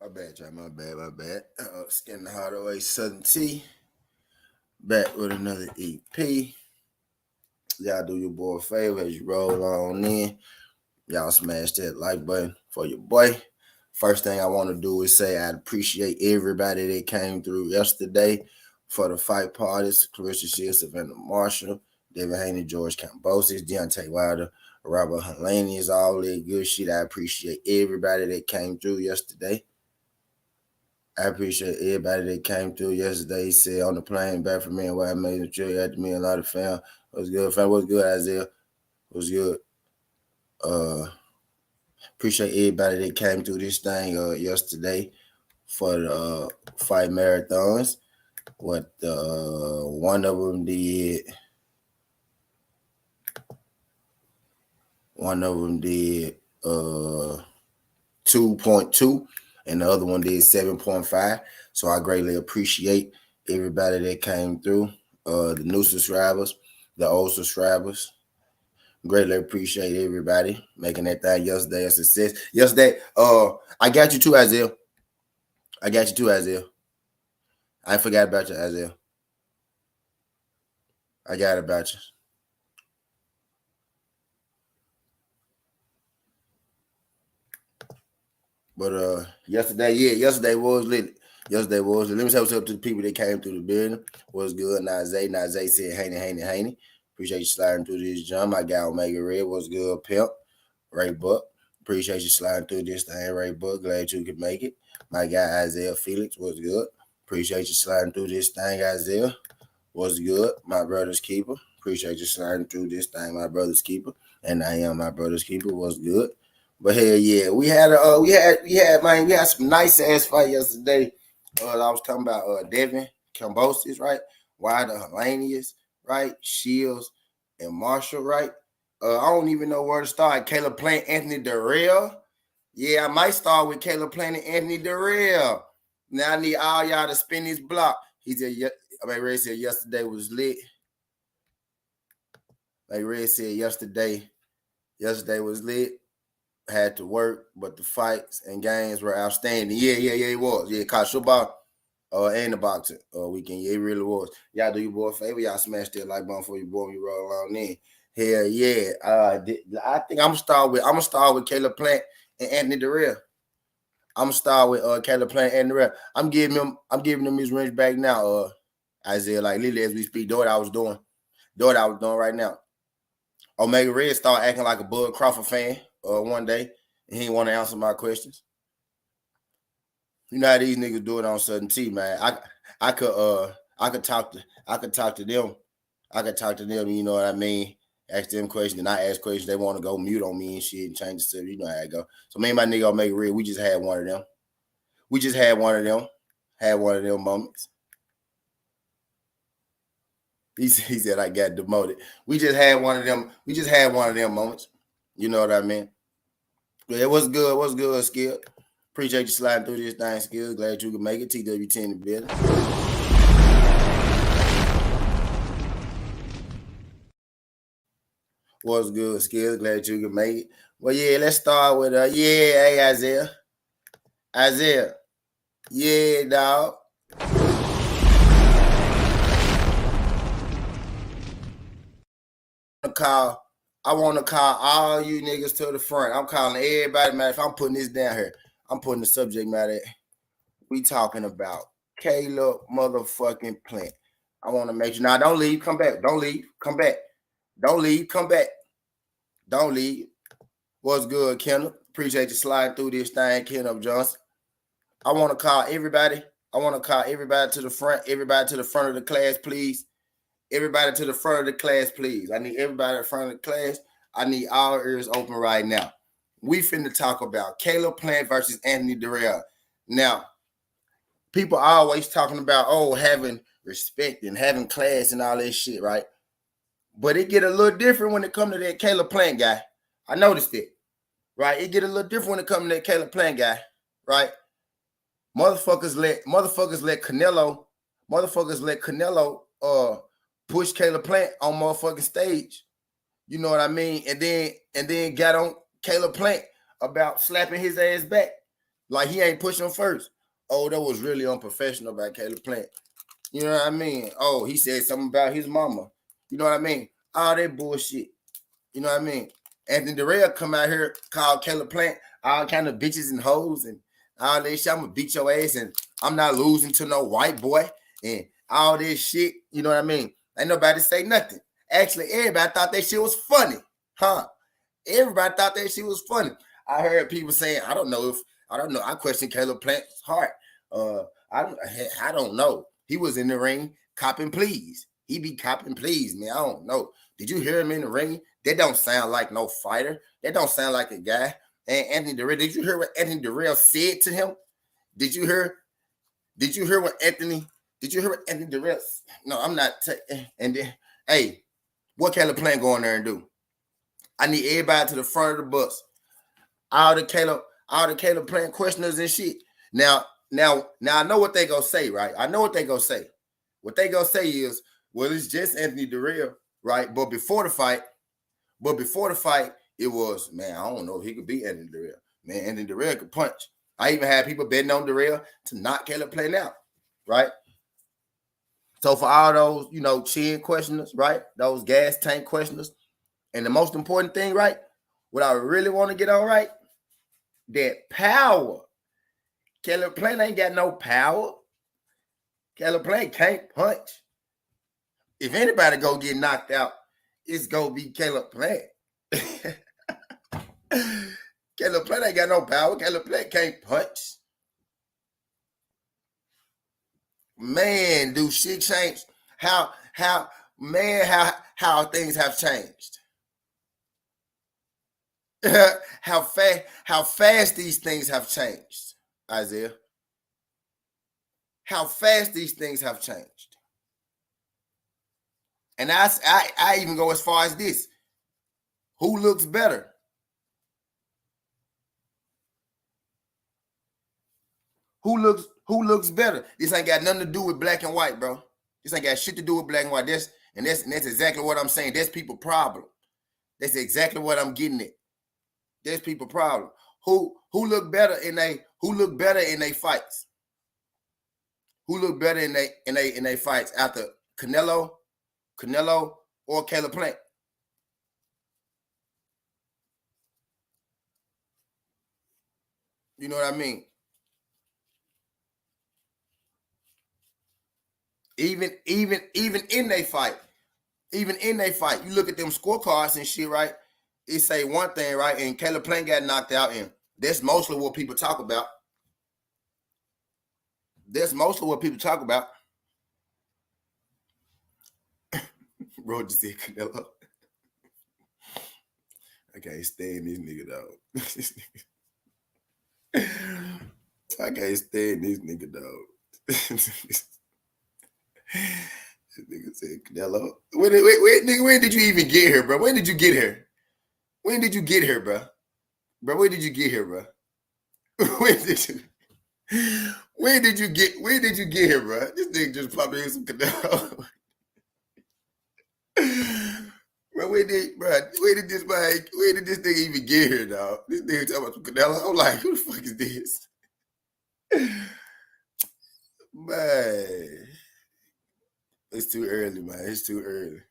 My bad, y'all. My bad. Skin the Hardaway Southern T. Back with another EP. Y'all do your boy a favor as you roll on in. Y'all smash that like button for your boy. First thing I want to do is say I appreciate everybody that came through yesterday for the fight parties. Clarissa Shields, Savannah Marshall, Devin Haney, George Kambosos, Deontay Wilder, Robert Haney is all that good shit. I appreciate everybody that came through yesterday. I appreciate everybody that came through yesterday. He said on the plane back from me and why I made the trip after me and a lot of fam. What's good, fam? What's good, Isaiah? What's good? Appreciate everybody that came through this thing yesterday for the fight marathons. What one of them did 2.2 and the other one did 7.5. So I greatly appreciate everybody that came through. The new subscribers, the old subscribers. Greatly appreciate everybody making that thing yesterday a success. Yesterday, I got you too, Isaiah. I forgot about you, Isaiah. I got about you. But yesterday was lit. Let me say what's up to the people that came through the building. What's good? Najee said, Haney. Appreciate you sliding through this jump. My guy Omega Red, what's good, pimp? Ray Buck. Appreciate you sliding through this thing, Ray Buck. Glad you could make it. My guy Isaiah Felix, what's good? Appreciate you sliding through this thing, Isaiah. What's good? My brother's keeper. Appreciate you sliding through this thing, my brother's keeper. And I am my brother's keeper. What's good? But hell yeah, we had some nice ass fight yesterday. I was talking about Devin, Kambosos, right? Wilder, Haney's, right? Shields and Marshall, right? I don't even know where to start. Caleb Plant, Anthony Dirrell. Yeah, I might start with Caleb Plant and Anthony Dirrell. Now I need all y'all to spin this block. He said, Red said yesterday was lit. Like Red said yesterday was lit. Had to work, but the fights and games were outstanding. Yeah, it was. Yeah, caught football and the boxing weekend. Yeah, it really was. Y'all do your boy a favor. Y'all smash that like button for your boy when you roll on in. Hell yeah. I think I'm gonna start with Caleb Plant and Anthony Dirrell. I'm gonna start with Caleb Plant and Dirrell. I'm giving him his range back now. Isaiah, like literally as we speak, do what I was doing right now. Omega Red started acting like a Bud Crawford fan one day, and he didn't want to answer my questions. You know how these niggas do it on Southern T, man. I could talk to them. I could talk to them, you know what I mean? Ask them questions, and I ask questions. They want to go mute on me and shit and change the stuff. You know how it go. So me and my nigga Omega Red, we just had one of them. Had one of them moments. He said I got demoted. We just had one of them moments. You know what I mean? But it was good. What's good, Skill? Appreciate you sliding through this thing, Skill. Glad you could make it. TWT in the building. What's good, Skill? Glad you could make it. Well, yeah, let's start with hey, Isaiah. Yeah, dog. I want to call all you niggas to the front. I'm calling everybody, man. If I'm putting this down here, I'm putting the subject matter. We talking about Caleb motherfucking Plant. I want to make sure. Now, don't leave. Come back. Don't leave. Come back. Don't leave. Come back. Don't leave. What's good, Kenneth? Appreciate you sliding through this thing, Kenneth Johnson. I want to call everybody. To the front. Everybody to the front of the class, please. Everybody to the front of the class, please. I need everybody in front of the class. I need all ears open right now. We finna talk about Caleb Plant versus Anthony Dirrell. Now, people are always talking about, having respect and having class and all that shit, right? But it get a little different when it comes to that Caleb Plant guy. I noticed it, right? It get a little different when it comes to that Caleb Plant guy, right? Motherfuckers let Canelo push Caleb Plant on motherfucking stage. You know what I mean? And then got on Caleb Plant about slapping his ass back. Like he ain't pushing first. Oh, that was really unprofessional by Caleb Plant. You know what I mean? Oh, he said something about his mama. You know what I mean? All that bullshit. You know what I mean? Anthony Dirrell come out here, call Caleb Plant all kind of bitches and hoes and all that shit. I'm gonna beat your ass and I'm not losing to no white boy and all this shit. You know what I mean? Ain't nobody say nothing. Actually, everybody thought that shit was funny. Huh? Everybody thought that shit was funny. I heard people saying, I don't know. I question Caleb Plant's heart. I don't know. He was in the ring copping please. He be copping please, man. I don't know. Did you hear him in the ring? That don't sound like no fighter. That don't sound like a guy. And Anthony Dirrell, did you hear what Anthony Dirrell said to him? Did you hear what Anthony Dirrell? No, I'm not. And then, hey, what Caleb Plant going there and do? I need everybody to the front of the bus. All the Caleb Plant questioners and shit. Now I know what they gonna say, right? I know what they gonna say. What they gonna say is, well, it's just Anthony Dirrell, right? But before the fight, it was, man, I don't know if he could beat Anthony Dirrell. Man, Anthony Dirrell could punch. I even had people betting on Dirrell to knock Caleb Plant out, right? So for all those, chin questioners, right? Those gas tank questioners, and the most important thing, right? What I really want to get on, right? That power. Caleb Plant ain't got no power. Caleb Plant can't punch. If anybody go get knocked out, it's gonna be Caleb Plant. Caleb Plant ain't got no power. Caleb Plant can't punch. Man, do shit change? How things have changed. how fast these things have changed, Isaiah. How fast these things have changed. And I even go as far as this. Who looks better? Who looks better? This ain't got nothing to do with black and white, bro. This ain't got shit to do with black and white. That's exactly what I'm saying. That's people's problem. That's exactly what I'm getting at. That's people's problem. Who look better in they fights? Who look better in they fights after Canelo or Caleb Plant? You know what I mean? Even in they fight, you look at them scorecards and shit, right? It say one thing, right? And Caleb Plant got knocked out, and that's mostly what people talk about. Bro just said Canelo. I can't stand this nigga, dog. I can't stand this nigga, dog. This nigga said Canelo. When did you even get here, bro? When did you get here? When did you get here, bro? Bro, when did you get here, bro? When did you get here, bro? This nigga just popped in some Canelo. Bro, where did this nigga even get here, dog? This nigga talking about some Canelo. I'm like, who the fuck is this? Man. It's too early, man. It's too early.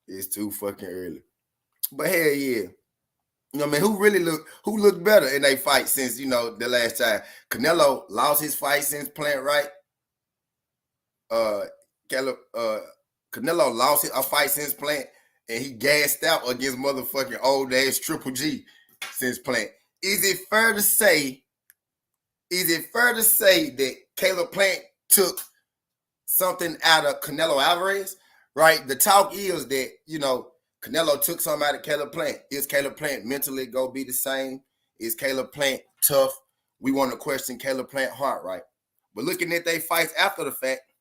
It's too fucking early. But hell yeah. You know what I mean? Who looked better in they fight since, the last time? Canelo lost his fight since Plant, right? Canelo lost a fight since Plant, and he gassed out against motherfucking old ass Triple G since Plant. Is it fair to say that Caleb Plant took something out of Canelo Alvarez? Right? The talk is that, Canelo took something out of Caleb Plant. Is Caleb Plant mentally go be the same? Is Caleb Plant tough? We want to question Caleb Plant heart, right? But looking at they fights after the fact,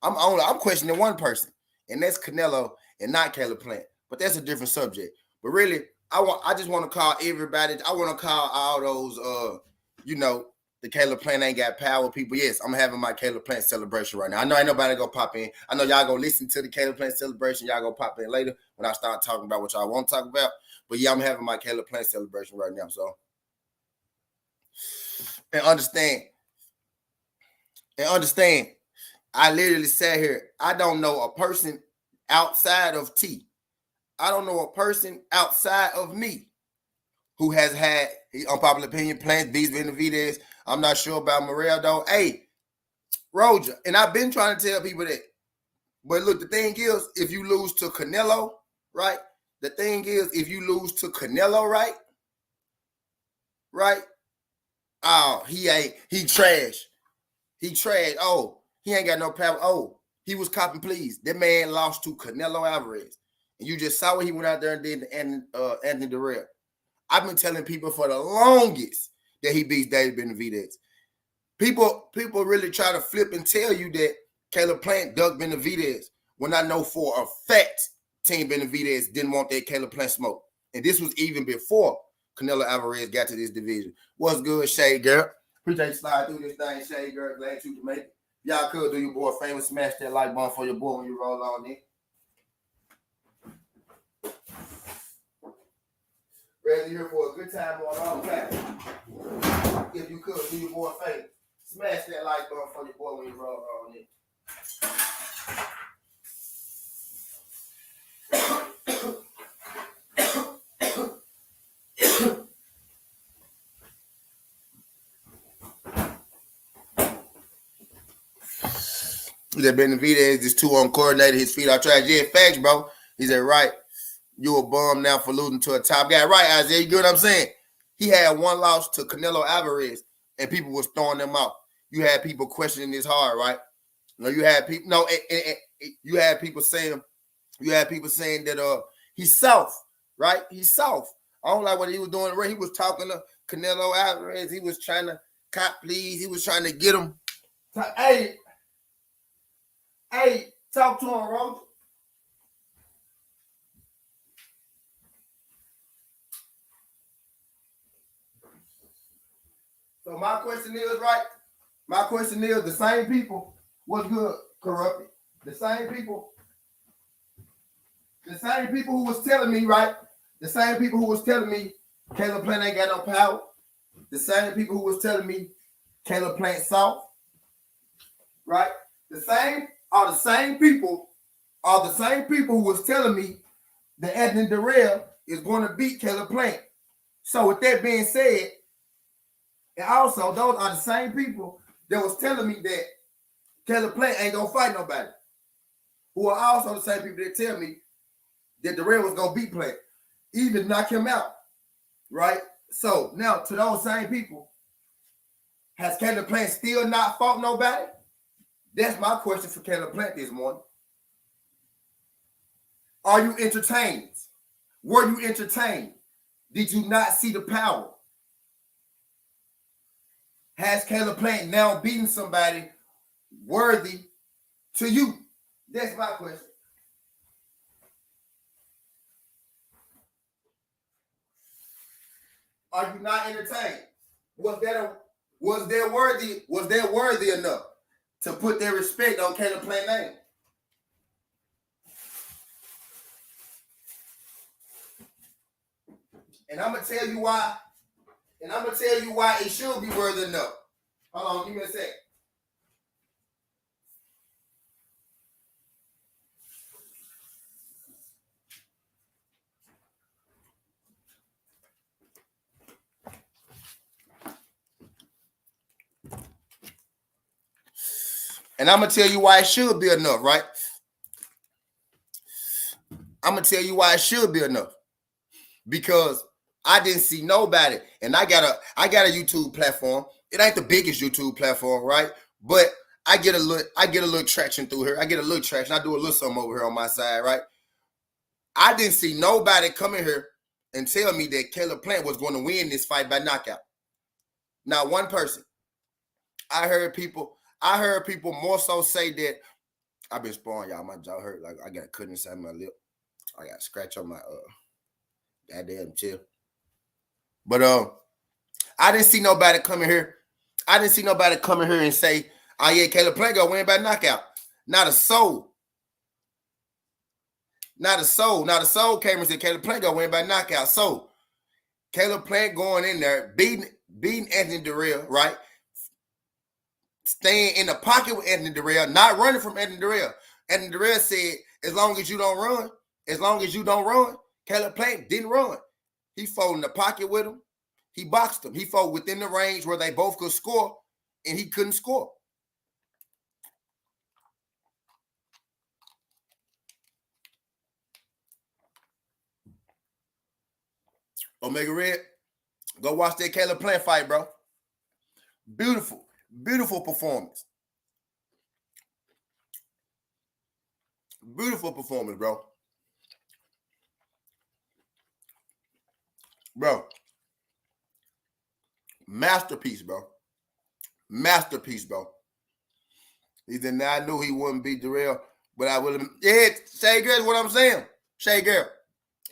I'm questioning one person, and that's Canelo and not Caleb Plant. But that's a different subject. But really, I just want to call everybody. I want to call all those the Caleb Plant ain't got power people. Yes, I'm having my Caleb Plant celebration right now. I know ain't nobody gonna pop in. I know y'all gonna listen to the Caleb Plant celebration. Y'all gonna pop in later when I start talking about what y'all want to talk about. But yeah, I'm having my Caleb Plant celebration right now. So And understand. I literally sat here. I don't know a person outside of T. I don't know a person outside of me who has had unpopular opinion, plans, beats, Benavidez. I'm not sure about Morel, though. Hey, Roger, and I've been trying to tell people that. But look, the thing is, if you lose to Canelo, right? The thing is, if you lose to Canelo, right? Oh, he trash. He trash. Oh, he ain't got no power. Oh, he was copping please. That man lost to Canelo Alvarez. And you just saw what he went out there and did to Anthony Dirrell. I've been telling people for the longest that he beats David Benavidez. People really try to flip and tell you that Caleb Plant ducked Benavidez when I know for a fact Team Benavidez didn't want that Caleb Plant smoke. And this was even before Canelo Alvarez got to this division. What's good, Shade Girl? Appreciate you slide through this thing, Shade Girl. Glad you can make it. Y'all could do your boy famous. Smash that like button for your boy when you roll on in. Ready here for a good time or a long time. If you could, do your boy famous. Smash that like button for your boy when you roll on in. That Benavidez is too uncoordinated. His feet are trash. Yeah, facts, bro. He said, right. You a bum now for losing to a top guy. Right, Isaiah, you get what I'm saying? He had one loss to Canelo Alvarez, and people was throwing them out. You had people questioning his heart, right? You had people, you had people saying that he's soft, right? He's soft. I don't like what he was doing. He was talking to Canelo Alvarez. He was trying to cop please. He was trying to get him. Hey, talk to him, Roger. So my question is, right? My question is, the same people was good, corrupted. The same people who was telling me, right? The same people who was telling me Caleb Plant ain't got no power. The same people who was telling me Caleb Plant soft, right? The same people who was telling me that Anthony Dirrell is going to beat Caleb Plant. So with that being said, and also those are the same people that was telling me that Caleb Plant ain't gonna fight nobody. Who are also the same people that tell me that Dirrell was gonna beat Plant, even knock him out, right? So now to those same people, has Caleb Plant still not fought nobody? That's my question for Caleb Plant this morning. Are you entertained? Were you entertained? Did you not see the power? Has Caleb Plant now beaten somebody worthy to you? That's my question. Are you not entertained? Was that worthy enough to put their respect on Caleb Plant's name? And I'm gonna tell you why. And I'm gonna tell you why it should be worthy enough. Hold on, give me a sec. And I'm gonna tell you why it should be enough, right? I'm gonna tell you why it should be enough. Because I didn't see nobody, and I got a YouTube platform. It ain't the biggest YouTube platform, right? But I get a little traction through here. I get a little traction. I do a little something over here on my side, right? I didn't see nobody come in here and tell me that Caleb Plant was going to win this fight by knockout. Not one person. I heard people more so say that I've been sparring, y'all. My jaw hurt. Like I got a cut inside my lip. I got a scratch on my goddamn chill. But I didn't see nobody coming here. I didn't see nobody coming here and say, "Oh yeah, Caleb Plant gonna win by knockout." Not a soul. Not a soul. Not a soul came and said Caleb Plant gonna win by knockout. So Caleb Plant going in there, beating beating Anthony Dirrell, right? Staying in the pocket with Anthony Dirrell, not running from Anthony Dirrell. Anthony Dirrell said, as long as you don't run, Caleb Plant didn't run. He fought in the pocket with him. He boxed him. He fought within the range where they both could score, and he couldn't score. Omega Red, go watch that Caleb Plant fight, bro. Beautiful, beautiful performance. Beautiful performance, bro. Bro. Masterpiece, bro. Masterpiece, bro. He did not knew he wouldn't beat Dirrell, but I would have. Yeah, Shay Girl is what I'm saying. Shay Girl.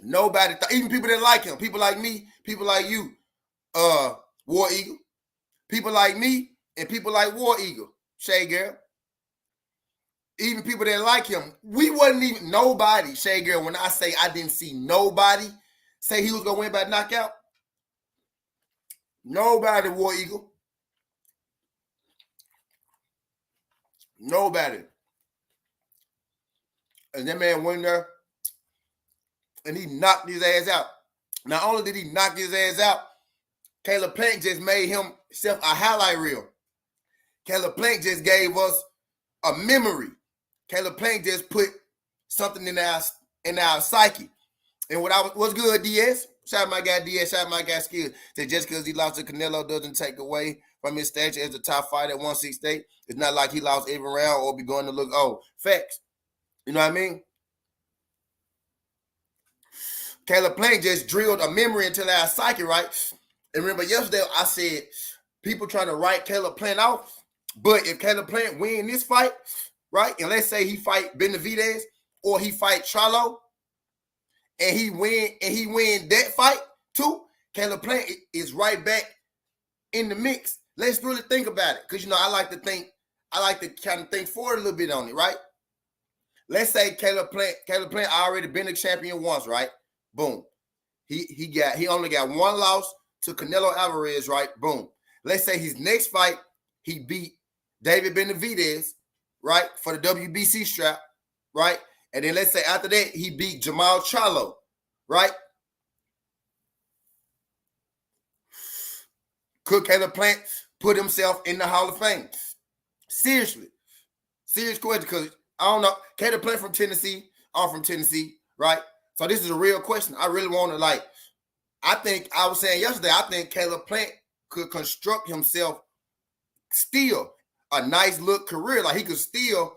Nobody, even people that like him, people like me, people like you, War Eagle, people like me, and people like War Eagle, Shay Girl. Even people that like him, we wasn't even nobody, Shay Girl. When I say I didn't see nobody say he was gonna win by knockout, nobody, War Eagle, nobody. And that man went there and he knocked his ass out. Not only did he knock his ass out, Caleb Plant just made himself a highlight reel. Caleb Plant just gave us a memory. Caleb Plant just put something in our psyche. And what's good, DS? Shout out my guy DS, shout out my guy Skills. That just because he lost to Canelo doesn't take away from his stature as the top fighter at 168. It's not like he lost every round or be going to look old. Facts. You know what I mean? Caleb Plant just drilled a memory into our psyche, right? And remember yesterday I said people trying to write Caleb Plant off, but if Caleb Plant win this fight, right, and let's say he fight Benavidez or he fight Charlo, and he win that fight too, Caleb Plant is right back in the mix. Let's really think about it, because you know I like to kind of think forward a little bit on it, right? Let's say Caleb Plant already been a champion once, right? Boom. He only got one loss to Canelo Alvarez, right? Boom. Let's say his next fight, he beat David Benavidez, right? For the WBC strap, right? And then let's say after that, he beat Jamal Charlo, right? Could Caleb Plant put himself in the Hall of Fame? Seriously. Serious question, because I don't know. Caleb Plant from Tennessee. I'm from Tennessee, right? So this is a real question. I really want to I was saying yesterday, I think Caleb Plant could construct himself still a nice look career. Like he could still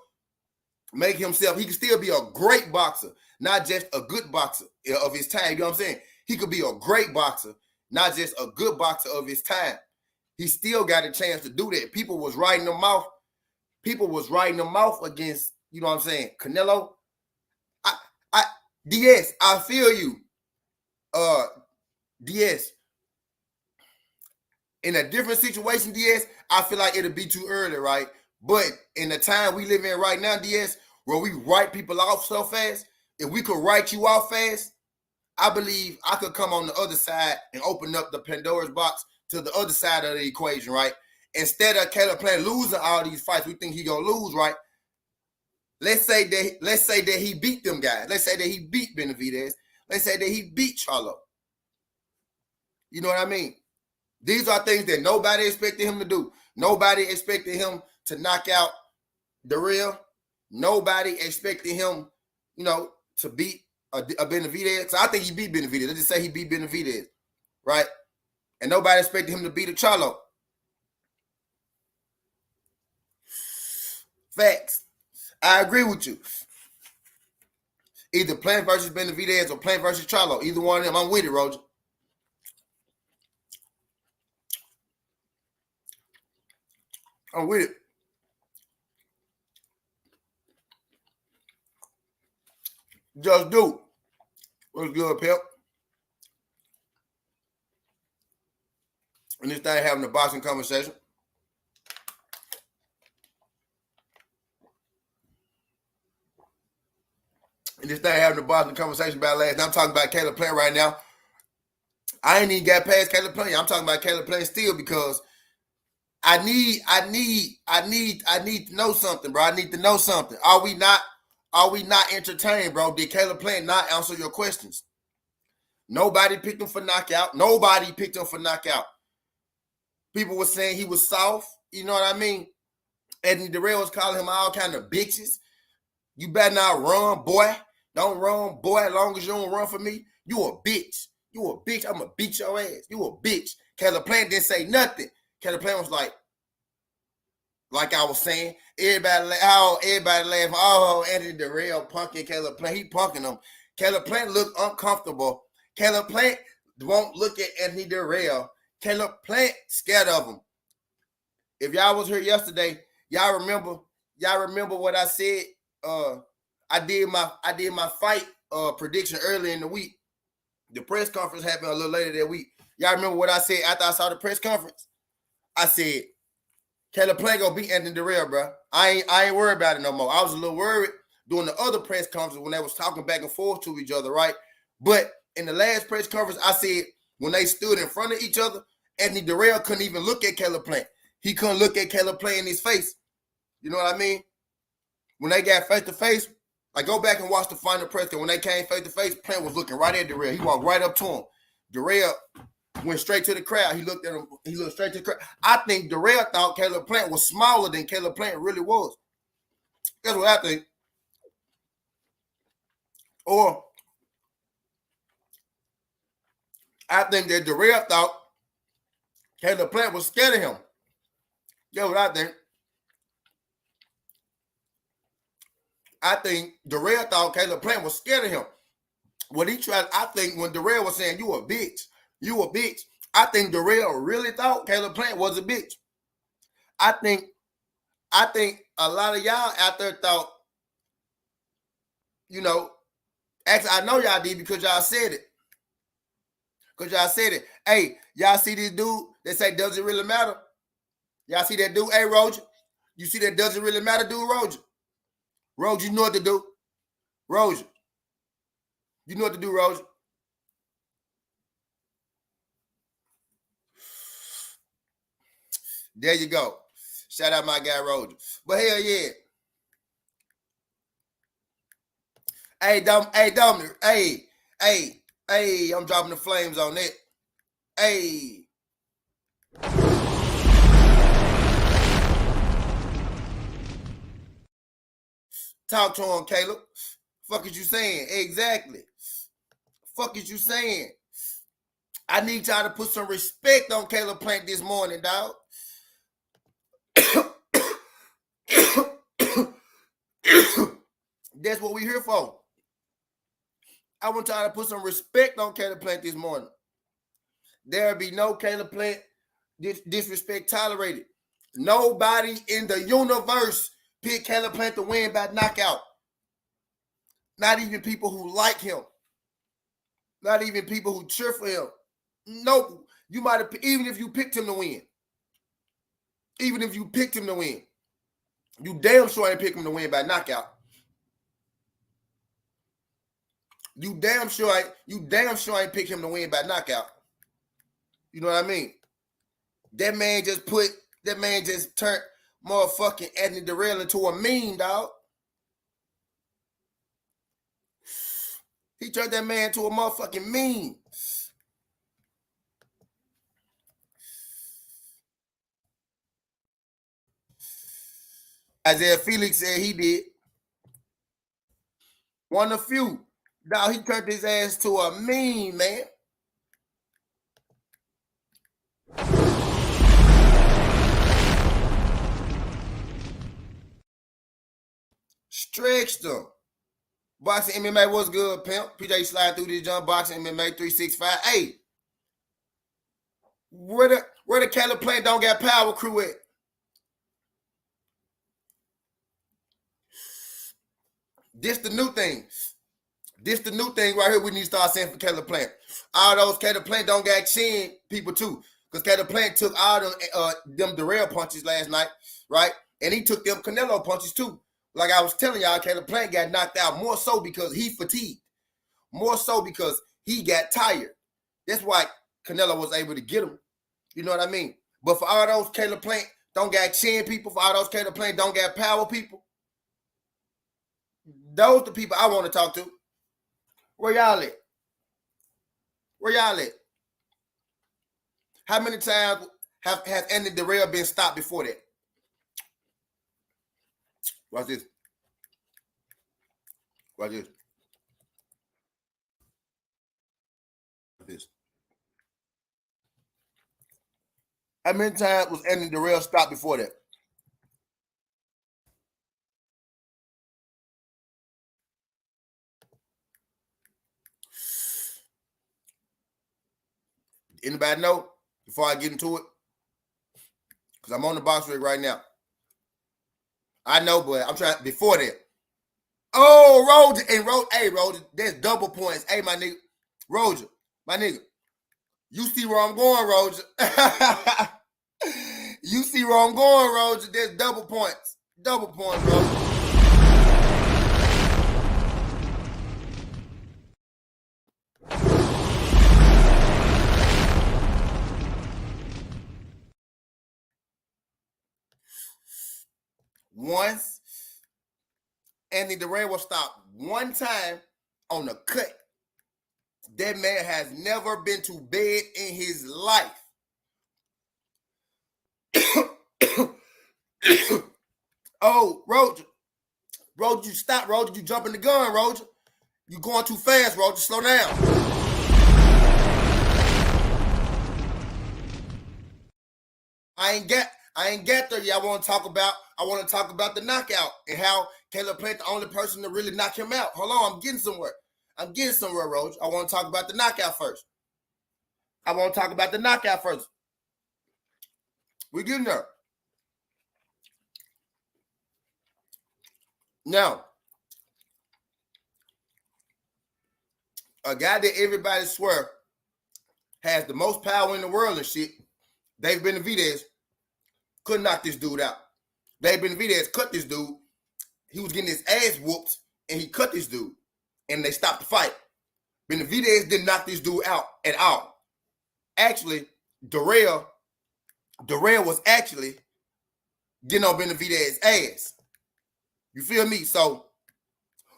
make himself, he could still be a great boxer, not just a good boxer of his time. You know what I'm saying? He could be a great boxer, not just a good boxer of his time. He still got a chance to do that. People was writing them off. Against, you know what I'm saying, Canelo. DS, I feel you. DS. In a different situation, DS, I feel like it'll be too early, right? But in the time we live in right now, DS, where we write people off so fast, if we could write you off fast, I believe I could come on the other side and open up the Pandora's box to the other side of the equation, right? Instead of Caleb Plant losing all these fights, we think he gonna lose, right? Let's say that he beat them guys. Let's say that he beat Benavidez. Let's say that he beat Charlo. You know what I mean? These are things that nobody expected him to do. Nobody expected him to knock out Dirrell. Nobody expected him, to beat a Benavidez. So I think he beat Benavidez. Let's just say he beat Benavidez, right? And nobody expected him to beat a Charlo. Facts. I agree with you. Either Plant versus Benavidez or Plant versus Charlo. Either one of them. I'm with it, Roger. I'm with it. Just do. What's good, Pep? And this thing having a boxing conversation. And this thing having a boxing conversation about last night. I'm talking about Caleb Plant right now. I ain't even got past Caleb Plant. I'm talking about Caleb Plant still because I need to know something, bro. I need to know something. Are we not entertained, bro? Did Caleb Plant not answer your questions? Nobody picked him for knockout. Nobody picked him for knockout. People were saying he was soft. You know what I mean? Anthony Dirrell was calling him all kind of bitches. You better not run, boy. Don't run, boy, as long as you don't run for me. You a bitch. You a bitch. I'm going to beat your ass. You a bitch. Caleb Plant didn't say nothing. Caleb Plant was like I was saying, everybody laughing. Oh, Anthony Dirrell punking Caleb Plant. He punking him. Caleb Plant looked uncomfortable. Caleb Plant won't look at Anthony Dirrell. Caleb Plant scared of him. If y'all was here yesterday, y'all remember what I said. I did my fight prediction early in the week. The press conference happened a little later that week. Y'all remember what I said after I saw the press conference? I said, Caleb Plant gonna beat Anthony Dirrell, bro. I ain't worried about it no more. I was a little worried during the other press conference when they was talking back and forth to each other, right? But in the last press conference, I said when they stood in front of each other, Anthony Dirrell couldn't even look at Caleb Plant. He couldn't look at Caleb Plant in his face. You know what I mean? When they got face to face, I go back and watch the final press conference. When they came face to face, Plant was looking right at Dirrell. He walked right up to him. Dirrell went straight to the crowd. He looked at him. He looked straight to the crowd. I think Dirrell thought Caleb Plant was smaller than Caleb Plant really was. That's what I think. Or I think that Dirrell thought Caleb Plant was scared of him. That's what I think. I think Dirrell thought Caleb Plant was scared of him. What he tried, I think when Dirrell was saying, you a bitch, I think Dirrell really thought Caleb Plant was a bitch. I think a lot of y'all out there thought, you know, actually I know y'all did because y'all said it. Hey, y'all see this dude that say, does it really matter? Y'all see that dude? Hey, Roger, you see that doesn't really matter, dude, Roger? Roger, you know what to do. Roger, you know what to do, Roger. There you go. Shout out my guy, Roger. But hell yeah. Hey, Dominic. Hey, I'm dropping the flames on that. Hey. Talk to him, Caleb. Fuck is you saying? Exactly. Fuck is you saying? I need y'all to put some respect on Caleb Plant this morning, dog. That's what we here for. I want y'all to put some respect on Caleb Plant this morning. There'll be no Caleb Plant disrespect tolerated. Nobody in the universe picked Caleb Plant to win by knockout. Not even people who like him. Not even people who cheer for him. No, you might have, even if you picked him to win. Even if you picked him to win. You damn sure ain't pick him to win by knockout. You damn sure ain't pick him to win by knockout. You know what I mean? That man just turned motherfucking Anthony Dirrell into a meme, dog. He turned that man into a motherfucking meme. Isaiah Felix said he did. One of few. Dog, he turned his ass to a meme, man. Stretched him. Boxing MMA was good, pimp. PJ slide through this jump. Boxing MMA 365. Hey, where the Caleb Plant don't got power crew at? This the new thing. This the new thing right here we need to start saying for Caleb Plant. All those Caleb Plant don't got chin people too. Because Caleb Plant took all them Dirrell punches last night, right? And he took them Canelo punches too. Like I was telling y'all, Caleb Plant got knocked out more so because he fatigued. More so because he got tired. That's why Canelo was able to get him. You know what I mean? But for all those Caleb Plant don't got chin people, for all those Caleb Plant don't got power people, those the people I want to talk to. Where y'all at? Where y'all at? How many times has Andy Dirrell been stopped before that? Watch this. Watch this. Watch this. How many times was Andy Dirrell stopped before that? Anybody know? Before I get into it, because I'm on the box rig right now. I know, but I'm trying before that. Oh, Roger and hey, Roger, there's double points. Hey, my nigga, Roger, my nigga, you see where I'm going, Roger. You see where I'm going, Roger. There's double points, Roger. Once Andy Dirrell was stopped one time on the cut, that man has never been to bed in his life. Oh, Roger, you stop, Roger. You jumping the gun, Roger. You going too fast, Roger. Slow down. I ain't get there yet. I want to talk about the knockout and how Caleb Plant the only person to really knock him out. Hold on, I'm getting somewhere, Roger. I want to talk about the knockout first. We getting there. Now, a guy that everybody swear has the most power in the world and shit, Dave Benavidez, couldn't knock this dude out. Dave Benavidez cut this dude. He was getting his ass whooped, and he cut this dude, and they stopped the fight. Benavidez didn't knock this dude out at all. Actually, Dirrell was actually getting on Benavidez's ass. You feel me? So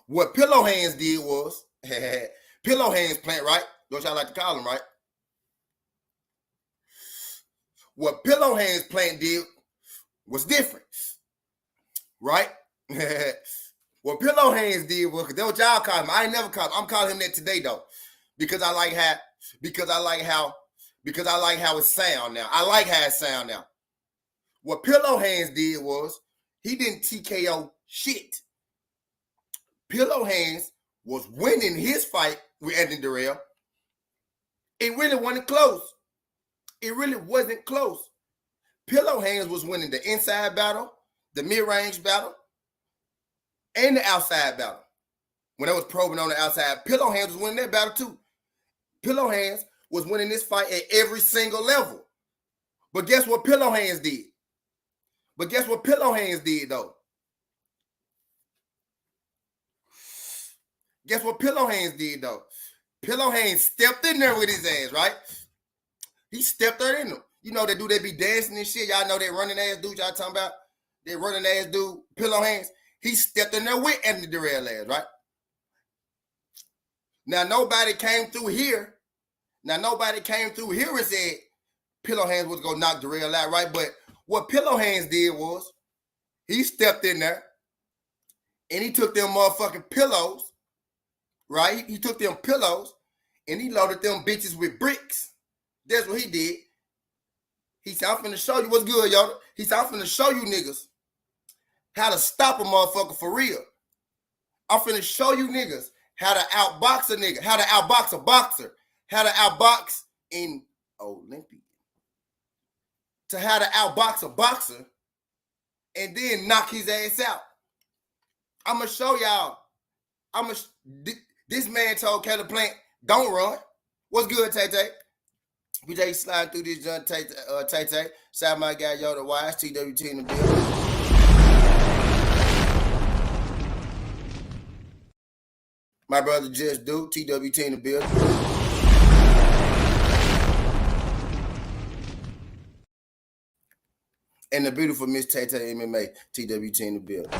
what Pillow Hands did was, Pillow Hands Plant, right? That's what y'all like to call him, right? What Pillow Hands Plant did was different, right? What Pillow Hands did was, because that's what y'all call him. I ain't never called him. I'm calling him that today though, because I like how it sound now. I like how it sound now. What Pillow Hands did was he didn't TKO shit. Pillow Hands was winning his fight with Anthony Dirrell. It really wasn't close. Pillow Hands was winning the inside battle, the mid-range battle, and the outside battle. When I was probing on the outside, Pillow Hands was winning that battle too. Pillow Hands was winning this fight at every single level. But guess what Pillow Hands did? Though? Guess what Pillow Hands did, though? Pillow Hands stepped in there with his ass, right? He stepped there in them. You know, that dude, they be dancing and shit. Y'all know that running ass dude y'all talking about? That running ass dude, Pillow Hands. He stepped in there with Anthony Dirrell ass, right? Now, nobody came through here and said Pillow Hands was going to knock Dirrell out, right? But what Pillow Hands did was he stepped in there and he took them motherfucking pillows, right? He took them pillows and he loaded them bitches with bricks. That's what he did. He said, I'm finna show you what's good, y'all. He said, I'm finna show you niggas how to stop a motherfucker for real. I'm finna show you niggas how to outbox a nigga, how to outbox a boxer, how to outbox in Olympic, to how to outbox a boxer and then knock his ass out. I'm gonna show y'all. This man told Caleb Plant, don't run. What's good, Tay-Tay? We just slide through this joint, Tay-Tay. Shout my guy, Yoda Wise, TWT in the building. My brother Just Do, TWT in the building. And the beautiful Miss Tay MMA, TWT in the building.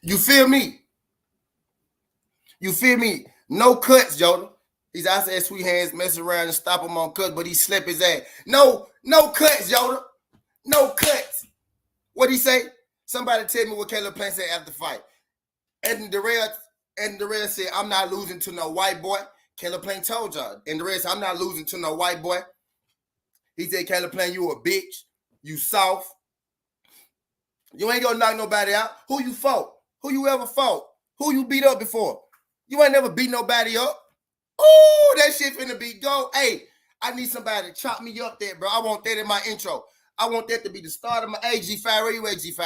You feel me? You feel me? No cuts, Yoda. He's out there, sweet hands, mess around and stop him on cuts, but he slept his ass. No cuts, Yoda. No cuts. What'd he say? Somebody tell me what Caleb Plant said after the fight. And Dirrell said, I'm not losing to no white boy. Caleb Plant told y'all. And Dirrell said, I'm not losing to no white boy. He said, Caleb Plant, you a bitch. You soft. You ain't gonna knock nobody out. Who you fought? Who you ever fought? Who you beat up before? You ain't never beat nobody up. Oh, that shit finna be go. Hey, I need somebody to chop me up there, bro. I want that in my intro. I want that to be the start of my. Hey, G5, where you at, G5?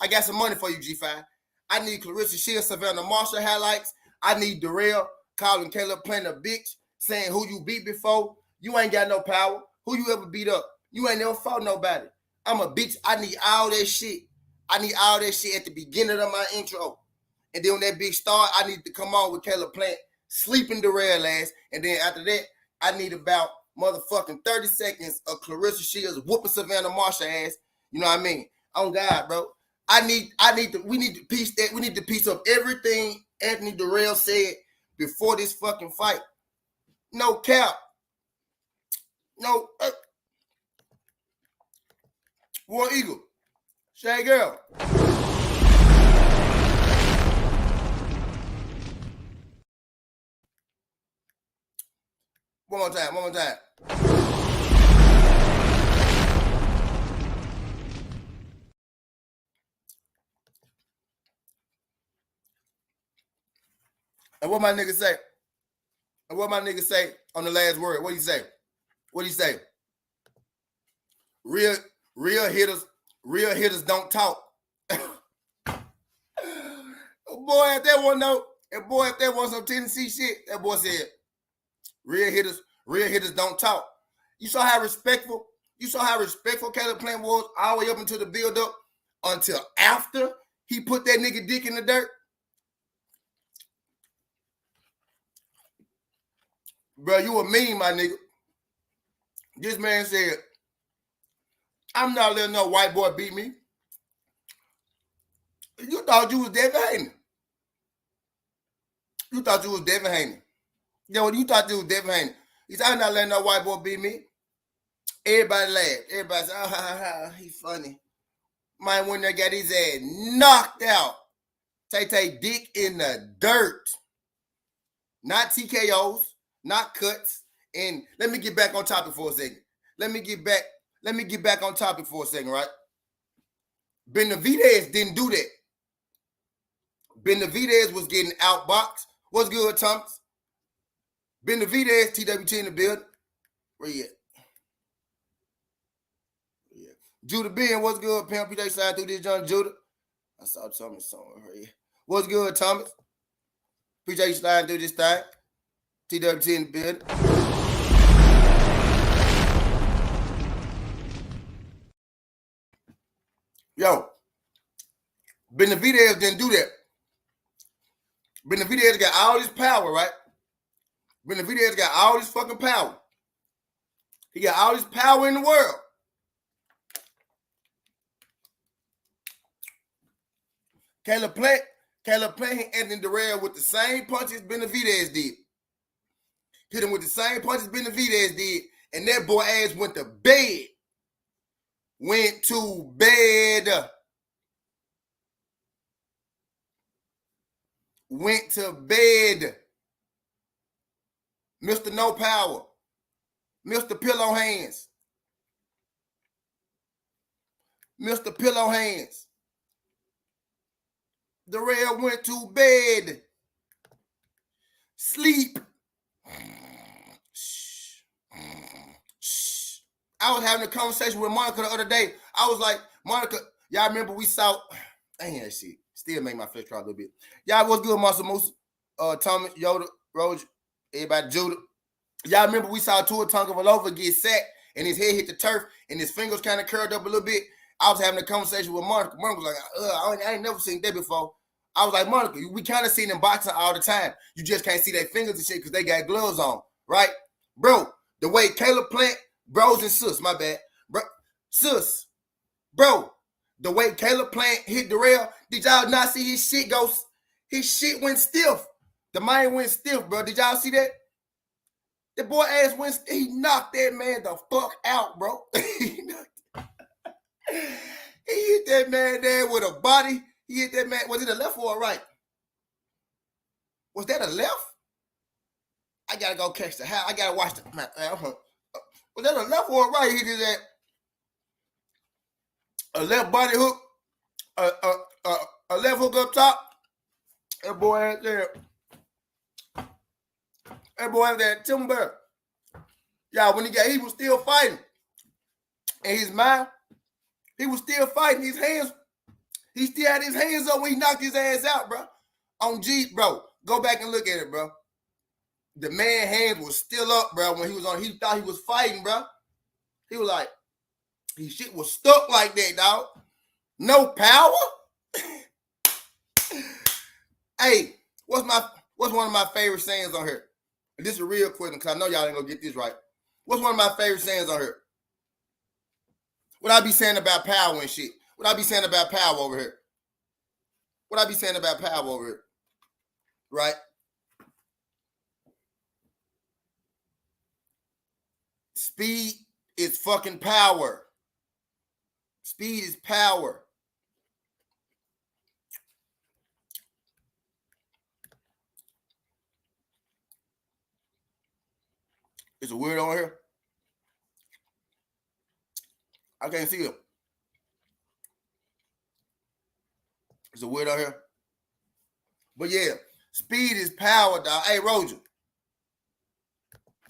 I got some money for you, G5. I need Clarissa Shields, Savannah Marshall highlights. I need Dirrell calling Caleb Plant a bitch, saying who you beat before. You ain't got no power. Who you ever beat up? You ain't never fought nobody. I'm a bitch. I need all that shit. I need all that shit at the beginning of my intro. And then when that bitch start, I need to come on with Caleb Plant, sleeping Dirrell ass. And then after that, I need about motherfucking 30 seconds of Clarissa Shields whooping Savannah Marshall ass. You know what I mean? On God, bro. We need to piece that. We need to piece up everything Anthony Dirrell said before this fucking fight. No cap. No. War Eagle. Shay Girl. One more time. And what my nigga say on the last word? What he say? Real hitters don't talk. Boy, if that was some Tennessee shit, that boy said, real hitters don't talk. You saw how respectful Caleb Plant was all the way up into the build-up until after he put that nigga dick in the dirt. Bro, you a meme, my nigga. This man said, I'm not letting no white boy beat me. You thought you was Devin Haney. You thought you was Devin Haney. He said, I'm not letting no white boy beat me. Everybody laughed. Everybody said, oh, he funny. Man, when they got his ass knocked out, Tay dick in the dirt. Not TKOs, not cuts. And let me get back on topic for a second. Let me get back on topic for a second, right? Benavidez didn't do that. Benavidez was getting outboxed. What's good, Thomas? Benavidez, TWT in the building. Where you at? Yeah. Judah Ben, what's good? Pimp, they side through this, John Judah. I saw Thomas somewhere. Right. What's good, Thomas? Appreciate you sliding through this thing. TWT in the building. Yo, Benavidez didn't do that. Benavidez got all this power, right? Benavidez got all this fucking power. He got all this power in the world. Caleb Plant hit Anthony Dirrell with the same punches Benavidez did. Hit him with the same punches Benavidez did, and that boy ass went to bed. Went to bed. Went to bed. Mr. No Power. Mr. Pillow Hands. Mr. Pillow Hands. Dirrell went to bed. Sleep. I was having a conversation with Monica the other day. I was like, Monica, y'all remember we saw, dang that shit. Still make my flesh cry a little bit. Y'all, what's good, Muscle Moose? Thomas, Yoda, Roger, everybody, Judah. Y'all remember we saw Tua Tagovailoa get sacked and his head hit the turf and his fingers kind of curled up a little bit. I was having a conversation with Monica. Monica was like, I ain't never seen that before. I was like, Monica, we kind of see them boxing all the time. You just can't see their fingers and shit because they got gloves on, right? Bro, the way Caleb Plant, bros and sis, my bad. Bro, sis, bro, the way Caleb Plant hit Dirrell, did y'all not see his shit go? His shit went stiff. The mind went stiff, bro. Did y'all see that? The boy ass went, he knocked that man the fuck out, bro. He hit that man there with a body. He hit that man. Was it a left or a right? Was that a left? I gotta go catch the house. I gotta watch the. Was that a left or a right? He did that. A left body hook. A left hook up top. That boy out there. That boy out there, timber. Yeah, when he was still fighting. In his mind, he was still fighting. His hands. He still had his hands up when he knocked his ass out, bro. On G, bro. Go back and look at it, bro. The man's hands was still up, bro. When he was on, he thought he was fighting, bro. He was like, his shit was stuck like that, dog. No power. Hey, what's one of my favorite sayings on here? And this is a real question because I know y'all ain't gonna get this right. What's one of my favorite sayings on here? What I be saying about power and shit? What I be saying about power over here? What I be saying about power over here? Right? Speed is fucking power. Speed is power. Is it weird on here? I can't see him. Is it weird on here? But yeah, speed is power, dog. Hey, Roger.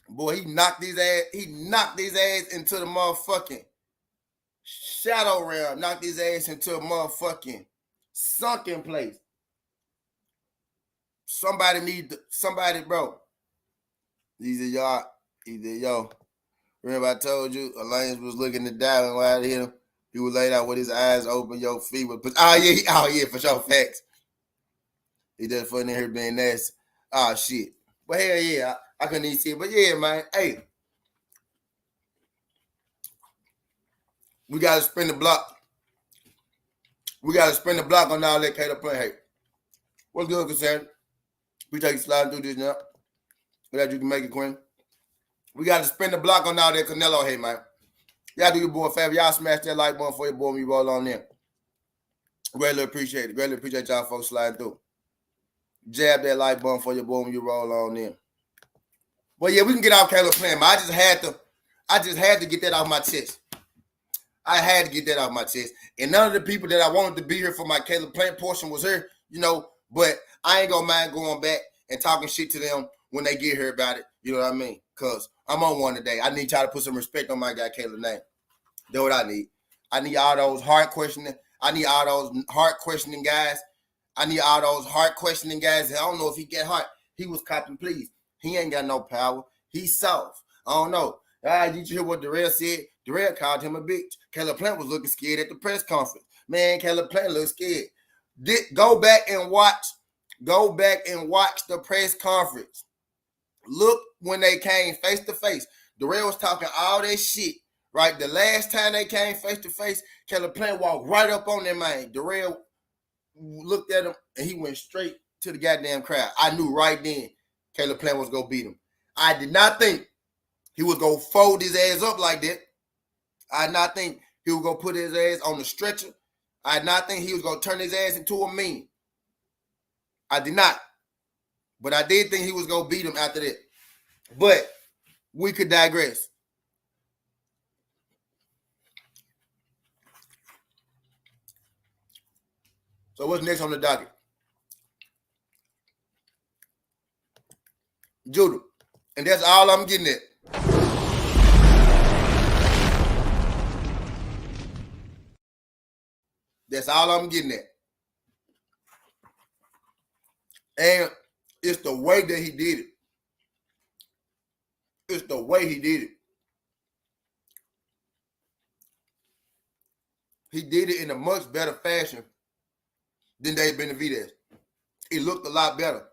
Boy, he knocked his ass into the motherfucking shadow realm. Knocked his ass into a motherfucking sunken place. Somebody, bro. Yo. Remember I told you Alliance was looking to die when I hit him. He was laid out with his eyes open, your feet was oh yeah, for sure, facts. He just funny in here being nasty. Oh shit. But hell yeah, I couldn't even see it. But yeah, man. Hey. We gotta spin the block. We gotta spin the block on all that Caleb Plant. Hey. What's good, Cassandra? We take you sliding through this now. Glad you can make it, Quinn. We gotta spin the block on all that Canelo hate, man. Y'all do your boy a favor. Y'all smash that like button for your boy when you roll on in. Greatly appreciate it. Greatly appreciate y'all folks sliding through. Jab that like button for your boy when you roll on in. But yeah, we can get off Caleb Plant, man. I just had to get that off my chest. I had to get that off my chest. And none of the people that I wanted to be here for my Caleb Plant portion was here, but I ain't gonna mind going back and talking shit to them when they get here about it. You know what I mean? Because I'm on one today. I need y'all to put some respect on my guy Caleb's name. That's what I need. I need all those hard questioning. I need all those hard questioning guys. I need all those hard questioning guys. I don't know if he get hard. He was copping please. He ain't got no power. He's soft. I don't know. Did you hear what Dirrell said? Dirrell called him a bitch. Caleb Plant was looking scared at the press conference. Man, Caleb Plant looked scared. Go back and watch the press conference. Look when they came face to face. Dirrell was talking all that shit, right? The last time they came face to face, Caleb Plant walked right up on that man. Dirrell looked at him and he went straight to the goddamn crowd. I knew right then Caleb Plant was gonna beat him. I did not think he was gonna fold his ass up like that. I did not think he was gonna put his ass on the stretcher. I did not think he was gonna turn his ass into a meme. I did not. But I did think he was gonna beat him after that. But we could digress. So what's next on the docket? Judo. And that's all I'm getting at. That's all I'm getting at. And it's the way that he did it. It's the way he did it. He did it in a much better fashion than Dave Benavidez. it looked a lot better.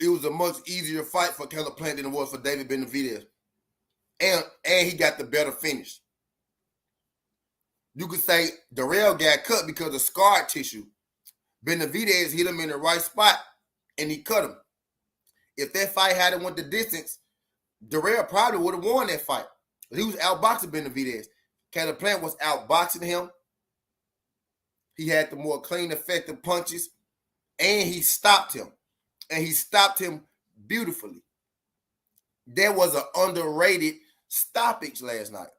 It was a much easier fight for Caleb Plant than it was for David Benavidez. And he got the better finish. You could say Dirrell got cut because of scar tissue. Benavidez hit him in the right spot, and he cut him. If that fight hadn't went the distance, Dirrell probably would have won that fight. He was outboxing Benavidez. Caleb Plant was outboxing him. He had the more clean, effective punches, and he stopped him. And he stopped him beautifully. There was an underrated stoppage last night.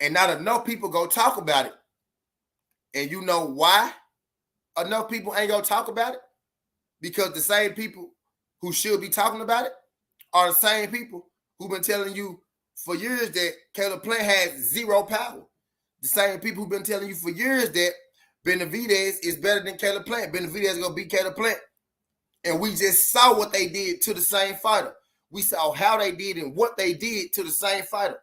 And not enough people go talk about it. And you know why enough people ain't gonna talk about it? Because the same people who should be talking about it are the same people who've been telling you for years that Caleb Plant has zero power. The same people who've been telling you for years that Benavidez is better than Caleb Plant. Benavidez is gonna beat Caleb Plant. And we just saw what they did to the same fighter. We saw how they did and what they did to the same fighter.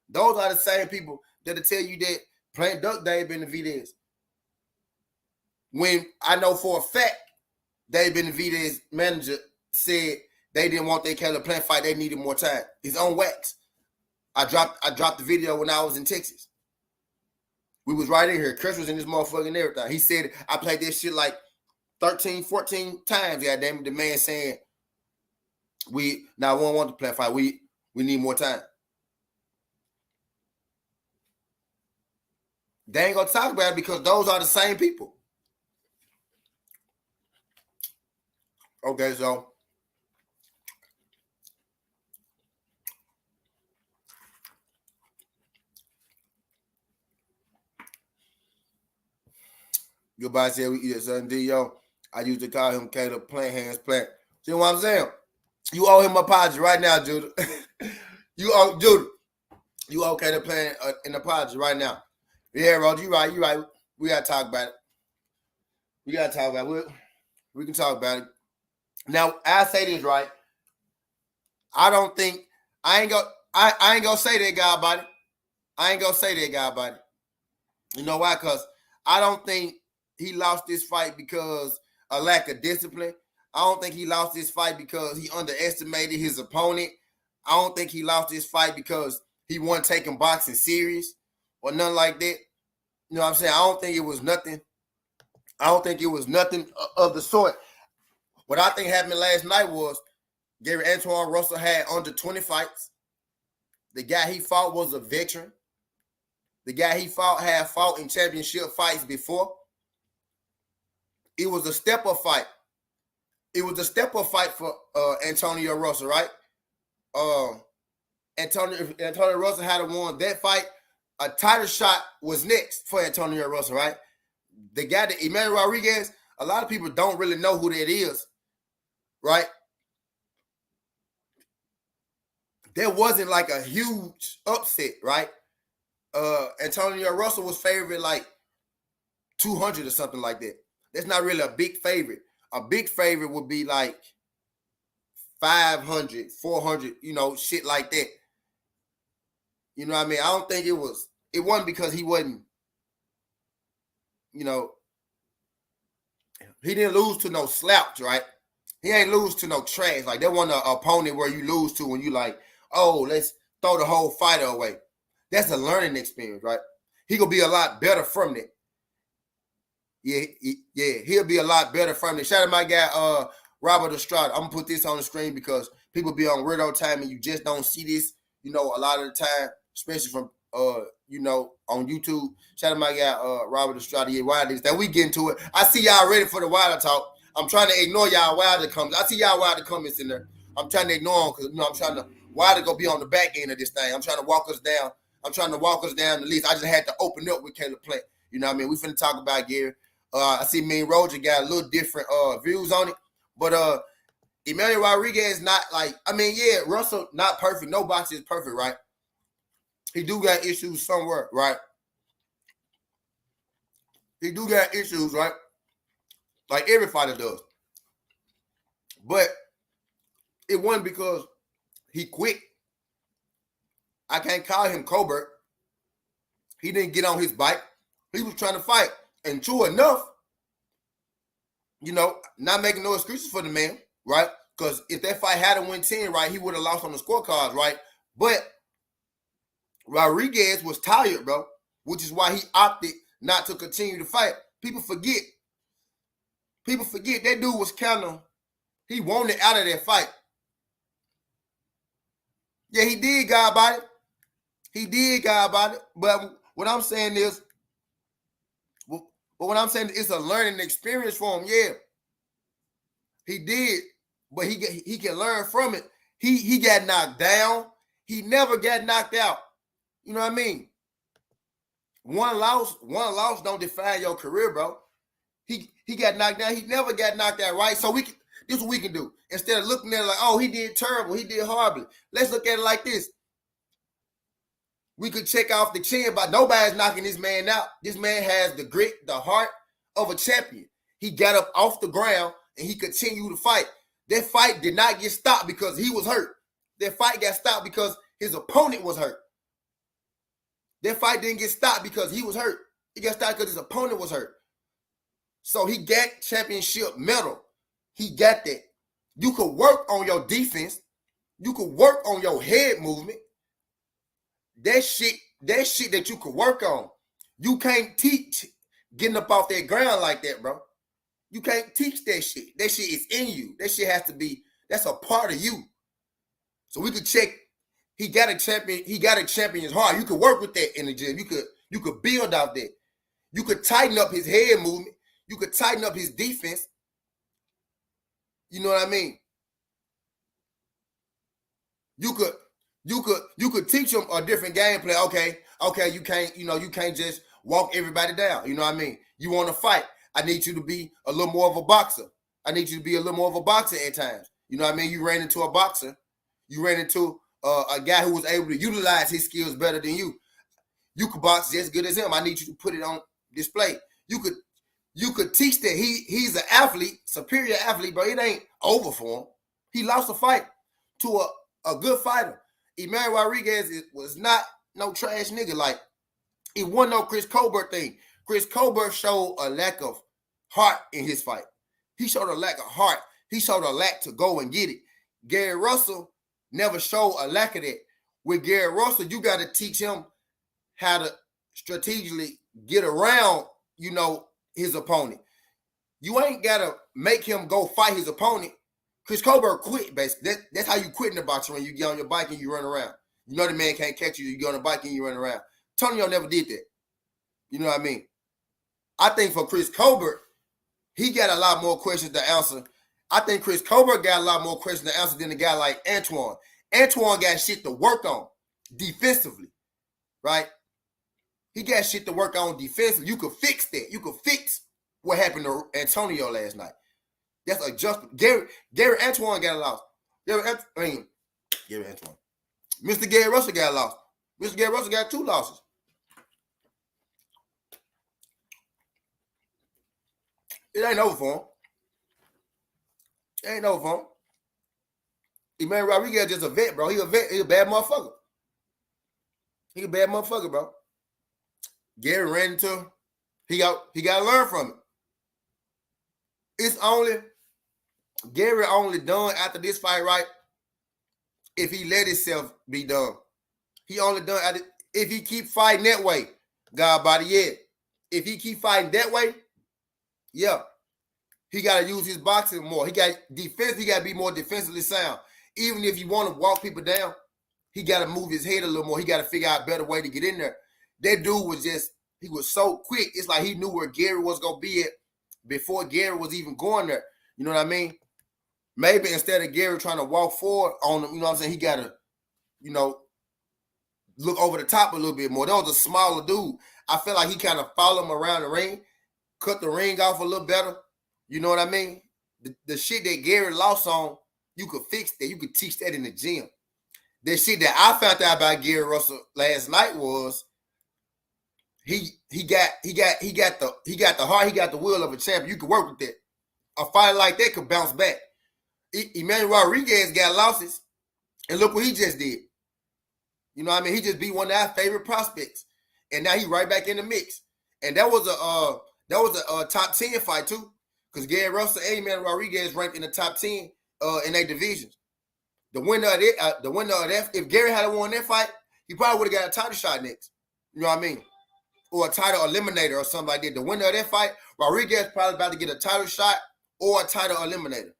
Those are the same people that'll tell you that Plant ducked Dave Benavidez. When I know for a fact Dave Benavidez manager said they didn't want their Caleb Plant fight, they needed more time. It's on wax. I dropped the video when I was in Texas. We was right in here. Chris was in this motherfucking and everything. He said I played this shit like 13, 14 times, goddamn it. The man saying we don't want to play a fight. We need more time. They ain't gonna talk about it because those are the same people. Okay, so goodbye said we eat at Southern D, yo. I used to call him Caleb Plant Hands Plant. See what I'm saying? You owe him an apology right now, Judah. You owe Caleb Plant an apology right now. Yeah, Roger, you right. We gotta talk about it. We can talk about it. Now, I say this right. I ain't gonna say that guy about it. I ain't gonna say that guy about it. You know why? Because I don't think he lost this fight because of lack of discipline. I don't think he lost this fight because he underestimated his opponent. I don't think he lost this fight because he wasn't taking boxing serious or nothing like that. You know what I'm saying? I don't think it was nothing of the sort. What I think happened last night was Antoine Russell had under 20 fights. The guy he fought was a veteran. The guy he fought had fought in championship fights before. It was a step-up fight. It was a step-up fight for Antonio Russell, right? Antonio Russell had won that fight. A title shot was next for Antonio Russell, right? The guy that Emmanuel Rodriguez, a lot of people don't really know who that is, right? There wasn't like a huge upset, right? Antonio Russell was favored like 200 or something like that. That's not really a big favorite. A big favorite would be like 500, 400, shit like that. You know what I mean? I don't think it wasn't because he wasn't, he didn't lose to no slouch, right? He ain't lose to no trash. Like, that wasn't an opponent where you lose to when you like, oh, let's throw the whole fighter away. That's a learning experience, right? He gonna be a lot better from that. Yeah, he'll be a lot better from it. Shout out my guy, Robert Estrada. I'm gonna put this on the screen because people be on weirdo time and you just don't see this, a lot of the time, especially from, on YouTube. Shout out my guy, Robert Estrada. Yeah, Wilder. That we get into it. I see y'all ready for the Wilder talk. I'm trying to ignore y'all Wilder comments. I see y'all Wilder comments in there. I'm trying to ignore them because, I'm trying to Wilder go be on the back end of this thing. I'm trying to walk us down. The list. I just had to open up with Caleb Plant. You know what I mean? We finna talk about Gary. I see me and Roger got a little different views on it. But Emmanuel Rodriguez not like, Russell not perfect. No boxer is perfect, right? He do got issues somewhere, right? He do got issues, right? Like every fighter does. But it wasn't because he quit. I can't call him covert. He didn't get on his bike. He was trying to fight. And true enough, You know, not making no excuses for the man, right? Because if that fight had to win 10, right, he would have lost on the scorecards, right? But Rodriguez was tired, bro, which is why he opted not to continue to fight. People forget. People forget that dude was kind of, he wanted out of that fight. Yeah, he did go about it. He did go about it. But what I'm saying is, it's a learning experience for him. Yeah, he did, but he can learn from it. He got knocked down. He never got knocked out. You know what I mean? One loss don't define your career, bro. He got knocked down. He never got knocked out, right? So this is what we can do. Instead of looking at it like, oh, he did terrible, he did horribly. Let's look at it like this. We could check off the chin, but nobody's knocking this man out. This man has the grit, the heart of a champion. He got up off the ground and he continued to fight. That fight did not get stopped because he was hurt. That fight got stopped because his opponent was hurt. That fight didn't get stopped because he was hurt. It got stopped because his opponent was hurt. So he got championship medal. He got that. You could work on your defense. You could work on your head movement. That shit that you could work on. You can't teach getting up off that ground like that, bro. You can't teach that shit. That shit is in you. That shit has to be, that's a part of you. So we could check, he got a champion's heart. You could work with that in the gym. You could build out that. You could tighten up his head movement. You could tighten up his defense. You know what I mean? You could teach him a different game plan. Okay, you can't just walk everybody down. You know what I mean? You want to fight. I need you to be a little more of a boxer. I need you to be a little more of a boxer at times. You know what I mean? You ran into a boxer. You ran into a guy who was able to utilize his skills better than you. You could box just as good as him. I need you to put it on display. You could teach that he's an athlete, superior athlete, but it ain't over for him. He lost a fight to a good fighter. Emmanuel Rodriguez was not no trash nigga. Like, it wasn't no Chris Colbert thing. Chris Colbert showed a lack of heart in his fight. He showed a lack of heart. He showed a lack to go and get it. Gary Russell never showed a lack of that. With Gary Russell, you got to teach him how to strategically get around, his opponent. You ain't got to make him go fight his opponent. Chris Colbert quit, basically. That's how you quit in the boxing ring. You get on your bike and you run around. You know the man can't catch you. You get on the bike and you run around. Tonio never did that. You know what I mean? I think for Chris Colbert, he got a lot more questions to answer. I think Chris Colbert got a lot more questions to answer than a guy like Antoine. Antoine got shit to work on defensively, right? He got shit to work on defensively. You could fix that. You could fix what happened to Antonio last night. That's adjustment. Gary Antoine got a loss. Gary Antoine. Mr. Gary Russell got a loss. Mr. Gary Russell got 2 losses. It ain't over for him. It ain't over for him. Emmanuel Rodriguez just a vet, bro. He a vet. He a bad motherfucker. He a bad motherfucker, bro. Gary ran into him. He got to learn from it. It's only Gary only done after this fight, right? If he let himself be done. He only done if he keep fighting that way. God body, yeah. If he keep fighting that way, yeah. He got to use his boxing more. He got defense. He got to be more defensively sound. Even if you want to walk people down, he got to move his head a little more. He got to figure out a better way to get in there. That dude was he was so quick. It's like he knew where Gary was going to be at before Gary was even going there. You know what I mean? Maybe instead of Gary trying to walk forward on him, you know what I'm saying? He got to, look over the top a little bit more. That was a smaller dude. I feel like he kind of followed him around the ring, cut the ring off a little better. You know what I mean? The shit that Gary lost on, you could fix that. You could teach that in the gym. The shit that I found out about Gary Russell last night was he got the heart, he got the will of a champion. You could work with that. A fighter like that could bounce back. Emmanuel Rodriguez got losses, and look what he just did. You know what I mean? He just beat one of our favorite prospects, and now he right back in the mix. And that was a top 10 fight too, Because Gary Russell and Emmanuel Rodriguez ranked in the top 10 in their divisions. The winner of that, if Gary had won that fight, he probably would have got a title shot next. You know what I mean? Or a title eliminator or something like that. The winner of that fight, Rodriguez probably about to get a title shot or a title eliminator.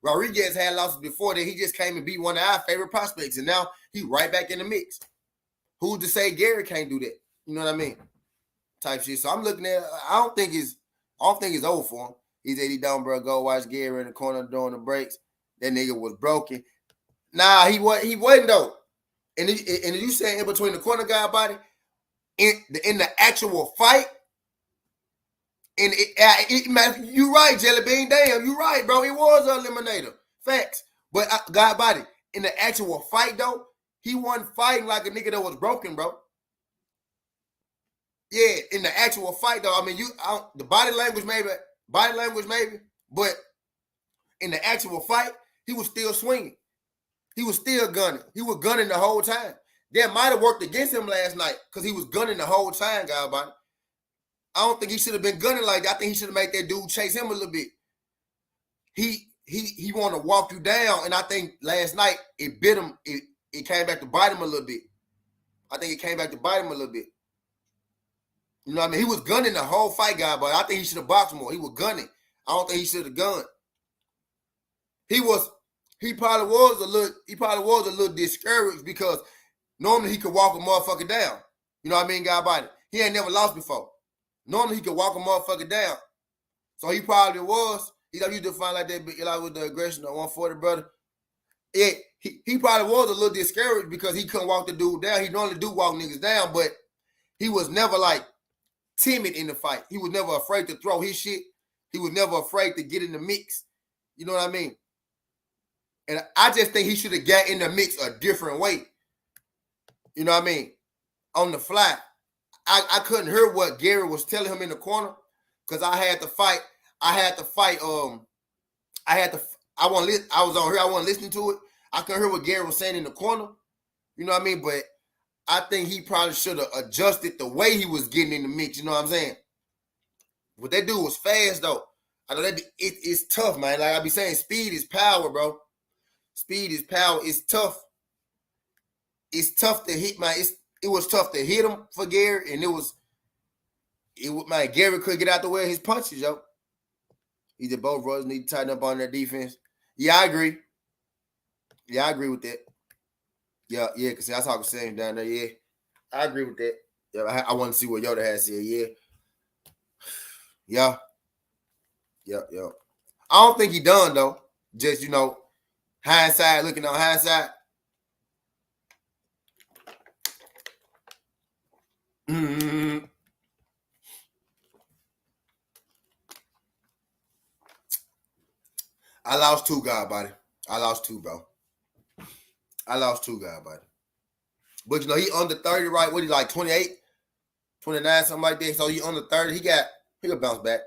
Rodriguez had losses before that. He just came and beat one of our favorite prospects, and now he's right back in the mix. Who's to say Gary can't do that? You know what I mean? Type shit. So I'm looking at. I don't think it's over for him. He said he done, bro. Go watch Gary in the corner during the breaks. That nigga was broken. Nah, he wasn't though. And you saying in between the corner guy body, in the actual fight, and you right, Jelly Bean. Damn, you right, bro. He was an eliminator. Facts. But guy body, in the actual fight though, he wasn't fighting like a nigga that was broken, bro. Yeah, in the actual fight though, I mean, the body language maybe, but in the actual fight, he was still swinging. He was still gunning. He was gunning the whole time. That might have worked against him last night because he was gunning the whole time, guy body. I don't think he should have been gunning like that. I think he should have made that dude chase him a little bit. He wanted to walk you down, and I think last night it bit him. It came back to bite him a little bit. I think it came back to bite him a little bit. You know what I mean? He was gunning the whole fight, guy, but I think he should have boxed more. He was gunning. I don't think he should have gunned. He probably was a little discouraged because normally he could walk a motherfucker down. You know what I mean, guy body? He ain't never lost before. Normally he could walk a motherfucker down. So he probably was. You used to find like that, like with the aggression of 140, brother. Yeah, he probably was a little discouraged because he couldn't walk the dude down. He normally do walk niggas down, but he was never like timid in the fight. He was never afraid to throw his shit. He was never afraid to get in the mix. You know what I mean? And I just think he should have got in the mix a different way. You know what I mean? On the fly. I couldn't hear what Gary was telling him in the corner because I was on here. I wasn't listening to it. I couldn't hear what Gary was saying in the corner. You know what I mean? But I think he probably should have adjusted the way he was getting in the mix. You know what I'm saying? What that dude was fast though. I know that it's tough, man. Like I be saying, speed is power, bro. Speed is power. It's tough. It's tough to hit, man. It was tough to hit him for Gary, and Gary couldn't get out the way of his punches, yo. Either both brothers need to tighten up on their defense. Yeah, I agree. Yeah, I agree with that. Yeah, because I talk the same down there. Yeah, I agree with that. Yeah, I want to see what Yoda has said. Yeah. I don't think he done though. Just hindsight, looking on hindsight. Mm-hmm. I lost two, God body. I lost two, bro. God body. But he under 30, right? What he like 28, 29, something like that. So he under 30. He'll bounce back.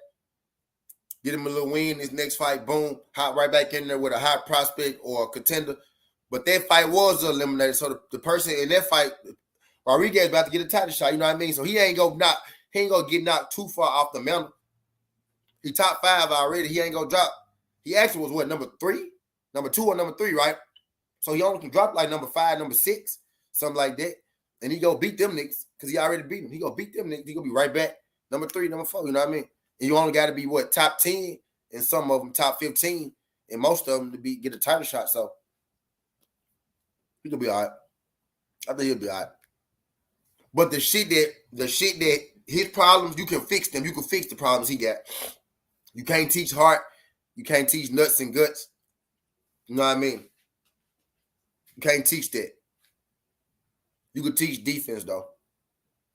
Get him a little win. His next fight, boom, hop right back in there with a hot prospect or a contender. But that fight was eliminated. So the person in that fight, Rodriguez, about to get a title shot. You know what I mean? So he ain't gonna get knocked too far off the mountain. He top 5 already. He ain't gonna drop. He actually was what, number 3, number 2 or number 3, right? So he only can drop like number 5, number 6, something like that. And he go beat them niggas because he already beat them. He go beat them niggas. He gonna be right back, number 3, number 4. You know what I mean? And you only got to be what, top 10, and some of them top 15, and most of them to get a title shot. So he could be all right. I think he'll be all right. But the shit that his problems, you can fix them. You can fix the problems he got. You can't teach heart. You can't teach nuts and guts. You know what I mean? You can't teach that. You can teach defense, though.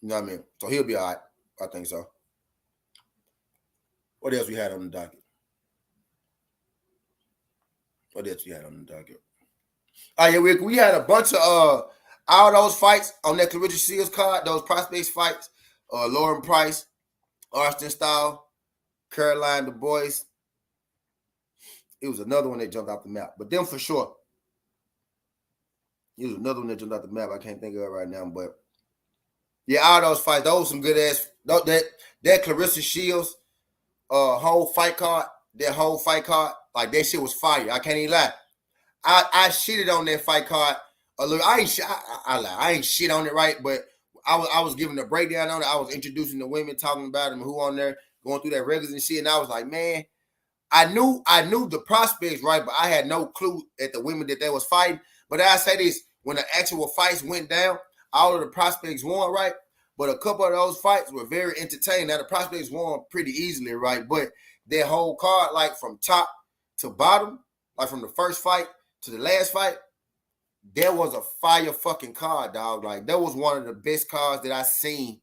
You know what I mean? So he'll be all right. I think so. What else we had on the docket? Oh, yeah, we had a bunch of all those fights on that Clarissa Shields card, those prospects fights. Lauren Price, Austin Style, Caroline Du Bois. It was another one that jumped off the map. But them for sure. It was another one that jumped off the map. I can't think of it right now. But yeah, all those fights, those some good ass. That Clarissa Shields whole fight card, that whole fight card, like that shit was fire. I can't even lie. I shitted on that fight card a little. I ain't shit on it, right? But I was giving a breakdown on it. I was introducing the women, talking about them, who on there, going through their records and shit. And I was like, man, I knew the prospects, right? But I had no clue at the women that they was fighting. But I say this, when the actual fights went down, all of the prospects won, right? But a couple of those fights were very entertaining. Now the prospects won pretty easily, right? But their whole card, like from top to bottom, like from the first fight to the last fight, there was a fire fucking card, dog. Like that was one of the best cards that I seen,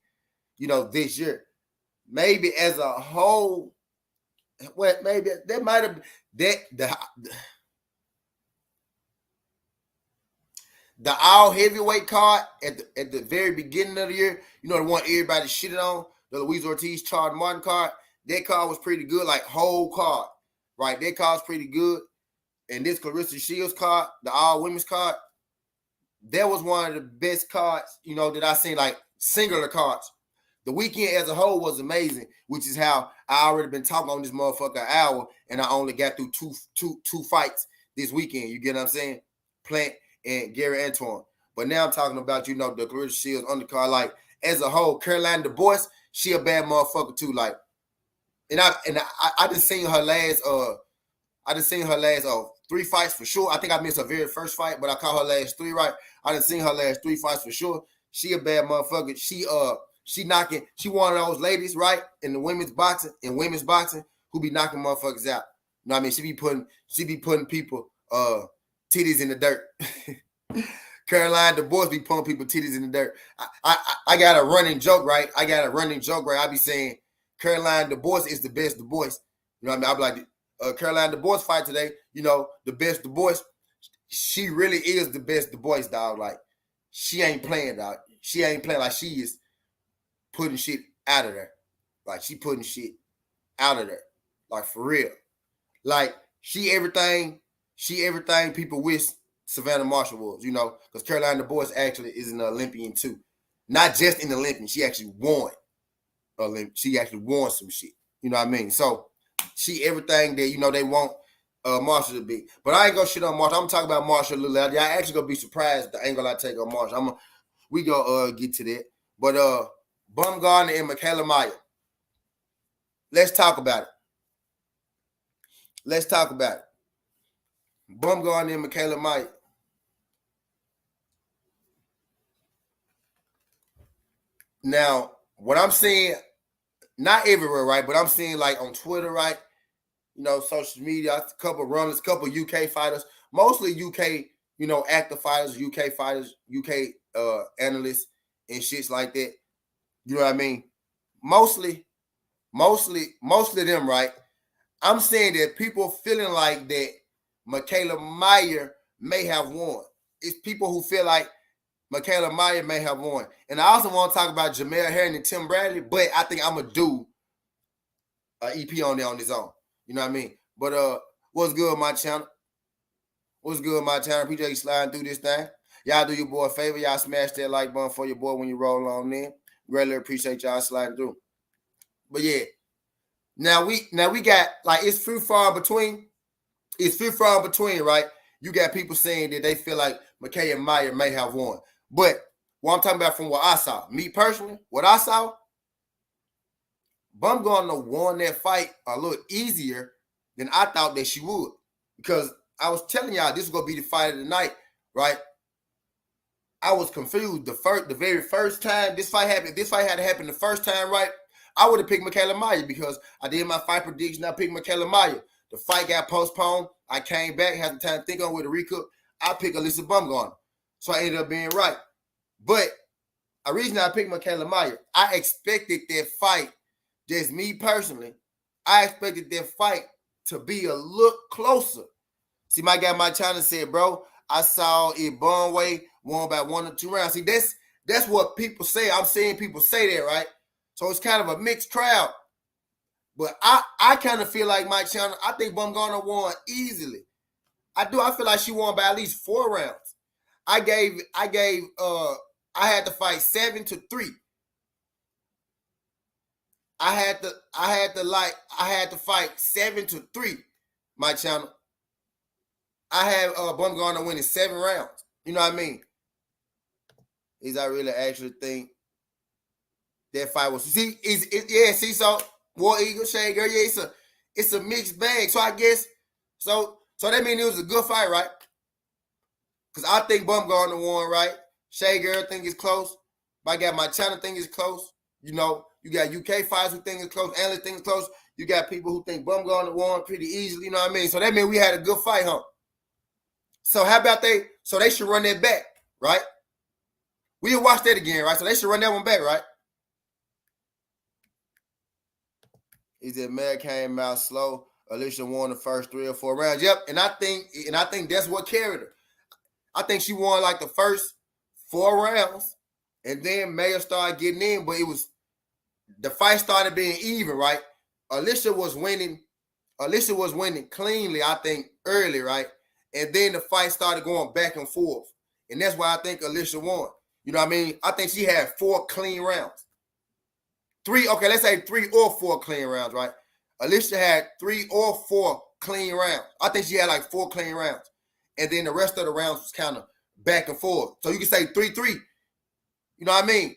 this year. Maybe as a whole, well, maybe that might have the all heavyweight card at the very beginning of the year. The one everybody shitted on, the Luis Ortiz Charles Martin card. That card was pretty good, like whole card, right? That card's pretty good. And this Clarissa Shields card, the all women's card, that was one of the best cards, that I seen, like singular cards. The weekend as a whole was amazing, which is how I already been talking on this motherfucker an hour, and I only got through two fights this weekend. You get what I'm saying? Plant and Gary Antoine. But now I'm talking about, the Clarissa Shields undercard. Like, as a whole, Caroline Du Bois, she a bad motherfucker too. Like, and I just seen her last 3 fights for sure. I think I missed her very first fight, but I caught her last 3, right? I done seen her last 3 fights for sure. She a bad motherfucker. She knocking. She one of those ladies, right, in the women's boxing who be knocking motherfuckers out. You know what I mean? She be putting people titties in the dirt. Caroline Du Bois be putting people titties in the dirt. I got a running joke, right? I be saying Caroline Du Bois is the best Du Bois. You know what I mean? I be like, Caroline Du Bois fight today, the best Du Bois. She really is the best Du Bois, dog. Like, she ain't playing, dog. She ain't playing. Like, she is putting shit out of there. Like, she putting shit out of there. Like, for real. Like, she everything people wish Savannah Marshall was, because Caroline Du Bois actually is an Olympian too. Not just an Olympian. She actually won. She actually won some shit. You know what I mean? So, she everything that, they want Marshall to be. But I ain't gonna shit on Marshall. I'm gonna talk about Marshall a little later. Y'all actually gonna be surprised the angle I take on Marshall. We gonna get to that. But Baumgardner and Mikaela Mayer. Let's talk about it. Baumgardner and Mikaela Mayer. Now, what I'm seeing, not everywhere, right? But I'm seeing, like, on Twitter, right? Social media, a couple runners, a couple UK fighters, mostly UK, active fighters, UK fighters, UK analysts and shits like that. You know what I mean? Mostly them, right? I'm saying that people feeling like that Mikaela Mayer may have won. It's people who feel like Mikaela Mayer may have won. And I also want to talk about Jamel Herring and Tim Bradley, but I think I'm going to do an EP on there on his own. You know what I mean? But what's good, my channel? Appreciate you sliding through this thing. Y'all do your boy a favor. Y'all smash that like button for your boy when you roll on in. Greatly appreciate y'all sliding through. But yeah, now we got, like, it's few far between. Right? You got people saying that they feel like Mikaela Mayer may have won. But what I'm talking about from what I saw, me personally, what I saw, Baumgardner won that fight a little easier than I thought that she would. Because I was telling y'all this was going to be the fight of the night, right? I was confused. The very first time this fight happened, this fight had to happen the first time, right? I would have picked Mikaela Mayer because I did my fight prediction. I picked Mikaela Mayer. The fight got postponed. I came back, had the time to think on with a recook. I picked Alycia Baumgardner. So I ended up being right. But the reason I picked Mikaela Mayer, I expected that fight, just me personally, I expected that fight to be a look closer. See, my guy, my channel said, bro, I saw it Bunway won by 1 or 2 rounds. See, that's what people say. I'm seeing people say that, right? So it's kind of a mixed crowd. But I kind of feel like my channel, I think Baumgardner won easily. I do. I feel like she won by at least 4 rounds. I had to fight 7-3. I had to fight 7-3. My channel. I had Baumgardner winning 7 rounds. You know what I mean? I really actually think that fight was so War Eagle, Shade Girl, it's a mixed bag. So I guess so that means it was a good fight, right? Because I think Baumgardner won, right? Shade Girl think it's close. I got my channel think it's close. You know, you got UK fighters who think it's close, analysts think it's close. You got people who think Baumgardner won pretty easily, you know what I mean? So that means we had a good fight, huh? So how about they should run that back, right? We'll watch that again, right? So they should run that one back, right? He said Mel came out slow. Alycia won the first 3 or 4 rounds. Yep, and I think that's what carried her. I think she won like the first 4 rounds, and then Maya started getting in, but the fight started being even, right? Alycia was winning cleanly, I think, early, right? And then the fight started going back and forth. And that's why I think Alycia won. You know what I mean? I think she had 4 clean rounds. Let's say 3 or 4 clean rounds, right? Alycia had 3 or 4 clean rounds. I think she had like 4 clean rounds. And then the rest of the rounds was kind of back and forth. So you can say 3-3. You know what I mean?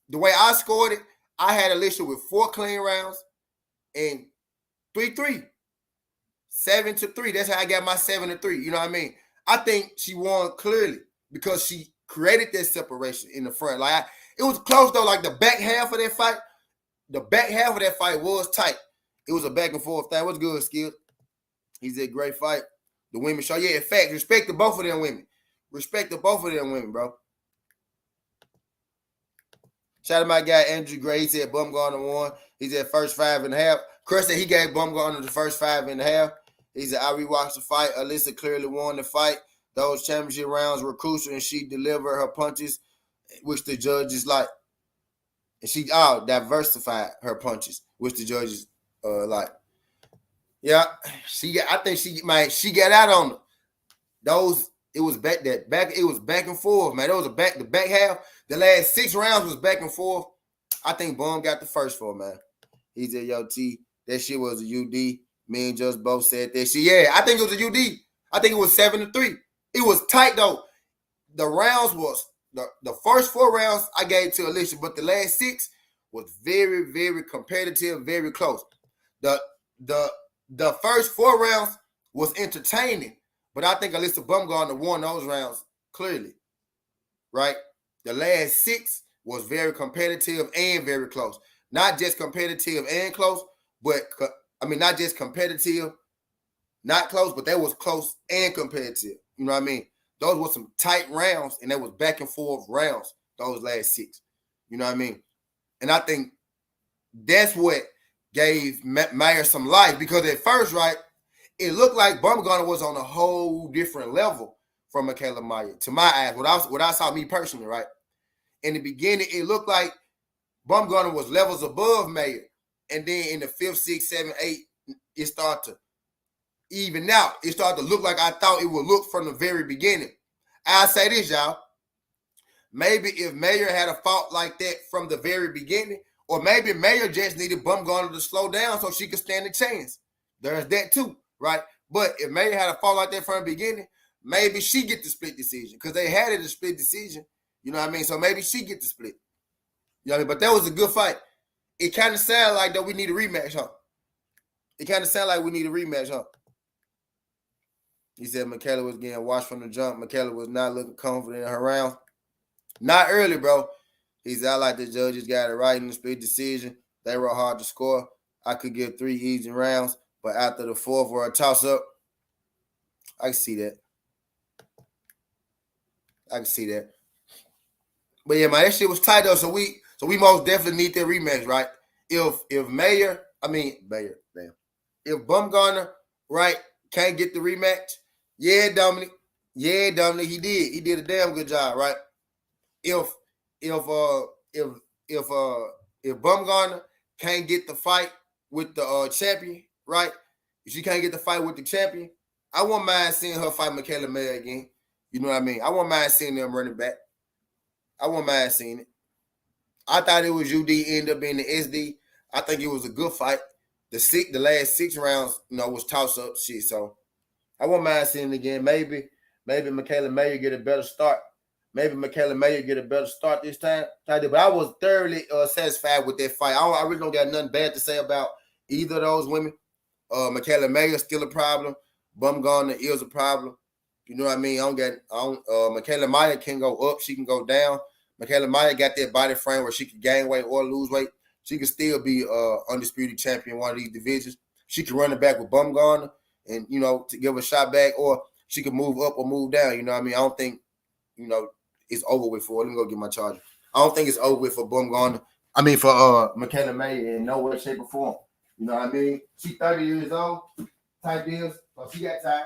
The way I scored it, I had Alycia with 4 clean rounds and 3-3. 7-3. That's how I got my 7-3. You know what I mean? I think she won clearly because she created that separation in the front. Like it was close though. Like the back half of that fight was tight. It was a back and forth thing. It was good, Skill. He said great fight. The women show. Yeah, in fact, respect to both of them women. Bro. Shout out to my guy Andrew Gray. He said Baumgardner won. He said first 5.5. Chris said he gave Baumgardner the first 5.5. He said I rewatched the fight. Alycia clearly won the fight. Those championship rounds were crucial, and she delivered her punches, which the judges like. And she diversified her punches, which the judges like. Yeah, I think she got out on them. Those it was back and forth, man. The back half. The last 6 rounds was back and forth. I think Baum got the first 4, man. He said, yo, T, that shit was a UD. Me and just both said that shit. Yeah, I think it was a UD. I think it was 7-3. It was tight though. The rounds was the first 4 rounds I gave to Alycia, but the last 6 was very, very competitive, very close. The first 4 rounds was entertaining, but I think Alycia Baumgardner won those rounds clearly, right? The last 6 was very competitive and very close. Not just competitive and close, but not just competitive, not close, but that was close and competitive. You know what I mean? Those were some tight rounds, and that was back and forth rounds, those last 6. You know what I mean? And I think that's what gave Mayer some life, because at first, right, it looked like Baumgardner was on a whole different level from Mikaela Mayer, to my eyes, what I saw me personally, right? In the beginning, it looked like Baumgardner was levels above Mayer. And then in the 5th, 6th, 7th, 8th, it started to even out. It started to look like I thought it would look from the very beginning. I'll say this, y'all. Maybe if Mayer had a fault like that from the very beginning, or maybe Mayer just needed Baumgardner to slow down so she could stand a chance. There's that too, right? But if Mayer had a fault like that from the beginning, maybe she get the split decision, because they had it a split decision. You know what I mean? So maybe she get the split. You know what I mean? But that was a good fight. It kind of sounded like that we need a rematch, huh? He said Mikaela was getting washed from the jump. Mikaela was not looking confident in her round. Not early, bro. He said, I like the judges got it right in the split decision. They were hard to score. I could give 3 easy rounds, but after the 4th or a toss-up, I can see that. But yeah, man, that shit was tight though. So we most definitely need that rematch, right? If Baumgardner, right, can't get the rematch, yeah, Dominic, he did. He did a damn good job, right? If Baumgardner can't get the fight with the champion, right? If she can't get the fight with the champion, I won't mind seeing her fight Mikaela Mayer again. You know what I mean? I won't mind seeing them running back. I won't mind seeing it. I thought it was UD, ended up being the SD. I think it was a good fight. The last 6 rounds, was toss up shit. So I won't mind seeing it again. Maybe Mikaela Mayer get a better start. Maybe Mikaela Mayer get a better start this time. But I was thoroughly satisfied with that fight. I really don't got nothing bad to say about either of those women. Mikaela Mayer still a problem. Baumgardner is a problem. You know what I mean? Mikaela Mayer can go up. She can go down. Mikaela Mayer got that body frame where she can gain weight or lose weight. She can still be undisputed champion in one of these divisions. She can run it back with Baumgardner and, to give a shot back, or she can move up or move down. You know what I mean? I don't think, it's over with for. Let me go get my charger. I don't think it's over with for Baumgardner. I mean, for Mikaela Mayer in no way, shape, or form. You know what I mean? She's 30 years old, type deals, so she got time.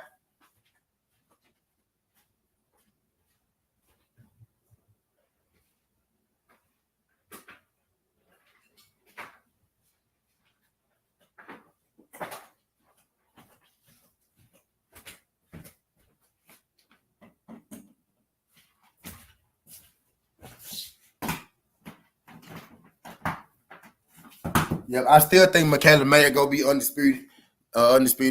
Yeah, I still think Mikaela Mayer gonna be undisputed,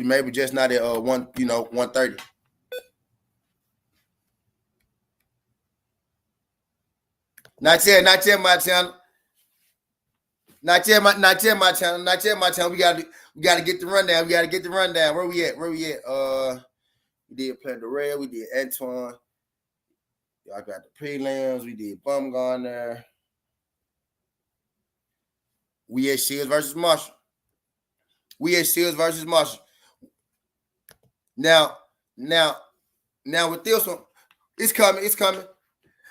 maybe just not at 130. Not yet, my channel. Not yet, my channel. We gotta get the rundown. Where we at? We did play Dirrell. We did Antoine. Y'all got the prelims. We did Baumgardner. We had Shields versus Marshall. Now with this one, it's coming.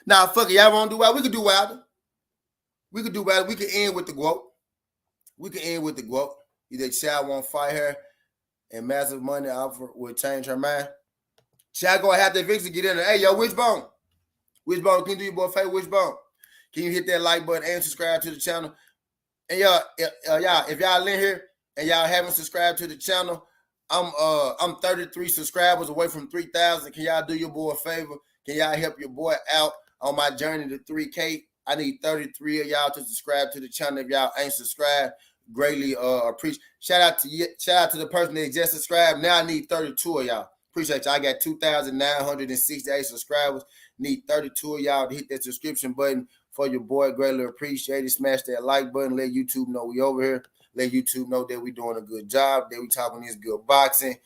Now, fuck it, y'all want to do Wilder? We could do Wilder. We could end with the GWOT. Either Child won't fight her and massive money offer will change her mind. Child gonna have to eventually get in there. Hey, yo, Wishbone, can you do your boy a favor? Wishbone, can you hit that like button and subscribe to the channel? And y'all, if y'all in here and y'all haven't subscribed to the channel, I'm 33 subscribers away from 3,000. Can y'all do your boy a favor? Can y'all help your boy out on my journey to 3K? I need 33 of y'all to subscribe to the channel. If y'all ain't subscribed, greatly appreciate. Shout out to the person that just subscribed. Now I need 32 of y'all. Appreciate y'all. I got 2,968 subscribers. Need 32 of y'all to hit that subscription button for your boy. Greatly appreciate it. Smash that like button. Let YouTube know we over here. Let YouTube know that we doing a good job. That we talking this good boxing.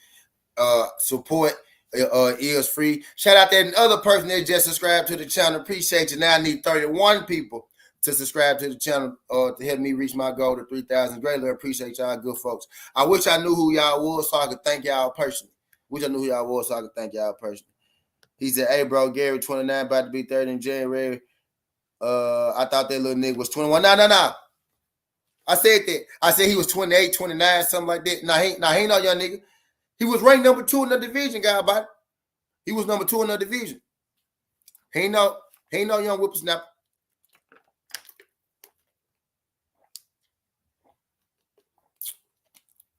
Support is free. Shout out to that other person that just subscribed to the channel. Appreciate you. Now I need 31 people to subscribe to the channel to help me reach my goal to 3,000. Greatly appreciate y'all, good folks. I wish I knew who y'all was so I could thank y'all personally. He said, "Hey, bro, Gary, 29, about to be 30 in January. I thought that little nigga was 21. No. I said that. I said he was 28, 29, something like that. Nah, he ain't no young nigga. He was ranked number 2 in the division, guy, buddy. He was number 2 in the division. He ain't no young whippersnapper.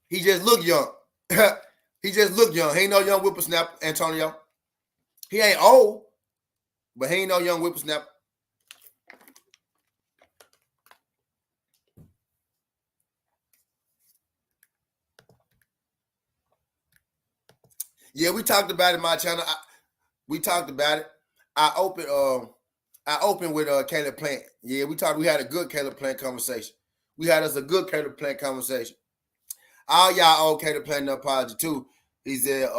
He just look young. He ain't no young whippersnapper, Antonio. He ain't old, but he ain't no young whippersnapper. Yeah, we talked about it in my channel. We talked about it. I opened with Caleb Plant. Yeah, we had a good Caleb Plant conversation. All y'all owe Caleb Plant an apology too. He said,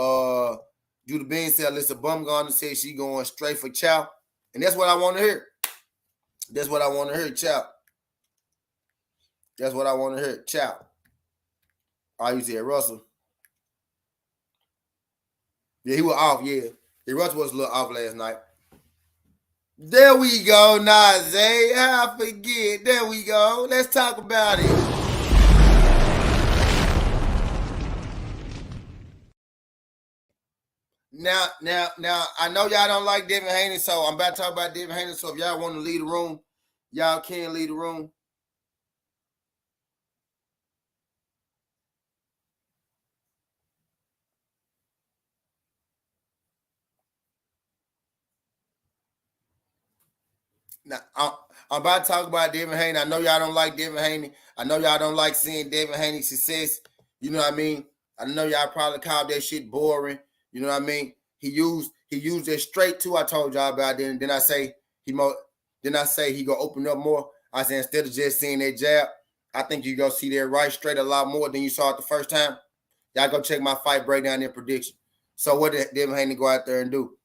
Judah Bean said Alycia Baumgardner said she going straight for Chow. And that's what I want to hear. Chow. Oh, you said Russell. Yeah, he was off, yeah. Russell was a little off last night. There we go, Najee. I forget. There we go. Let's talk about it. Now, I know y'all don't like Devin Haney, so I'm about to talk about Devin Haney. So if y'all want to leave the room, y'all can leave the room. Now, I'm about to talk about Devin Haney. I know y'all don't like Devin Haney. I know y'all don't like seeing Devin Haney's success. You know what I mean? I know y'all probably called that shit boring. You know what I mean? He used it straight too. I told y'all about it. Then I say he gonna open up more. I said instead of just seeing that jab, I think you gonna see that right straight a lot more than you saw it the first time. Y'all go check my fight breakdown and prediction. So what did Devin Haney go out there and do?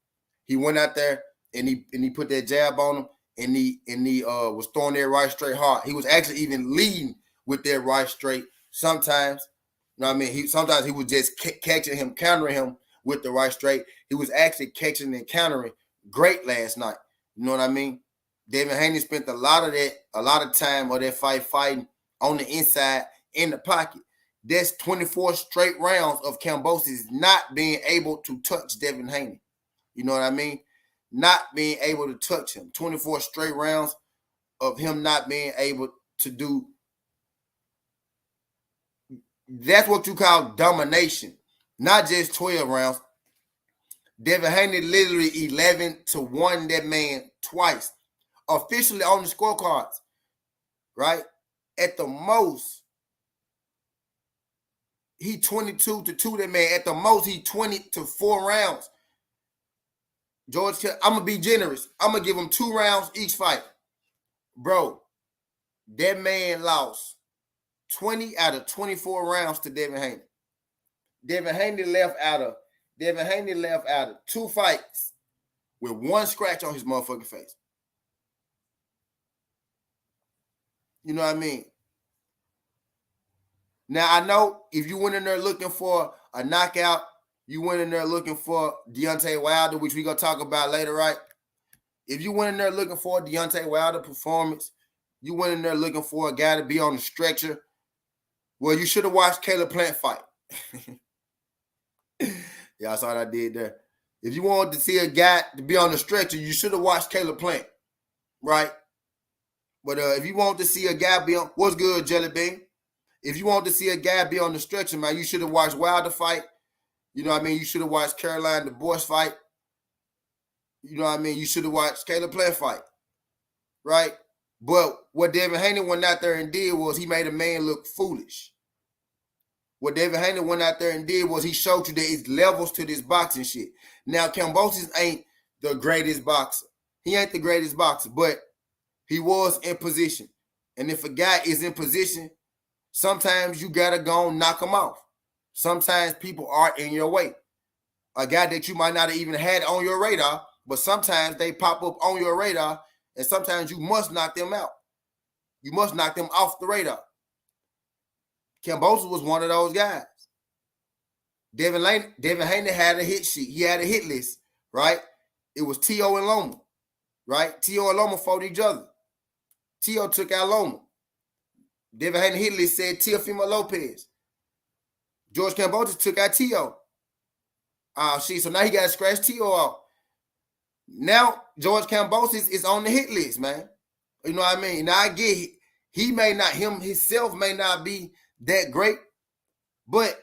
He went out there and he put that jab on him and he was throwing that right straight hard. He was actually even leading with that right straight sometimes. You know what I mean? Sometimes he was just catching him, countering him with the right straight. He was actually catching and countering great last night. You know what I mean? Devin Haney spent a lot of time of that fight fighting on the inside in the pocket. That's 24 straight rounds of Kambosos not being able to touch Devin Haney. You know what I mean? Not being able to touch him. 24 straight rounds of him not being able to do. That's what you call domination. Not just 12 rounds. Devin Haney literally 11-1 that man twice. Officially on the scorecards. Right? At the most, he 22-2 that man. At the most, he 20-4 rounds. George, I'm going to be generous. I'm going to give him 2 rounds each fight. Bro, that man lost 20 out of 24 rounds to Devin Haney. Devin Haney left out of 2 fights with 1 scratch on his motherfucking face. You know what I mean? Now, I know if you went in there looking for a knockout, you went in there looking for Deontay Wilder, which we're going to talk about later, right? If you went in there looking for a Deontay Wilder performance, you went in there looking for a guy to be on the stretcher, well, you should have watched Caleb Plant fight. Y'all saw what I did there. If you wanted to see a guy to be on the stretcher, you should have watched Caleb Plant, right? But if you want to see a guy be on, what's good, Jelly Bean? If you want to see a guy be on the stretcher, man, you should have watched Wilder fight. You know what I mean? You should have watched Caroline DeBois fight. You know what I mean? You should have watched Caleb Plant fight, right? But what Devin Haney went out there and did was he made a man look foolish. What Devin Haney went out there and did was he showed you that it's levels to this boxing shit. Now, Kambosos ain't the greatest boxer. He ain't the greatest boxer, but he was in position. And if a guy is in position, sometimes you got to go and knock him off. Sometimes people are in your way. A guy that you might not have even had on your radar, but sometimes they pop up on your radar, and sometimes you must knock them out. You must knock them off the radar. Kambosos was one of those guys. Devin Haney had a hit sheet. He had a hit list, right? It was T.O. and Loma, right? T.O. and Loma fought each other. T.O. took out Loma. Devin Haney hit list said Teofimo Lopez. George Kambosos took out T.O. So now he got to scratch T.O. out. Now George Kambosos is on the hit list, man. You know what I mean? Now I get it. He may not, himself may not be that great, but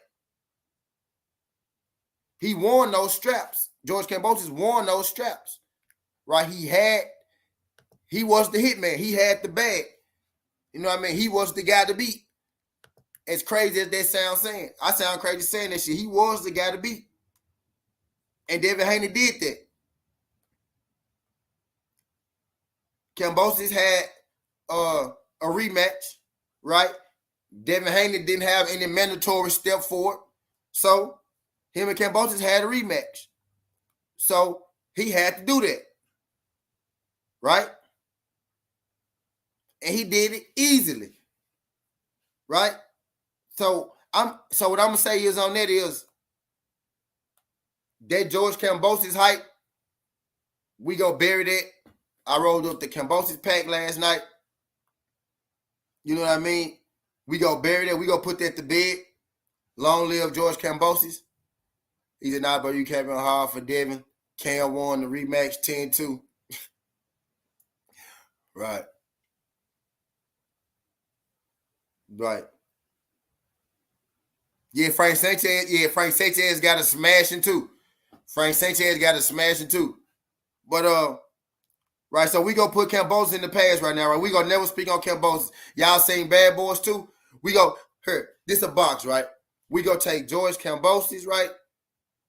he won those straps. George Kambosos won those straps, right? He was the hitman. He had the bag. You know what I mean? He was the guy to beat. As crazy as that sounds saying. I sound crazy saying that shit. He was the guy to beat. And Devin Haney did that. Kambosos had a rematch, right? Devin Haney didn't have any mandatory step forward. So him and Kambosos had a rematch. So he had to do that. Right? And he did it easily. Right? So what I'm gonna say is on that is that George Kambosos hype, we go bury that. I rolled up the Kambosos pack last night. You know what I mean? We go bury that. We go put that to bed. Long live George Kambosos. He said, nah, bro, you came in hard for Devin. Cam won the rematch 10-2. Right. Right. Yeah, Frank Sanchez got a smashing too. Frank Sanchez got a smashing too. But Right, so we gonna put Kambosos in the past right now, right? We gonna never speak on Kambosos. Y'all seen Bad Boys too? We go here. This a box, right? We gonna take George Kambosos, right?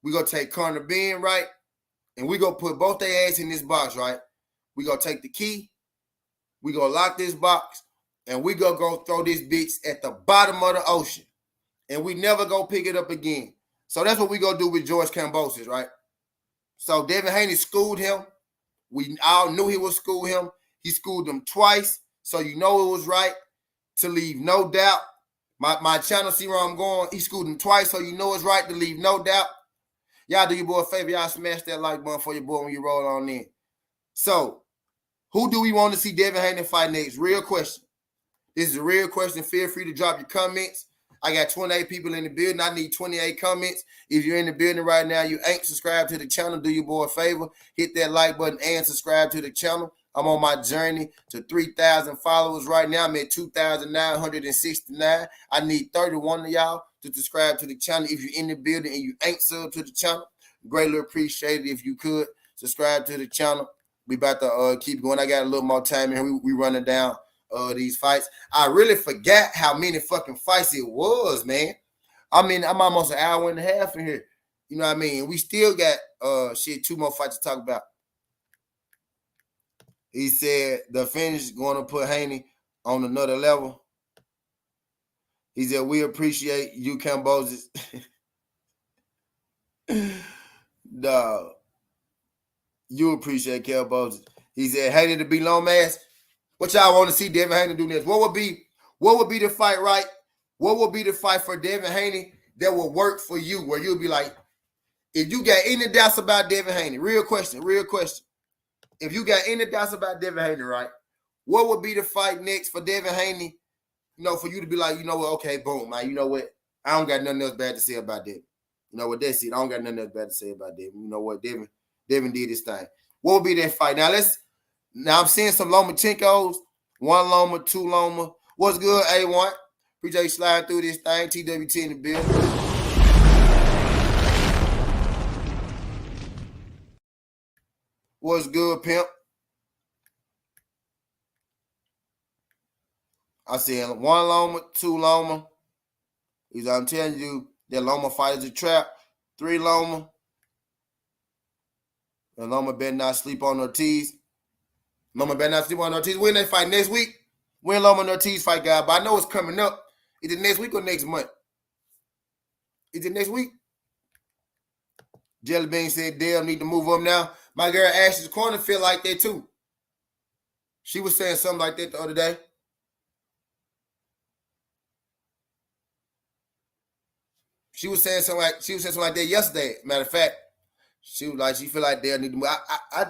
We gonna take Conor Ben, right? And we gonna put both their ass in this box, right? We gonna take the key. We gonna lock this box, and we gonna go throw this bitch at the bottom of the ocean, and we never gonna pick it up again. So that's what we gonna do with George Kambosos, right? So Devin Haney schooled him. We all knew he would school him. He schooled him twice, so you know it was right to leave no doubt. My channel, see where I'm going. He schooled him twice, so you know it's right to leave no doubt. Y'all do your boy a favor. Y'all smash that like button for your boy when you roll on in. So, who do we want to see Devin Haney fight next? Real question. This is a real question. Feel free to drop your comments. I got 28 people in the building. I need 28 comments. If you're in the building right now, you ain't subscribed to the channel, do your boy a favor. Hit that like button and subscribe to the channel. I'm on my journey to 3,000 followers right now. I'm at 2,969. I need 31 of y'all to subscribe to the channel. If you're in the building and you ain't subbed to the channel, greatly appreciate it if you could subscribe to the channel. We about to keep going. I got a little more time here. We running down these fights. I really forgot how many fucking fights it was, man. I mean, I'm almost an hour and a half in here. You know what I mean? We still got 2 more fights to talk about. He said the finish going to put Haney on another level. He said, we appreciate you, Kambosos. Dog. You appreciate Kambosos. He said, Haney to be long ass. What y'all want to see Devin Haney do next? What would be the fight, right? What would be the fight for Devin Haney that will work for you, where you'll be like, if you got any doubts about Devin Haney, real question. If you got any doubts about Devin Haney, right? What would be the fight next for Devin Haney? You know, for you to be like, you know what? Okay, boom, man. You know what? I don't got nothing else bad to say about Devin. You know what? That's it. I don't got nothing else bad to say about Devin. You know what? Devin did his thing. What would be that fight? Now I'm seeing some Lomachenkos. 1 Loma, 2 Loma. What's good, A1? Appreciate you sliding through this thing. TWT in the building. What's good, pimp? I said 1 Loma, 2 Loma. I'm telling you, that Loma fight is a trap. 3 Loma. And Loma better not sleep on Ortiz. When they fight next week? When Loma and Ortiz fight, guy? But I know it's coming up. Is it next week or next month? Is it next week? Jelly Bean said, Dale need to move up now. My girl Ashley's Corner feel like that too. She was saying something like that the other day. She was saying something like that yesterday. Matter of fact, she was like, she feel like Dale need to move. I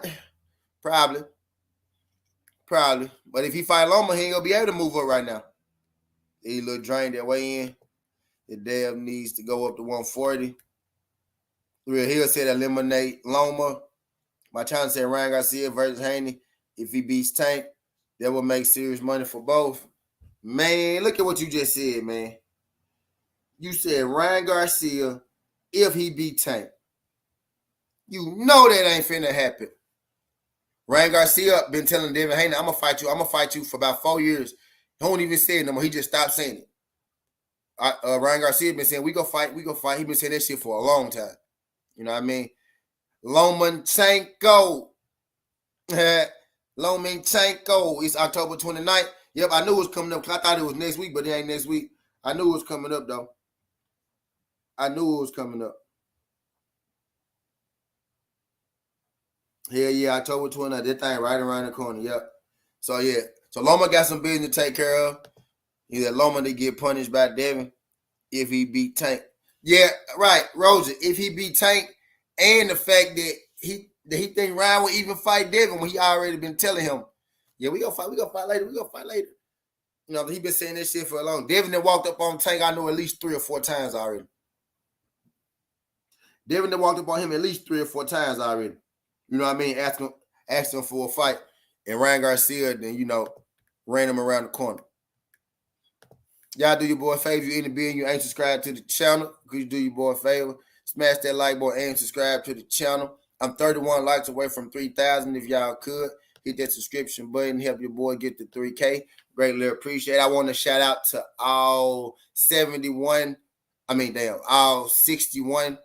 probably. But if he fight Loma, he ain't gonna be able to move up right now. He a little drained that way in. The Dale needs to go up to 140. Real Hill said eliminate Loma. My channel said Ryan Garcia versus Haney. If he beats Tank, that will make serious money for both. Man, look at what you just said, man. You said Ryan Garcia if he beat Tank. You know that ain't finna happen. Ryan Garcia been telling Devin Haney, I'm gonna fight you for about 4 years. He don't even say it no more. He just stopped saying it. Ryan Garcia been saying, we go fight. He been saying that shit for a long time. You know what I mean? Lomachenko. Lomachenko. It's October 29th. Yep, I knew it was coming up. I thought it was next week, but it ain't next week. I knew it was coming up, though. Hell yeah, October 29th. That thing right around the corner. Yep. So, yeah. So, Loma got some business to take care of. He said Loma to get punished by Devin if he beat Tank. Yeah, right, Rosa. If he beat Tank, and the fact that he think Ryan would even fight Devin when he already been telling him, yeah, we gonna fight later. You know, he been saying this shit for a long. Devin that walked up on Tank, I know at least 3 or 4 times already. Devin that walked up on him at least 3 or 4 times already. You know what I mean? Asking for a fight. And Ryan Garcia then, you know, ran him around the corner. Y'all do your boy a favor. You in the building, you ain't subscribed to the channel. Could you do your boy a favor? Smash that like button and subscribe to the channel. I'm 31 likes away from 3,000 if y'all could. Hit that subscription button. Help your boy get to 3K. Greatly appreciate it. I want to shout out to all 71. All 61.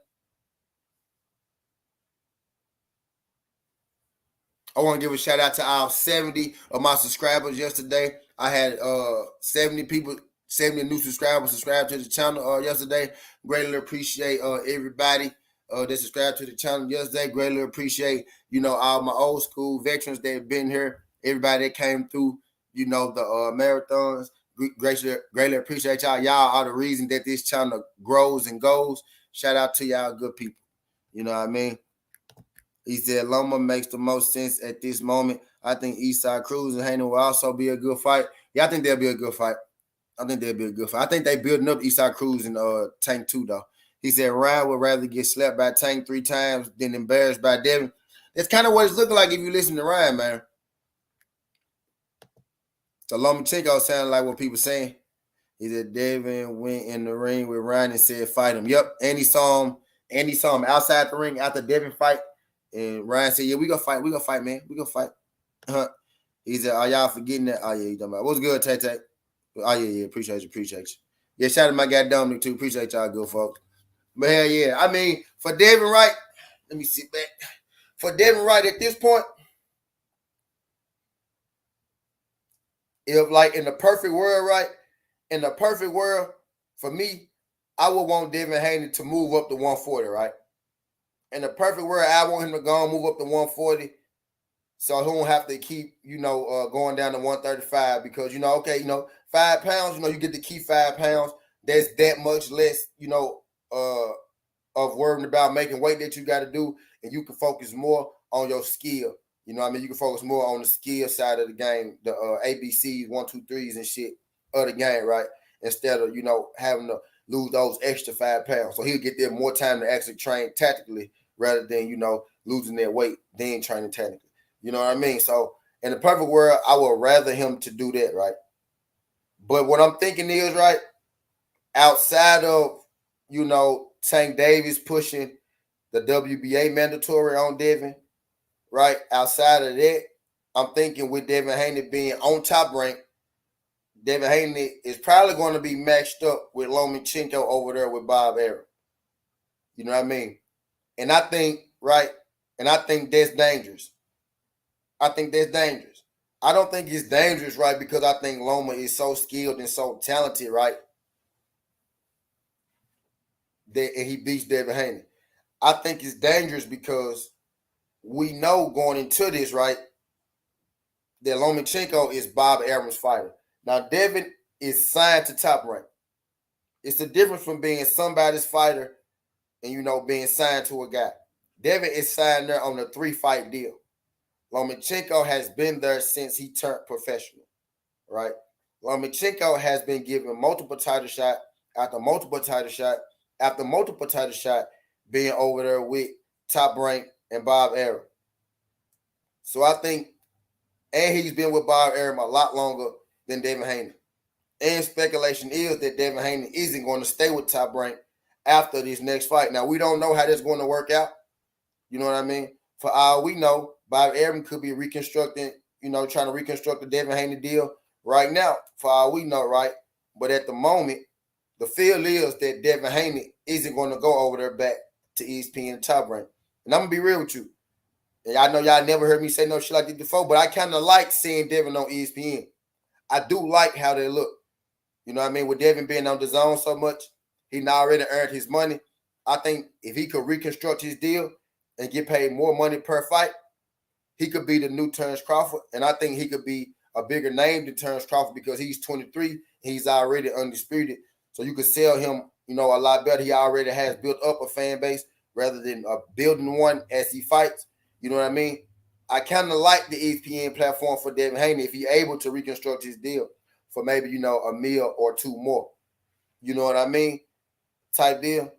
I want to give a shout out to all 70 of my subscribers yesterday. I had 70 people, 70 new subscribers subscribe to the channel yesterday. Greatly appreciate everybody that subscribed to the channel yesterday. Greatly appreciate, all my old school veterans that have been here. Everybody that came through, the marathons. Greatly appreciate y'all. Y'all are the reason that this channel grows and goes. Shout out to y'all good people. You know what I mean? He said Loma makes the most sense at this moment. I think Eastside Cruz and Haney will also be a good fight. Yeah, I think they'll be a good fight. I think they building up Eastside Cruz and Tank 2, though. He said Ryan would rather get slapped by Tank 3 times than embarrassed by Devin. That's kind of what it's looking like if you listen to Ryan, man. So Lomachenko sounded like what people saying. He said Devin went in the ring with Ryan and said fight him. Yep, and he saw him outside the ring after Devin fight. And Ryan said, yeah, we gonna fight, man. We gonna fight. He said, are y'all forgetting that? Oh, yeah, you talking about. What's good, Tay? Oh, yeah, appreciate you. Yeah, shout out to my guy Dominic, too. Appreciate y'all good folks. But hell yeah, I mean, for Devin Wright, let me sit back. For Devin Wright at this point, if like in the perfect world, right? In the perfect world, for me, I would want Devin Haney to move up to 140, right? In the perfect world, I want him to go and move up to 140 so he won't have to keep, going down to 135 because, 5 pounds, you get to keep 5 pounds. That's that much less, of worrying about making weight that you got to do, and you can focus more on your skill. You know what I mean? You can focus more on the skill side of the game, the ABCs, 1, 2, 3s and shit of the game, right? Instead of, having to lose those extra 5 pounds. So he'll get there more time to actually train tactically rather than, losing their weight, then training technically. You know what I mean? So in the perfect world, I would rather him to do that, right? But what I'm thinking is, right, outside of, Tank Davis pushing the WBA mandatory on Devin, right? Outside of that, I'm thinking with Devin Haney being on top rank, Devin Haney is probably going to be matched up with Lomachenko over there with Bob Arum. You know what I mean? And I think, right, that's dangerous. I don't think it's dangerous, right, because I think Loma is so skilled and so talented, right, that he beats Devin Haney. I think it's dangerous because we know going into this, right, that Lomachenko is Bob Arum's fighter. Now, Devin is signed to Top Rank. It's the difference from being somebody's fighter and, being signed to a guy. Devin is signed there on a 3-fight deal. Lomachenko has been there since he turned professional, right? Lomachenko has been given multiple title shot after multiple title shot after multiple title shot being over there with Top Rank and Bob Arum. So I think, and he's been with Bob Arum a lot longer than Devin Haney. And speculation is that Devin Haney isn't going to stay with Top Rank after this next fight. Now, we don't know how that's going to work out. You know what I mean? For all we know, Bob Arum could be reconstructing, trying to reconstruct the Devin Haney deal right now, for all we know, right? But at the moment, the feel is that Devin Haney isn't going to go over there back to ESPN and Top Rank. And I'm going to be real with you. And I know y'all never heard me say no shit like this before, but I kind of like seeing Devin on ESPN. I do like how they look. You know what I mean? With Devin being on the zone so much, he now already earned his money. I think if he could reconstruct his deal and get paid more money per fight, he could be the new Terence Crawford. And I think he could be a bigger name than Terence Crawford because he's 23. He's already undisputed. So you could sell him, a lot better. He already has built up a fan base rather than building one as he fights. You know what I mean? I kind of like the ESPN platform for Devin Haney if he's able to reconstruct his deal for maybe, a meal or two more. You know what I mean? Type deal.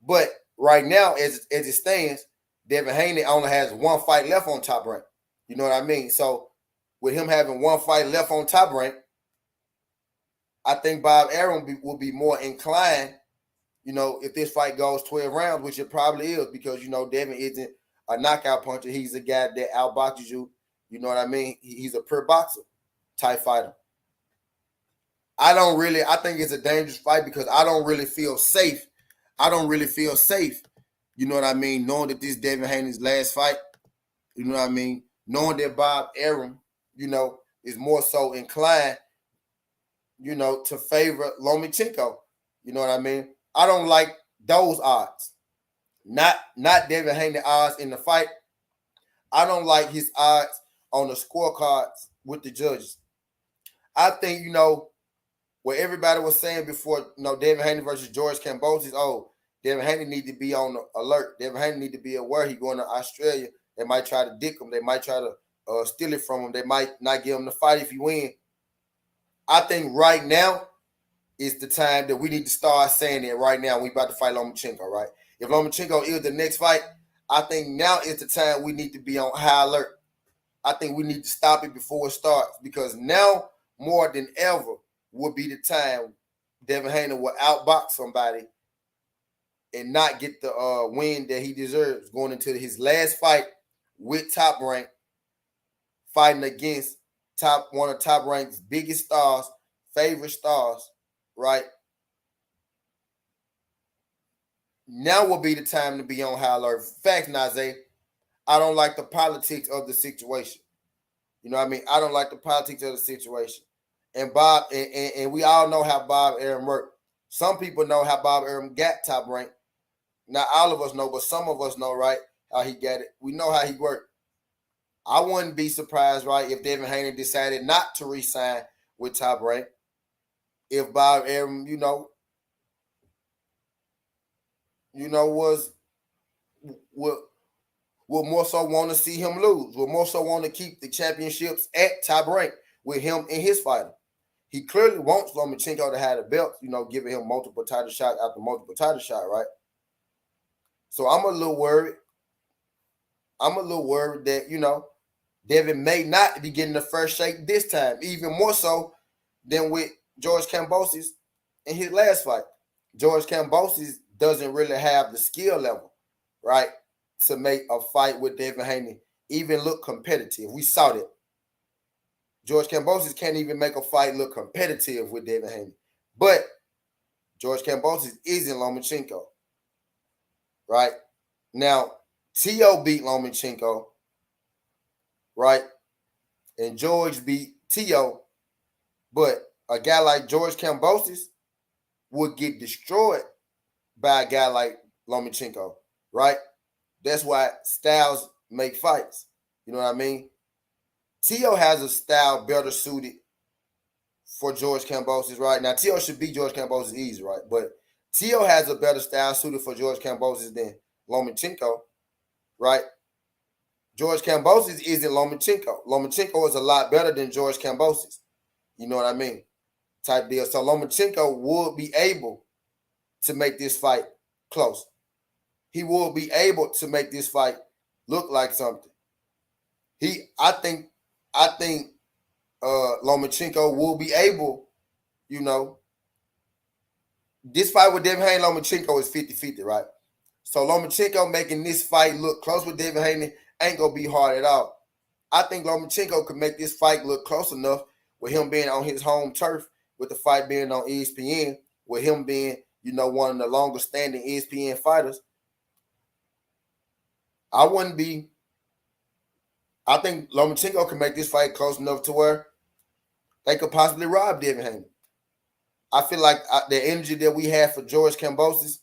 But right now, as it stands, Devin Haney only has 1 fight left on Top Rank. You know what I mean? So with him having 1 fight left on Top Rank, I think Bob Arum will be more inclined, if this fight goes 12 rounds, which it probably is because, Devin isn't a knockout puncher. He's a guy that outboxes you, You know what I mean? He's a pure boxer type fighter. I think it's a dangerous fight because I don't really feel safe. You know what I mean? Knowing that this Devin Haney's last fight, you know what I mean? Knowing that Bob Arum, is more so inclined, to favor Lomachenko. You know what I mean? I don't like those odds. Not Devin Haney odds in the fight. I don't like his odds on the scorecards with the judges. I think, what everybody was saying before, Devin Haney versus George Kambosos, Devin Haney need to be on the alert. Devin Haney need to be aware he's going to Australia. They might try to dick him. They might try to steal it from him. They might not give him the fight if he win. I think right now is the time that we need to start saying it right now. We about to fight Lomachenko, right? If Lomachenko is the next fight, I think now is the time we need to be on high alert. I think we need to stop it before it starts because now more than ever would be the time Devin Haney will outbox somebody and not get the win that he deserves going into his last fight with Top Rank, fighting against one of Top Rank's biggest stars, favorite stars, right? Now will be the time to be on high alert. Facts, Nazé. I don't like the politics of the situation. You know what I mean? I don't like the politics of the situation. And Bob, and we all know how Bob Arum worked. Some people know how Bob Arum got Top Rank. Not all of us know, but some of us know, right, how he got it. We know how he worked. I wouldn't be surprised, right, if Devin Haney decided not to re-sign with Top Rank. If Bob Arum, will more so want to see him lose. Will more so want to keep the championships at Top Rank with him and his fighter. He clearly wants Lomachenko to have the belt, giving him multiple title shot after multiple title shot, right? So I'm a little worried. That, Devin may not be getting the first shake this time, even more so than with George Kambosos in his last fight. George Kambosos doesn't really have the skill level, right, to make a fight with Devin Haney even look competitive. We saw that. George Kambosos can't even make a fight look competitive with Devin Haney. But George Kambosos isn't Lomachenko, right? Now, T.O. beat Lomachenko, right? And George beat T.O. But a guy like George Kambosos would get destroyed by a guy like Lomachenko, right? That's why styles make fights. You know what I mean? T.O. has a style better suited for George Kambosos, right? Now, T.O. should beat George Kambosos easy, right? But T.O. has a better style suited for George Kambosos than Lomachenko, right? George Kambosos isn't Lomachenko. Lomachenko is a lot better than George Kambosos. You know what I mean? Type deal. So Lomachenko would be able to make this fight close. He will be able to make this fight look like something. I think Lomachenko will be able, this fight with Devin Haney, Lomachenko is 50-50, right? So Lomachenko making this fight look close with Devin Haney ain't going to be hard at all. I think Lomachenko could make this fight look close enough with him being on his home turf, with the fight being on ESPN, with him being, one of the longest standing ESPN fighters. I think Lomachenko can make this fight close enough to where they could possibly rob Devin Haney. I feel like the energy that we have for George Kambosos,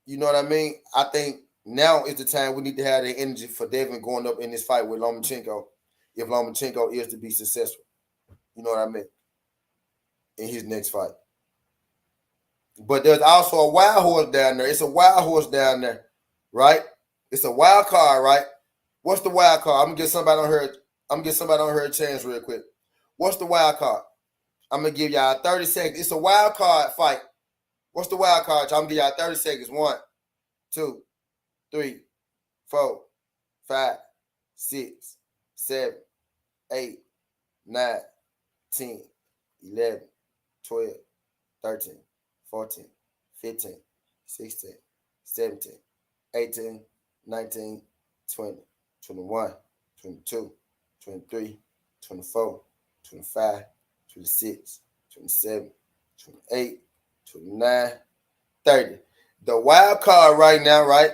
you know what I mean? I think now is the time we need to have the energy for Devin going up in this fight with Lomachenko, if Lomachenko is to be successful. You know what I mean? In his next fight. But there's also a wild horse down there. It's a wild horse down there, right? It's a wild card, right? What's the wild card? I'm gonna get somebody on her a chance real quick. What's the wild card? I'm gonna give y'all 30 seconds. It's a wild card fight. What's the wild card? I'm gonna give y'all 30 seconds. 1, 2, 3, 4, 5, 6, 7, 8, 9, 10, 11, 12, 13, 14, 15, 16, 17, 18, 19, 20, 21, 22, 23, 24, 25, 26, 27, 28, 29, 30. The wild card right now, right?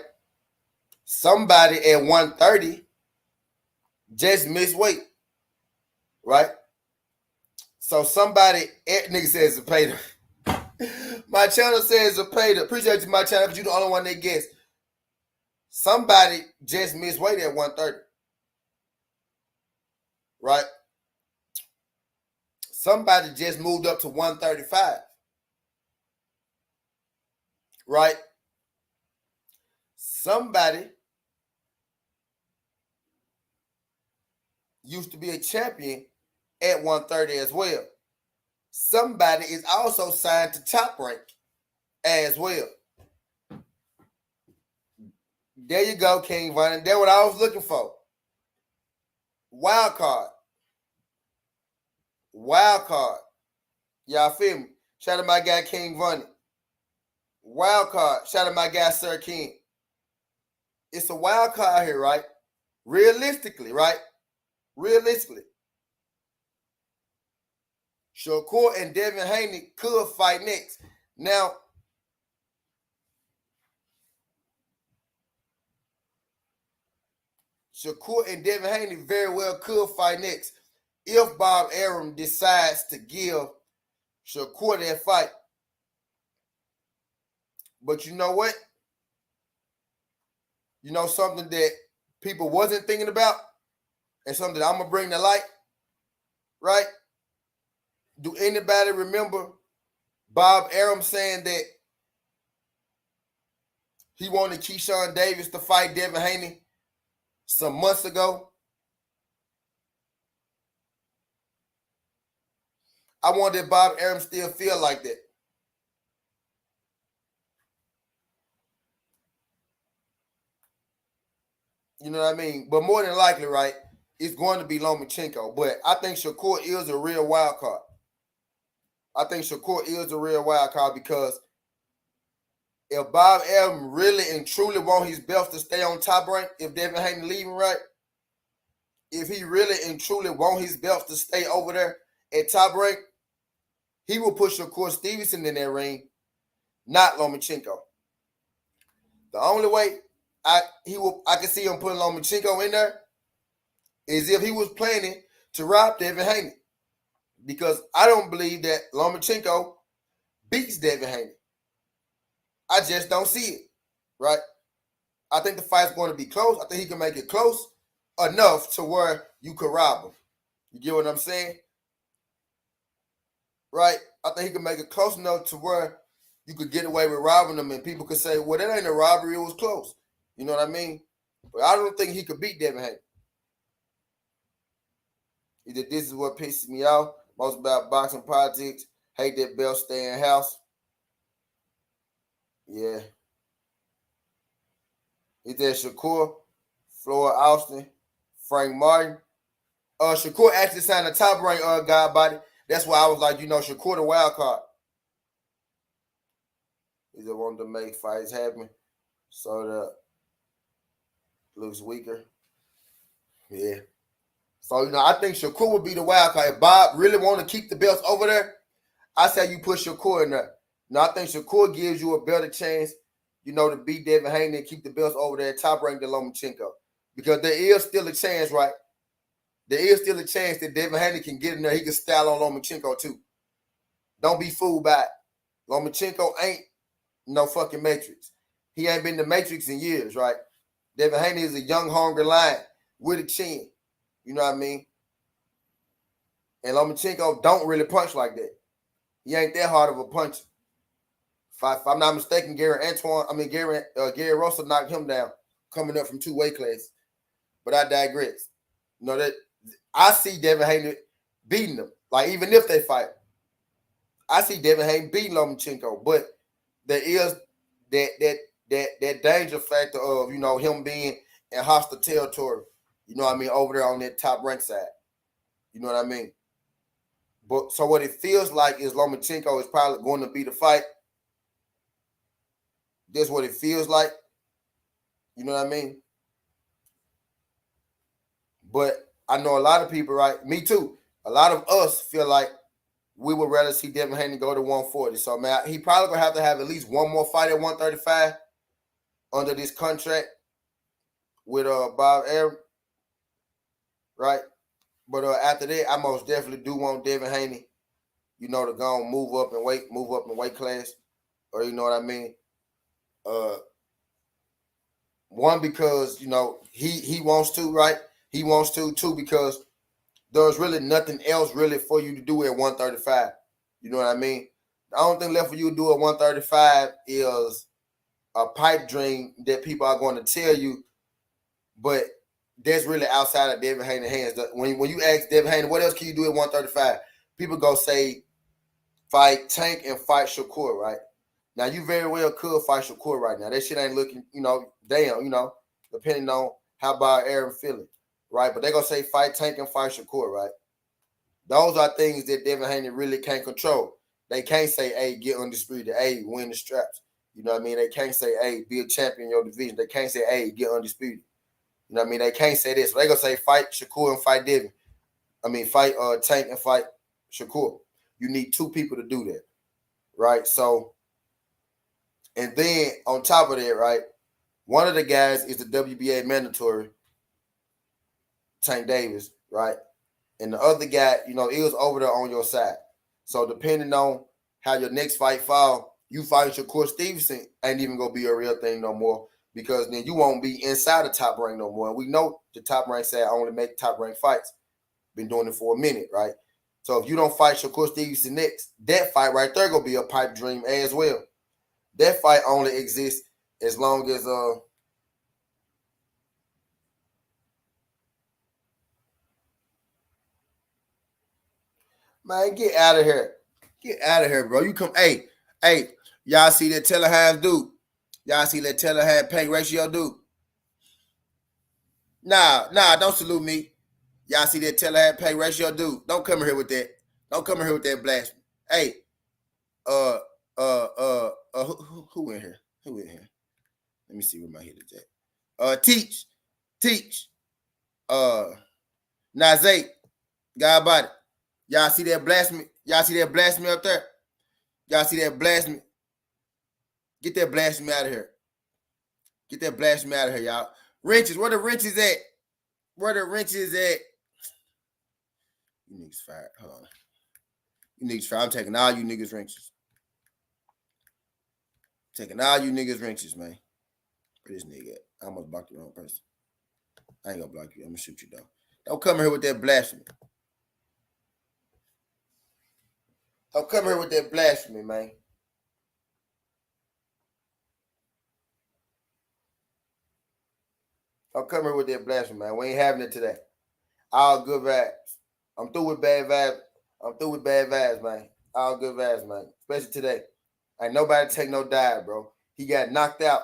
Somebody at 130 just missed weight, right? So somebody at nigga says Zepeda. My channel says Zepeda. Appreciate you, my channel, but you the only one that gets. Somebody just missed weight at 130. Right? Somebody just moved up to 135. Right? Somebody used to be a champion at 130 as well. Somebody is also signed to Top Rank as well. There you go, King Von. That's what I was looking for. Wild card. Wild card. Y'all feel me? Shout out to my guy, King Von. Wild card. Shout out to my guy, Sir King. It's a wild card here, right? Realistically, right? Realistically. Shakur and Devin Haney could fight next. Now, Shakur and Devin Haney very well could fight next if Bob Arum decides to give Shakur that fight. But you know what? You know something that people wasn't thinking about and something that I'm going to bring to light, right? Do anybody remember Bob Arum saying that he wanted Keyshawn Davis to fight Devin Haney some months ago? I wonder if Bob Arum still feel like that. You know what I mean? But more than likely, right, it's going to be Lomachenko. But I think Shakur is a real wild card. I think Shakur is a real wild card because if Bob Arum really and truly want his belt to stay on Top Rank, if Devin Haney leaving, right, if he really and truly want his belt to stay over there at Top Rank, he will put Shakur Stevenson in that ring, not Lomachenko. The only way I can see him putting Lomachenko in there is if he was planning to rob Devin Haney. Because I don't believe that Lomachenko beats Devin Haney. I just don't see it, right? I think the fight's going to be close. I think he can make it close enough to where you could rob him. You get what I'm saying? Right? I think he can make it close enough to where you could get away with robbing him and people could say, well, that ain't a robbery, it was close. You know what I mean? But I don't think he could beat Devin Haney. Either this is what pisses me off most about boxing politics. Hate that belt stay in house. Yeah. Is that Shakur, Floyd Austin, Frank Martin? Shakur actually signed a Top Rank guy body. That's why I was like, you know, Shakur the wild card. He just wanted to make fights happen. So the looks weaker. Yeah. So, you know, I think Shakur would be the wild card. If Bob really want to keep the belts over there, I say you put Shakur in there. Now, I think Shakur gives you a better chance, you know, to beat Devin Haney and keep the belts over there at Top Rank than Lomachenko. Because there is still a chance, right? There is still a chance that Devin Haney can get in there. He can style on Lomachenko too. Don't be fooled by it. Lomachenko ain't no fucking Matrix. He ain't been the Matrix in years, right? Devin Haney is a young, hungry lion with a chin. You know what I mean? And Lomachenko don't really punch like that. He ain't that hard of a puncher. If I'm not mistaken, Gary Russell knocked him down coming up from 2 weight classes. But I digress. You know that I see Devin Haney beating him. Like even if they fight, I see Devin Haney beating Lomachenko. But there is that danger factor of, you know, him being in hostile territory. You know what I mean? Over there on that Top Rank side. You know what I mean? But so what it feels like is Lomachenko is probably going to be the fight. That's what it feels like. You know what I mean? But I know a lot of people, right? Me too. A lot of us feel like we would rather see Devin Haney go to 140. So, man, he probably going to have at least one more fight at 135 under this contract with Bob Arum, right? But after that, I most definitely do want Devin Haney, to go and move up in weight class, or you know what I mean. One, because he wants to, right? He wants to. Two, because there's really nothing else really for you to do at 135. You know what I mean? The only thing left for you to do at 135 is a pipe dream that people are going to tell you, but that's really outside of Devin Haney's hands. When you ask Devin Haney, what else can you do at 135? People go say, fight Tank and fight Shakur, right? Now, you very well could fight Shakur right now. That shit ain't looking, damn, depending on how about Aaron feeling, right? But they're going to say fight Tank and fight Shakur, right? Those are things that Devin Haney really can't control. They can't say, hey, get undisputed, hey, win the straps. You know what I mean? They can't say, hey, be a champion in your division. They can't say, hey, get undisputed. You know what I mean? They can't say this. So they're going to say fight Shakur and fight Devin. Fight Tank and fight Shakur. You need two people to do that, right? So, and then on top of that, right, one of the guys is the WBA mandatory, Tank Davis, right? And the other guy, is over there on your side. So depending on how your next fight fall, you fighting Shakur Stevenson ain't even going to be a real thing no more, because then you won't be inside the top rank no more. And we know the top rank side only make top rank fights. Been doing it for a minute, right? So if you don't fight Shakur Stevenson next, that fight right there going to be a pipe dream as well. That fight only exists as long as man, get out of here. Get out of here, bro. You come, hey, y'all see that Tellerheim dude? Y'all see that Tellerheim pay ratio dude? Nah, don't salute me. Y'all see that Tellerheim pay ratio dude? Don't come here with that. Don't come here with that blasphemy. Hey, who in here? Who in here? Let me see where my head is at. Teach. Nazate, God body. Y'all see that blasphemy? Y'all see that blasphemy up there? Y'all see that blasphemy? Get that blasphemy out of here. Get that blasphemy out of here, y'all. Wrenches, where the wrenches at? Where the wrenches at? You niggas fired. Hold on. You niggas fired. I'm taking all you niggas wrenches. Taking all you niggas wrenches, man. Where this nigga at? I almost blocked the wrong person. I ain't gonna block you. I'm gonna shoot you though. Don't come here with that blasphemy. Don't come here with that blasphemy, man. Don't come here with that blasphemy, man. We ain't having it today. All good vibes. I'm through with bad vibes. I'm through with bad vibes, man. All good vibes, man. Especially today. Ain't nobody take no dive, bro. He got knocked out.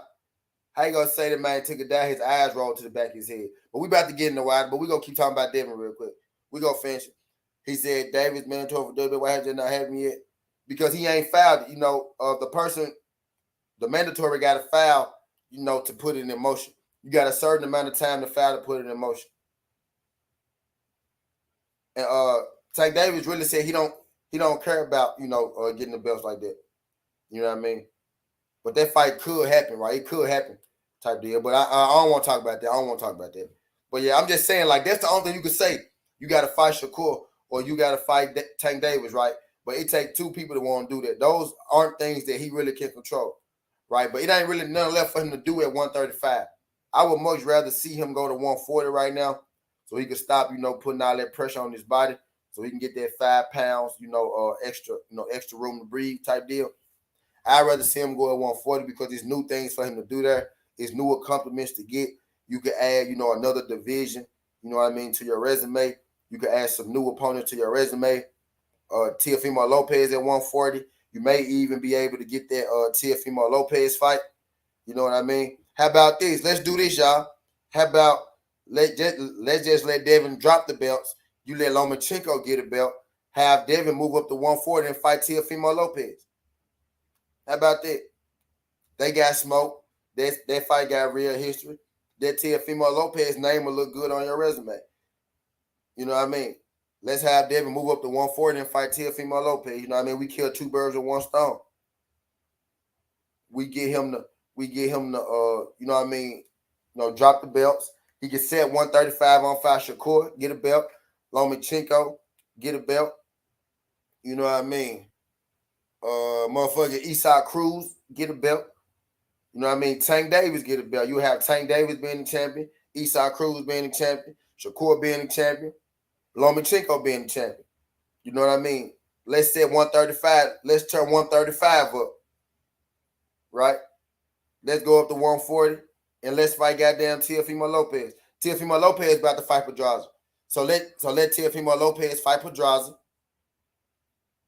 How you gonna say that man took a dive? His eyes rolled to the back of his head. But we about to get in the wide, but we gonna keep talking about Devin real quick. We gonna finish it. He said David's mandatory for WWE. Why has it not happened yet? Because he ain't fouled. The person, the mandatory got to foul, to put it in motion. You got a certain amount of time to foul to put it in motion. And Tank Davis really said he don't care about getting the belts like that. You know what I mean? But that fight could happen, right? It could happen, type deal. But I don't want to talk about that. But yeah, I'm just saying, like, that's the only thing you could say. You got to fight Shakur or you got to fight Tank Davis, right? But it takes two people to want to do that. Those aren't things that he really can control, right? But it ain't really nothing left for him to do at 135. I would much rather see him go to 140 right now, so he can stop, putting all that pressure on his body, so he can get that 5 pounds, extra room to breathe type deal. I'd rather see him go at 140 because there's new things for him to do there. There's new accomplishments to get. You could add, another division, to your resume. You could add some new opponents to your resume. Teofimo Lopez at 140. You may even be able to get that Teofimo Lopez fight. You know what I mean? How about this? Let's do this, y'all. How about let's just let Devin drop the belts. You let Lomachenko get a belt. Have Devin move up to 140 and fight Teofimo Lopez. How about that? They got smoke. That fight got real history. That Teofimo Lopez name will look good on your resume. You know what I mean? Let's have Devin move up to 140 and fight Teofimo Lopez. You know what I mean? We kill two birds with one stone. We get him the you know what I mean, drop the belts. He can set 135 on 5 Shakur, get a belt. Lomachenko, get a belt. You know what I mean? Motherfucker Isaac Cruz, get a belt. You know what I mean? Tank Davis get a belt. You have Tank Davis being the champion, Isaac Cruz being the champion, Shakur being the champion, Lomachenko being the champion. You know what I mean? Let's set 135. Let's turn 135 up. Right? Let's go up to 140 and let's fight goddamn Teofimo Lopez. Teofimo Lopez about to fight Pedraza. So let Teofimo Lopez fight Pedraza.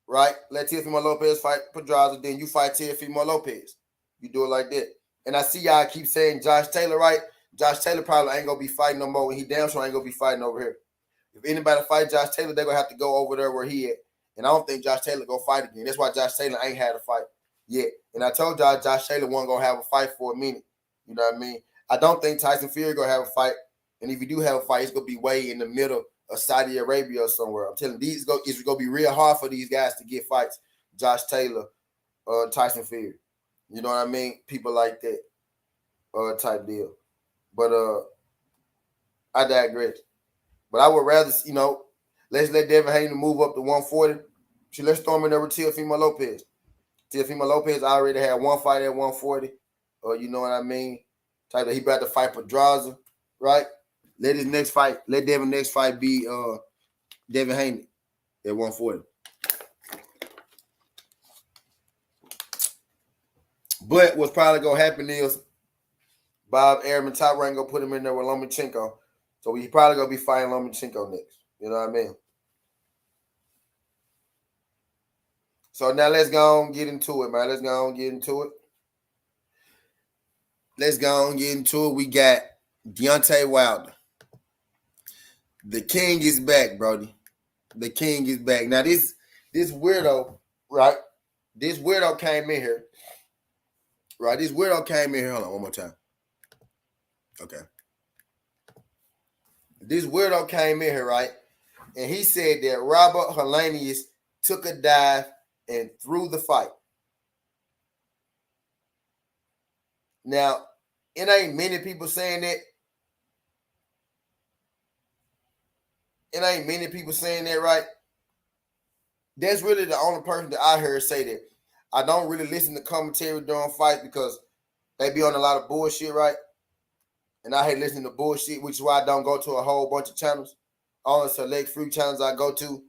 Right? Let Teofimo Lopez fight Pedraza. Then you fight Teofimo Lopez. You do it like that. And I see y'all keep saying Josh Taylor, right? Josh Taylor probably ain't going to be fighting no more. And he damn sure ain't going to be fighting over here. If anybody fight Josh Taylor, they're going to have to go over there where he at. And I don't think Josh Taylor going to fight again. That's why Josh Taylor ain't had a fight yet. And I told y'all Josh Taylor wasn't going to have a fight for a minute. You know what I mean? I don't think Tyson Fury going to have a fight. And if you do have a fight, it's going to be way in the middle of Saudi Arabia or somewhere. I'm telling you, it's going to be real hard for these guys to get fights. Josh Taylor, Tyson Fury. You know what I mean? People like that type deal. But I digress. But I would rather, let's let Devin Haney move up to 140. Let's throw him in there with Teofimo Lopez. Teofimo Lopez already had one fight at 140. You know what I mean? Type that he about to fight Pedraza, right? Let Devin's next fight be Devin Haney at 140. But what's probably gonna happen is Bob Arum Top Rank gonna put him in there with Lomachenko. So he probably gonna be fighting Lomachenko next. You know what I mean? So now let's go on and get into it, man. Let's go on and get into it. We got Deontay Wilder. The king is back, Brody. The king is back. Now this weirdo, right? This weirdo came in here. Right? This weirdo came in here. Hold on, one more time. Okay. This weirdo came in here, right? And he said that Robert Helenius took a dive and threw the fight. Now, it ain't many people saying that. Right? That's really the only person that I heard say that. I don't really listen to commentary during fights because they be on a lot of bullshit, right? And I hate listening to bullshit, which is why I don't go to a whole bunch of channels. Only select few channels I go to.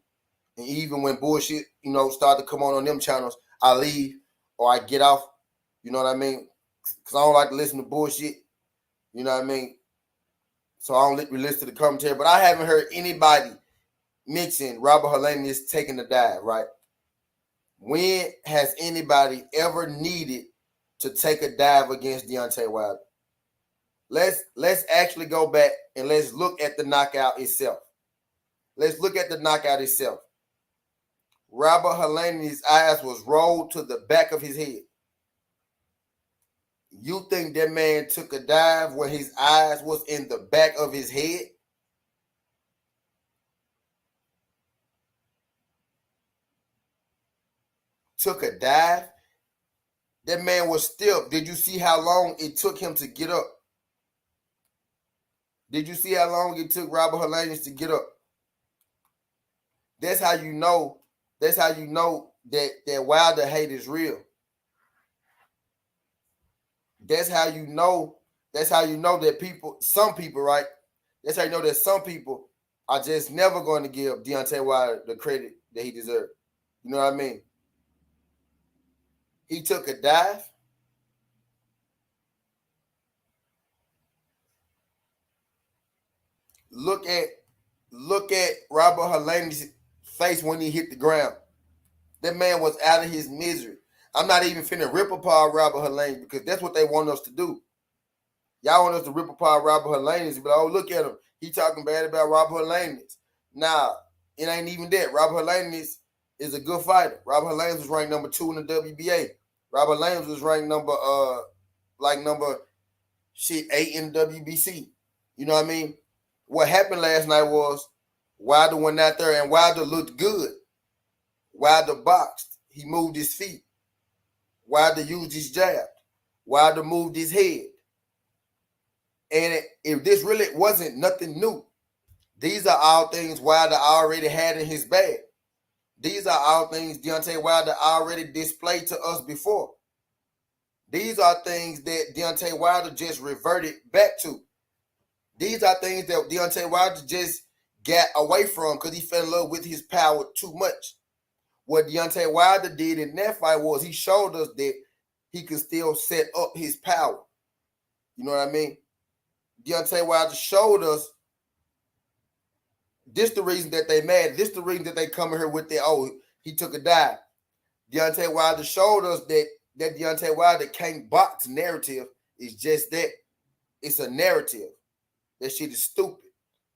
And even when bullshit, start to come on them channels, I leave or I get off. You know what I mean? Because I don't like to listen to bullshit. You know what I mean? So I don't listen to the commentary. But I haven't heard anybody mention Robert Helenius taking a dive, right? When has anybody ever needed to take a dive against Deontay Wilder? Let's actually go back and let's look at the knockout itself. Robert Helenius' eyes was rolled to the back of his head. You think that man took a dive when his eyes was in the back of his head? Took a dive? That man was still. Did you see how long it took him to get up? Did you see how long it took Robert Helenius to get up? That's how you know. That's how you know that Wilder hate is real. That's how you know. That's how you know that some people, right? That's how you know that some people are just never going to give Deontay Wilder the credit that he deserved. You know what I mean? He took a dive. Look at Robert Helenius' face when he hit the ground. That man was out of his misery. I'm not even finna rip apart Robert Helenius because that's what they want us to do. Y'all want us to rip apart Robert Helenius, but oh, look at him. He talking bad about Robert Helenius. Nah, it ain't even that. Robert Helenius is a good fighter. Robert Helenius was ranked number 2 in the WBA. Robert Helenius was ranked number like number 8 in WBC. You know what I mean? What happened last night was Wilder went out there and Wilder looked good. Wilder boxed. He moved his feet. Wilder used his jab. Wilder moved his head. And if this really wasn't nothing new, these are all things Wilder already had in his bag. These are all things Deontay Wilder already displayed to us before. These are things that Deontay Wilder just reverted back to. These are things that Deontay Wilder just got away from because he fell in love with his power too much. What Deontay Wilder did in that fight was he showed us that he could still set up his power. You know what I mean? Deontay Wilder showed us this the reason that they mad. This the reason that they come here with their, he took a dive. Deontay Wilder showed us that Deontay Wilder can't box narrative is just that. It's a narrative. That shit is stupid.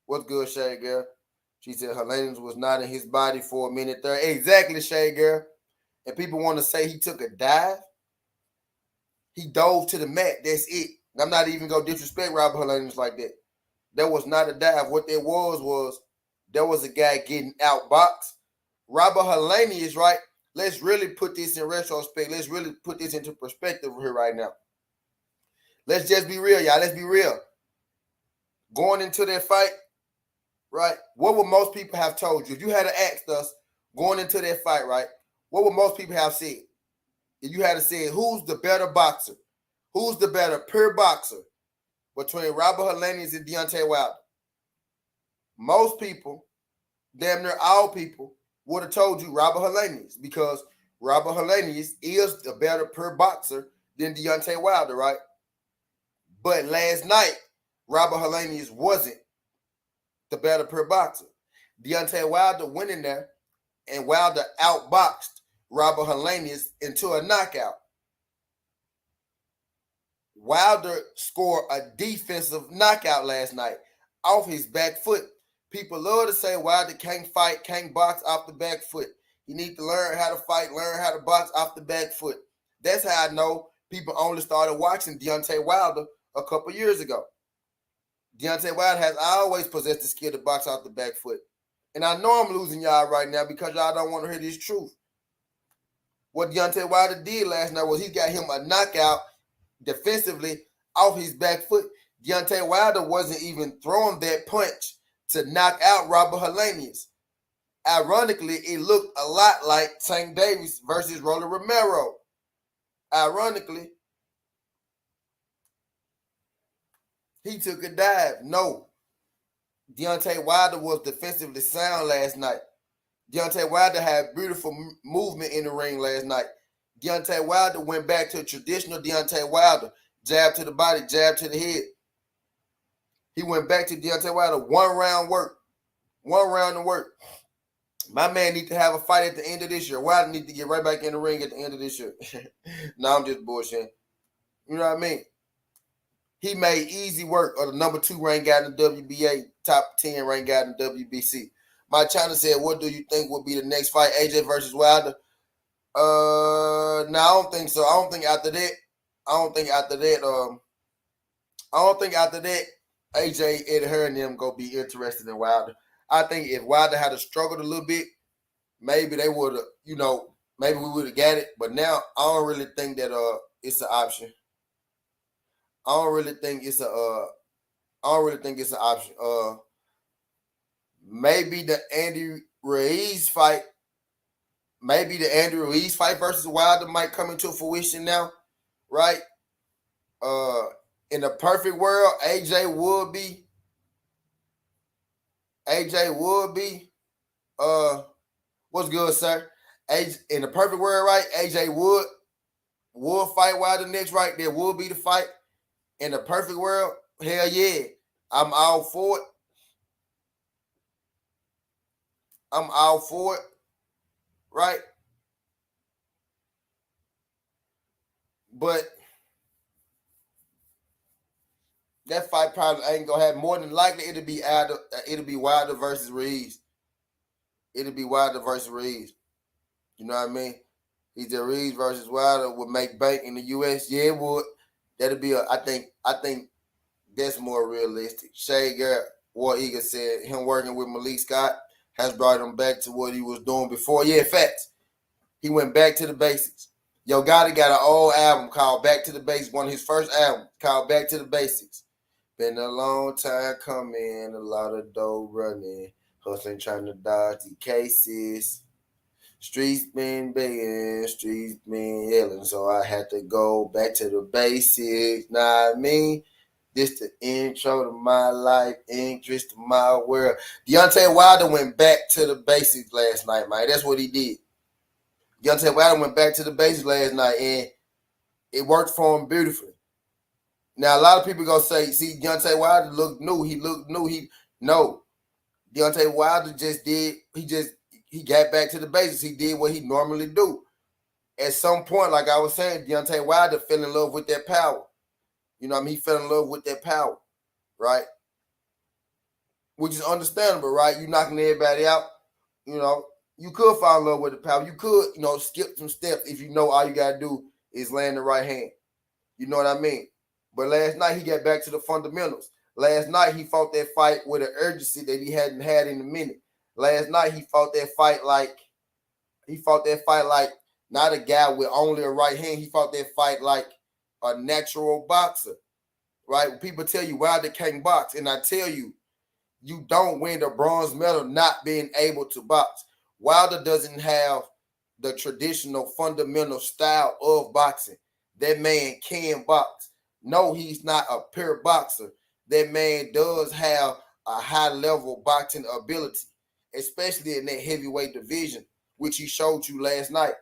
What's good, Shade Girl? She said her language was not in his body for a minute there. Exactly, Shade Girl. And people want to say he took a dive. He dove to the mat. That's it. I'm not even going to disrespect Robert Helenius like that. That was not a dive. What there was there was a guy getting outboxed. Robert Helenius, right? Let's really put this in retrospect. Let's really put this into perspective here right now. Let's just be real, y'all. Let's be real. Going into that fight, right? What would most people have told you? If you had to ask us going into that fight, right? What would most people have said? If you had to say who's the better boxer? Who's the better pure boxer between Robert Helenius and Deontay Wilder? Most people, damn near all people, would have told you Robert Helenius because Robert Helenius is the better pure boxer than Deontay Wilder, right? But last night, Robert Helenius wasn't the better pure boxer. Deontay Wilder went in there and Wilder outboxed Robert Helenius into a knockout. Wilder scored a defensive knockout last night off his back foot. People love to say Wilder can't fight, can't box off the back foot. You need to learn how to fight, learn how to box off the back foot. That's how I know people only started watching Deontay Wilder a couple years ago. Deontay Wilder has always possessed the skill to box off the back foot. And I know I'm losing y'all right now because y'all don't want to hear this truth. What Deontay Wilder did last night was he got him a knockout defensively off his back foot. Deontay Wilder wasn't even throwing that punch to knock out Robert Helenius. Ironically, it looked a lot like Tank Davis versus Rolly Romero. Ironically, he took a dive. No. Deontay Wilder was defensively sound last night. Deontay Wilder had beautiful movement in the ring last night. Deontay Wilder went back to traditional Deontay Wilder. Jab to the body, jab to the head. He went back to Deontay Wilder. One round work. One round of work. My man need to have a fight at the end of this year. Wilder need to get right back in the ring at the end of this year. No, I'm just bullshitting. You know what I mean? He made easy work of the number 2 ranked guy in the WBA, top 10 ranked guy in the WBC. My China said, what do you think will be the next fight, AJ versus Wilder? No, I don't think so. I don't think after that, AJ, Eddie Hearn and them go be interested in Wilder. I think if Wilder had struggled a little bit, maybe they would have, maybe we would have got it. But now I don't really think that it's an option. I don't really think it's an option. Maybe the Andy Ruiz fight versus Wilder might come into fruition now, right? In a perfect world, AJ would be. What's good, sir? In the perfect world, right? AJ would fight Wilder next, right? There would be the fight. In the perfect world, hell yeah. I'm all for it. Right? But that fight probably ain't gonna happen. More than likely, it'll be Wilder versus Ruiz. It'll be Wilder versus Ruiz. You know what I mean? Either Ruiz versus Wilder would make bank in the US. Yeah, it would. That'll be I think that's more realistic. Shay Garrett, War Eagle said him working with Malik Scott has brought him back to what he was doing before. Yeah, facts. He went back to the basics. Yo Gotti got an old album called Back to the Basics, one of his first albums called Back to the Basics. Been a long time coming, a lot of dough running, hustling trying to dodge the cases. Streets been begging, streets been yelling, so I had to go back to the basics. Nah, I mean, this the intro to my life, interest to my world. Deontay Wilder went back to the basics last night, man. That's what he did. Deontay Wilder went back to the basics last night, and it worked for him beautifully. Now, a lot of people gonna say, see, Deontay Wilder looked new. He looked new. No. Deontay Wilder just did, he got back to the basics. He did what he normally do. At some point, like I was saying, Deontay Wilder fell in love with that power. You know what I mean? He fell in love with that power, right? Which is understandable, right? You knocking everybody out, you know, you could fall in love with the power. You could, you know, skip some steps if you know all you got to do is land the right hand. You know what I mean? But last night, he got back to the fundamentals. Last night, he fought that fight with an urgency that he hadn't had in a minute. Last night, he fought that fight like not a guy with only a right hand. He fought that fight like a natural boxer, right? When people tell you Wilder can't box, and I tell you, you don't win the bronze medal not being able to box. Wilder doesn't have the traditional fundamental style of boxing. That man can box. No, he's not a pure boxer. That man does have a high level boxing ability, especially in that heavyweight division, which he showed you last night,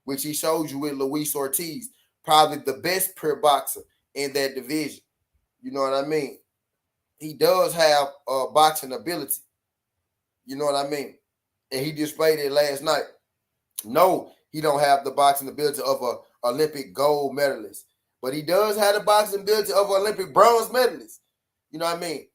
which he showed you with Luis Ortiz, probably the best pure boxer in that division. You know what I mean? He does have a boxing ability. You know what I mean? And he displayed it last night. No, he don't have the boxing ability of an Olympic gold medalist, but he does have the boxing ability of an Olympic bronze medalist. You know what I mean?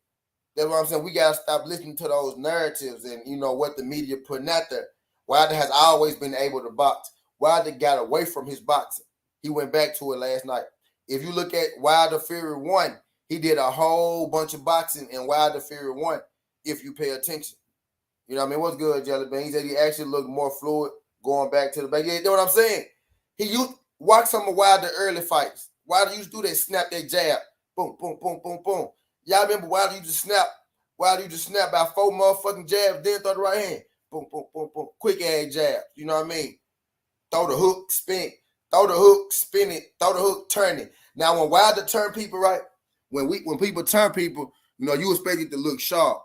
That's what I'm saying. We got to stop listening to those narratives and, you know, what the media putting out there. Wilder has always been able to box. Wilder got away from his boxing. He went back to it last night. If you look at Wilder Fury 1, he did a whole bunch of boxing in Wilder Fury 1, if you pay attention. You know what I mean? What's good, Jelly Bean? He said he actually looked more fluid going back to the back. Yeah, you know what I'm saying? He used watch some of Wilder early fights. Wilder used to do that, snap that jab. Boom, boom, boom, boom, boom. Y'all remember Wilder used to snap? Wilder used to snap about 4 motherfucking jabs, then throw the right hand. Boom, boom, boom, boom. Quick ass jab. You know what I mean? Throw the hook, spin it. Throw the hook, spin it. Throw the hook, turn it. Now, when Wilder turn people, right? When people turn people, you know, you expect it to look sharp.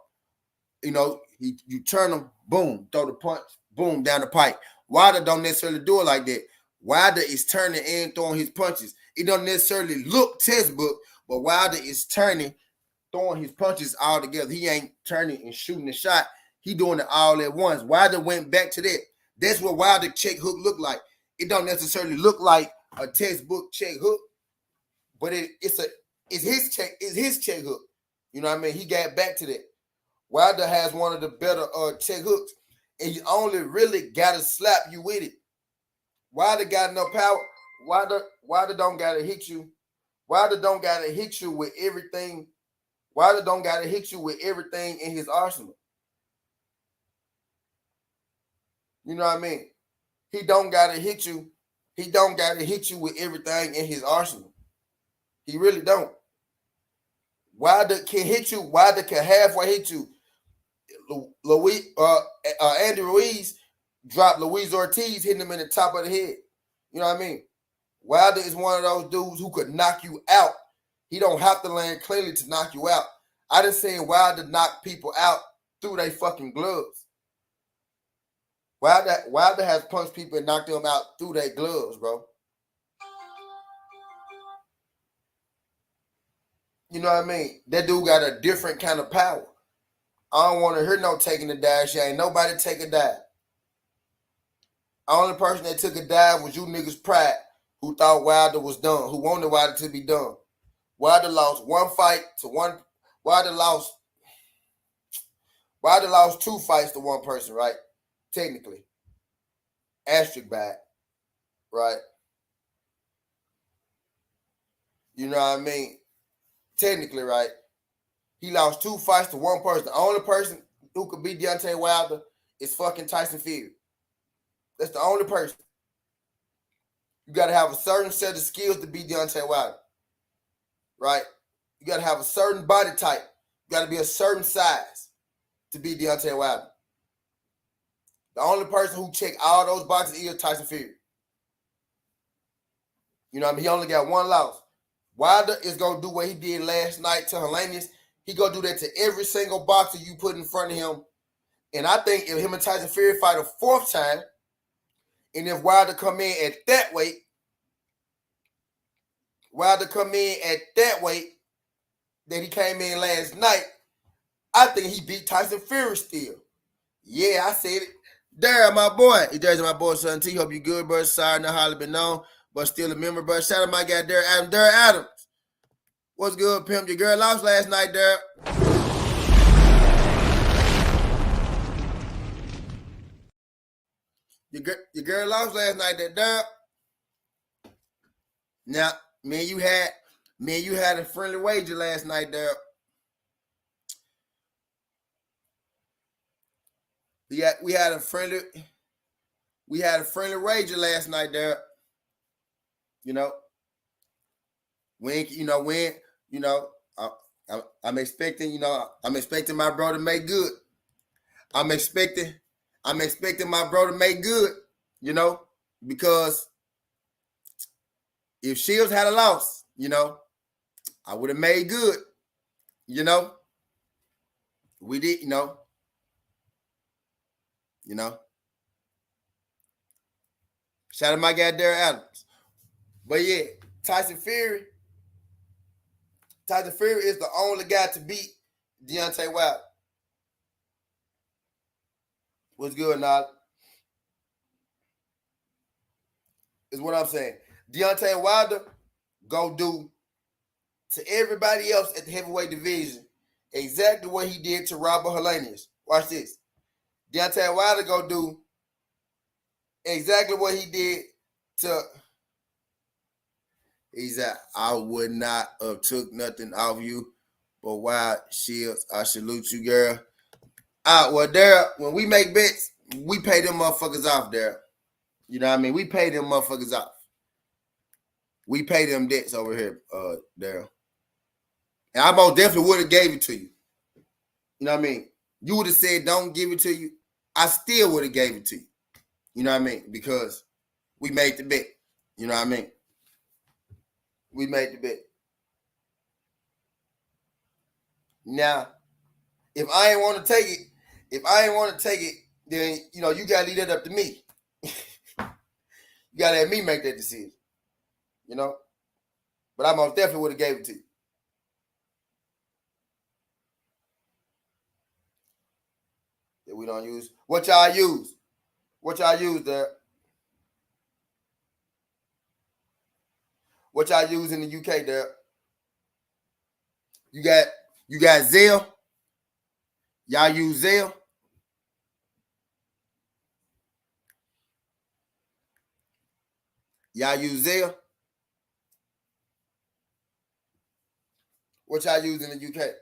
You know, you turn them, boom, throw the punch, boom, down the pipe. Wilder don't necessarily do it like that. Wilder is turning and throwing his punches. It don't necessarily look textbook, but Wilder is turning, throwing his punches all together. He ain't turning and shooting the shot. He doing it all at once. Wilder went back to that. That's what Wilder check hook look like. It don't necessarily look like a textbook check hook, but it's his check hook. You know what I mean? He got back to that. Wilder has one of the better check hooks, and you only really gotta slap you with it. Wilder got enough power. Wilder don't gotta hit you. Wilder don't gotta hit you with everything. Wilder don't gotta hit you with everything in his arsenal. You know what I mean? He don't gotta hit you. He don't gotta hit you with everything in his arsenal. He really don't. Wilder can hit you. Wilder can halfway hit you. Andy Ruiz dropped Luis Ortiz, hitting him in the top of the head. You know what I mean? Wilder is one of those dudes who could knock you out. He don't have to land cleanly to knock you out. I done seen Wilder knock people out through their fucking gloves. Wilder has punched people and knocked them out through their gloves, bro. You know what I mean? That dude got a different kind of power. I don't want to hear no taking a dive. Ain't nobody take a dive. The only person that took a dive was you niggas pride, who thought Wilder was done, who wanted Wilder to be done. Wilder lost one fight to one. Wilder lost 2 fights to one person, right? Technically. Asterisk back, right? You know what I mean? Technically, right? He lost 2 fights to one person. The only person who could beat Deontay Wilder is fucking Tyson Fury. That's the only person. You got to have a certain set of skills to beat Deontay Wilder. Right? You got to have a certain body type. You got to be a certain size to beat Deontay Wilder. The only person who checked all those boxes is Tyson Fury. You know what I mean? He only got one loss. Wilder is going to do what he did last night to Haney. He going to do that to every single boxer you put in front of him. And I think if him and Tyson Fury fight a fourth time, and if Wilder come in at that weight, that he came in last night, I think he beat Tyson Fury still. Yeah, I said it. Dirrell, my boy. There's my boy, son T. Hope you good, bro. Sorry, not hardly been known, but still a member, bro. Shout out my guy, Dirrell Adams. Dirrell Adams. What's good, pimp? Your girl lost last night, Dirrell. Your girl lost last night, that Dirrell. Now, me and you had a friendly wager last night, Dirrell. We had a friendly wager last night, Dirrell. You know, I'm expecting my bro to make good. I'm expecting my bro to make good, you know, because if Shields had a loss, you know, I would have made good, you know. We did, you know. Shout out my guy, Dirrell Adams. But yeah, Tyson Fury is the only guy to beat Deontay Wilder. What's good, Nolly? Is what I'm saying. Deontay Wilder go do to everybody else at the heavyweight division exactly what he did to Robert Helenius. Watch this. Deontay Wilder go do exactly what he did to... I would not have took nothing off you, but why, Shields, I salute you, girl. Well, Dirrell, when we make bets, we pay them motherfuckers off, Dirrell. You know what I mean? We pay them motherfuckers off. We pay them debts over here, Dirrell. And I most definitely would have gave it to you. You know what I mean? You would have said, don't give it to you. I still would have gave it to you. You know what I mean? Because we made the bet. You know what I mean? We made the bet. Now, if I ain't want to take it, then, you know, you got to leave that up to me. You got to let me make that decision. You know? But I most definitely would have gave it to you. That we don't use. What y'all use? There? What y'all use in the UK, there? You got Zelle? Y'all use Zelle? Y'all use Zelle? What y'all use in the UK?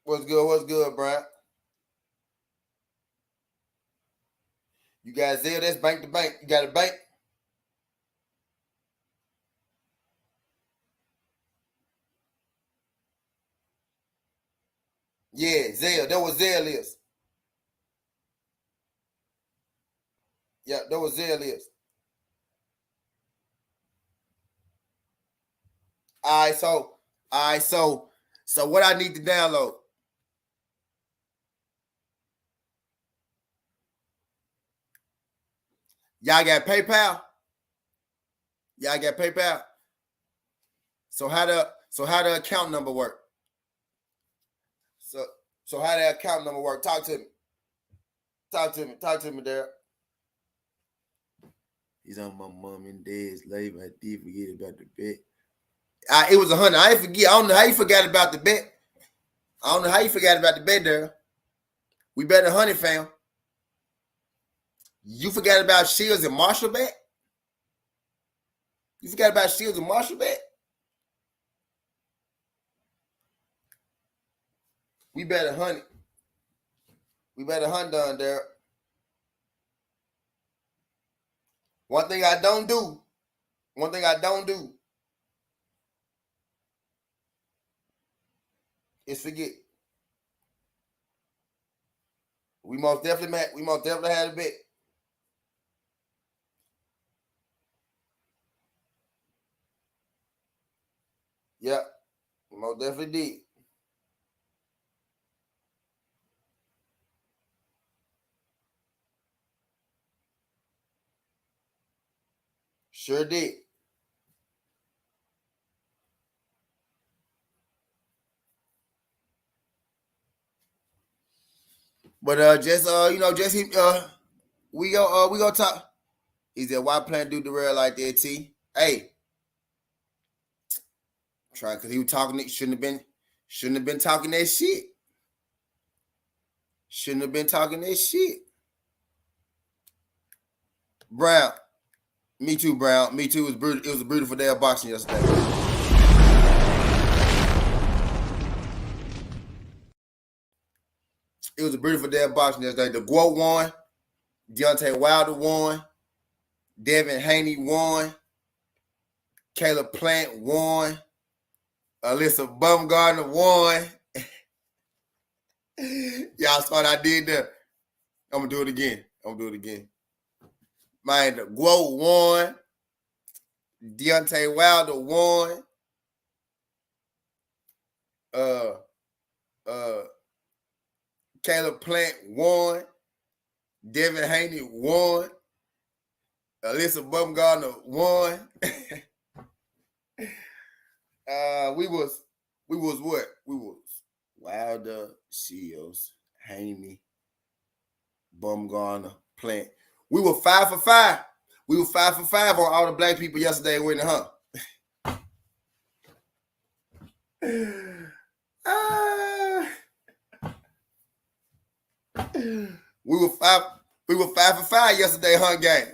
What's good, Brian? You got Zelle, that's bank to bank. You got a bank? Yeah, Zelle. That what Zelle is. Yeah, that what Zelle is. All right, so what I need to download? Y'all got PayPal? Y'all got PayPal? So how the account number work? So how the account number work? Talk to me. Talk to me, Dirrell. He's on my mom and dad's label. I did forget about the bet. It was 100. I ain't forget. I don't know how you forgot about the bet. I don't know how you forgot about the bet, Dirrell. We bet 100, fam. You forgot about Shields and Marshall back? You forgot about Shields and Marshall back? We better hunt it. We better hunt down there. One thing I don't do is forget. We most definitely had a bet. Yep. We most definitely did. Sure did. But we go talk. He said, why plan do Dirrell like that, T? Hey, try because he was talking. Shouldn't have been talking that shit. Shouldn't have been talking that shit. Brown, me too, Brown. Me too. It was a beautiful day of boxing yesterday. It was a beautiful day of boxing yesterday. The GWO won. Deontay Wilder won. Devin Haney won. Caleb Plant won. Alycia Baumgardner won. Y'all saw what I did there. I'm gonna do it again. Man, the GWO won. Deontay Wilder won. Caleb Plant won. Devin Haney won. Alycia Baumgardner won. We was what? We was Wilder, Shields, Haney, Baumgardner, Plant. We were 5 for 5. We were 5 for 5 on all the black people yesterday winning, huh? We were 5 for 5 yesterday, huh, gang?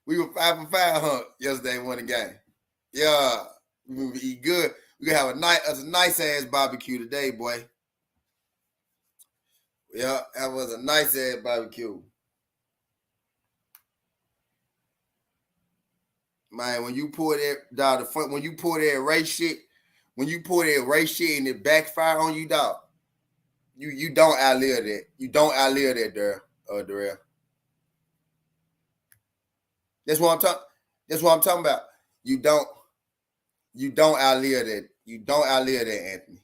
We were 5 for 5, huh? Yesterday, won the game. Yeah, we gonna eat good. We gonna have a nice ass barbecue today, boy. Yeah, that was a nice ass barbecue. Man, when you pour that dog, when you pour that race shit, and it backfire on you, dog, you don't outlive that. You don't outlive that, Dirrell. That's what I'm talking about. You don't outlive that. You don't outlive that, Anthony.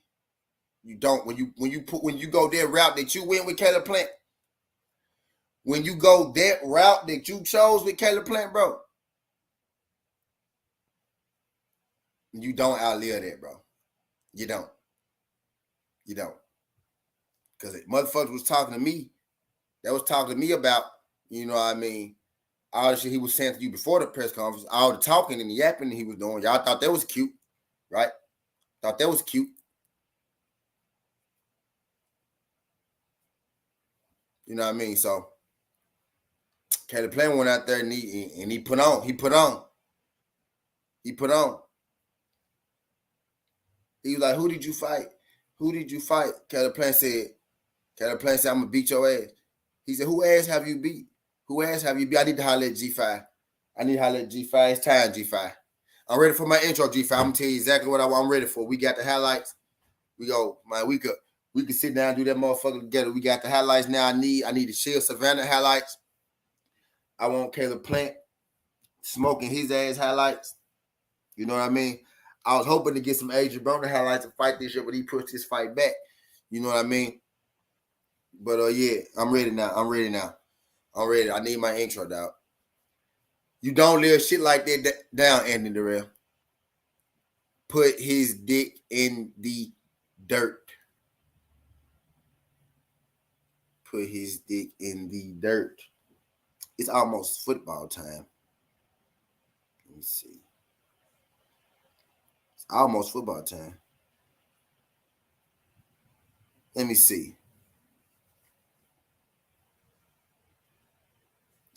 You don't. When you go that route that you went with Caleb Plant, when you go that route that you chose with Caleb Plant, bro, you don't outlive that, bro. You don't. Because motherfuckers was talking to me. That was talking to me about, you know what I mean, all the shit he was saying to you before the press conference, all the talking and the yapping he was doing. Y'all thought that was cute, right? Thought that was cute. You know what I mean? So Caleb Plant went out there and he put on. He put on. He was like, who did you fight? Caleb Plant said, I'm gonna beat your ass. He said, who ass have you beat? I need to holler at G5. It's time, G5. I'm ready for my intro, G5. I'm gonna tell you exactly what I'm ready for. We got the highlights. We go, man, we could sit down and do that motherfucker together. We got the highlights now. I need the Shield Savannah highlights. I want Caleb Plant smoking his ass highlights. You know what I mean? I was hoping to get some Adrian Broner highlights to fight this year, but he pushed his fight back. You know what I mean? But yeah, I'm ready now. I need my intro, dog. You don't live shit like that down, Anthony Dirrell. Put his dick in the dirt. Put his dick in the dirt. It's almost football time. Let me see. It's almost football time. Let me see.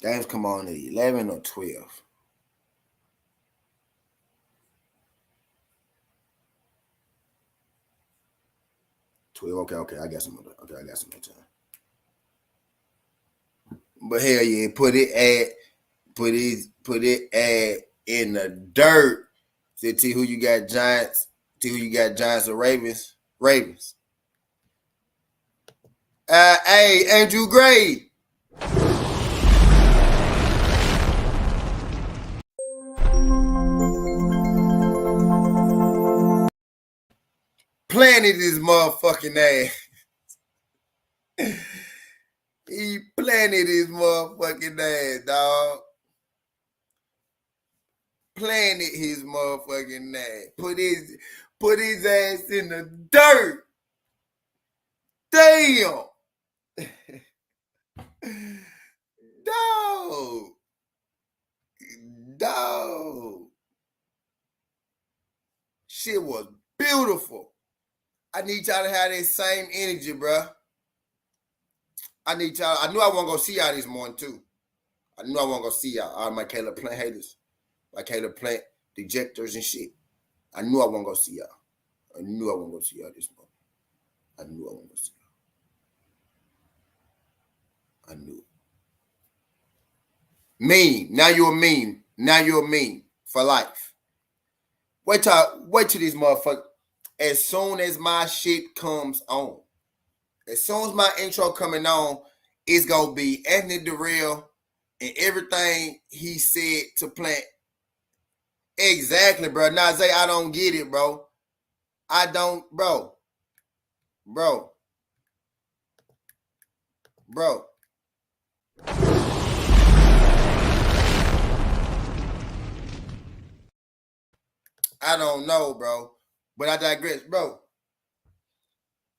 Games come on at 11 or 12. Okay. I got some more. Okay, I got some more time. But hell yeah, put it in the dirt. See who you got, Giants. See who you got, Giants or Ravens. Ravens. Hey, Andrew Gray. Planted his motherfucking ass. He planted his motherfucking ass, dog. Planted his motherfucking ass. Put his ass in the dirt. Damn. Dog. Shit was beautiful. I need y'all to have that same energy, bro. I need y'all. I knew I wasn't gonna see y'all this morning too. I knew I wasn't gonna see y'all. All my Caleb Plant haters, my Caleb Plant dejectors and shit. I knew I wasn't gonna see y'all. I knew I wasn't gonna see y'all this morning. I knew I wasn't gonna see y'all. I knew. Meme. Now you're a meme. Now you're a meme for life. Wait till this motherfucker. As soon as my shit comes on, as soon as my intro coming on, it's gonna be Anthony Dirrell and everything he said to Plant. Exactly, bro. Najee, I don't get it, bro. I don't, bro. I don't know, bro. But I digress, bro.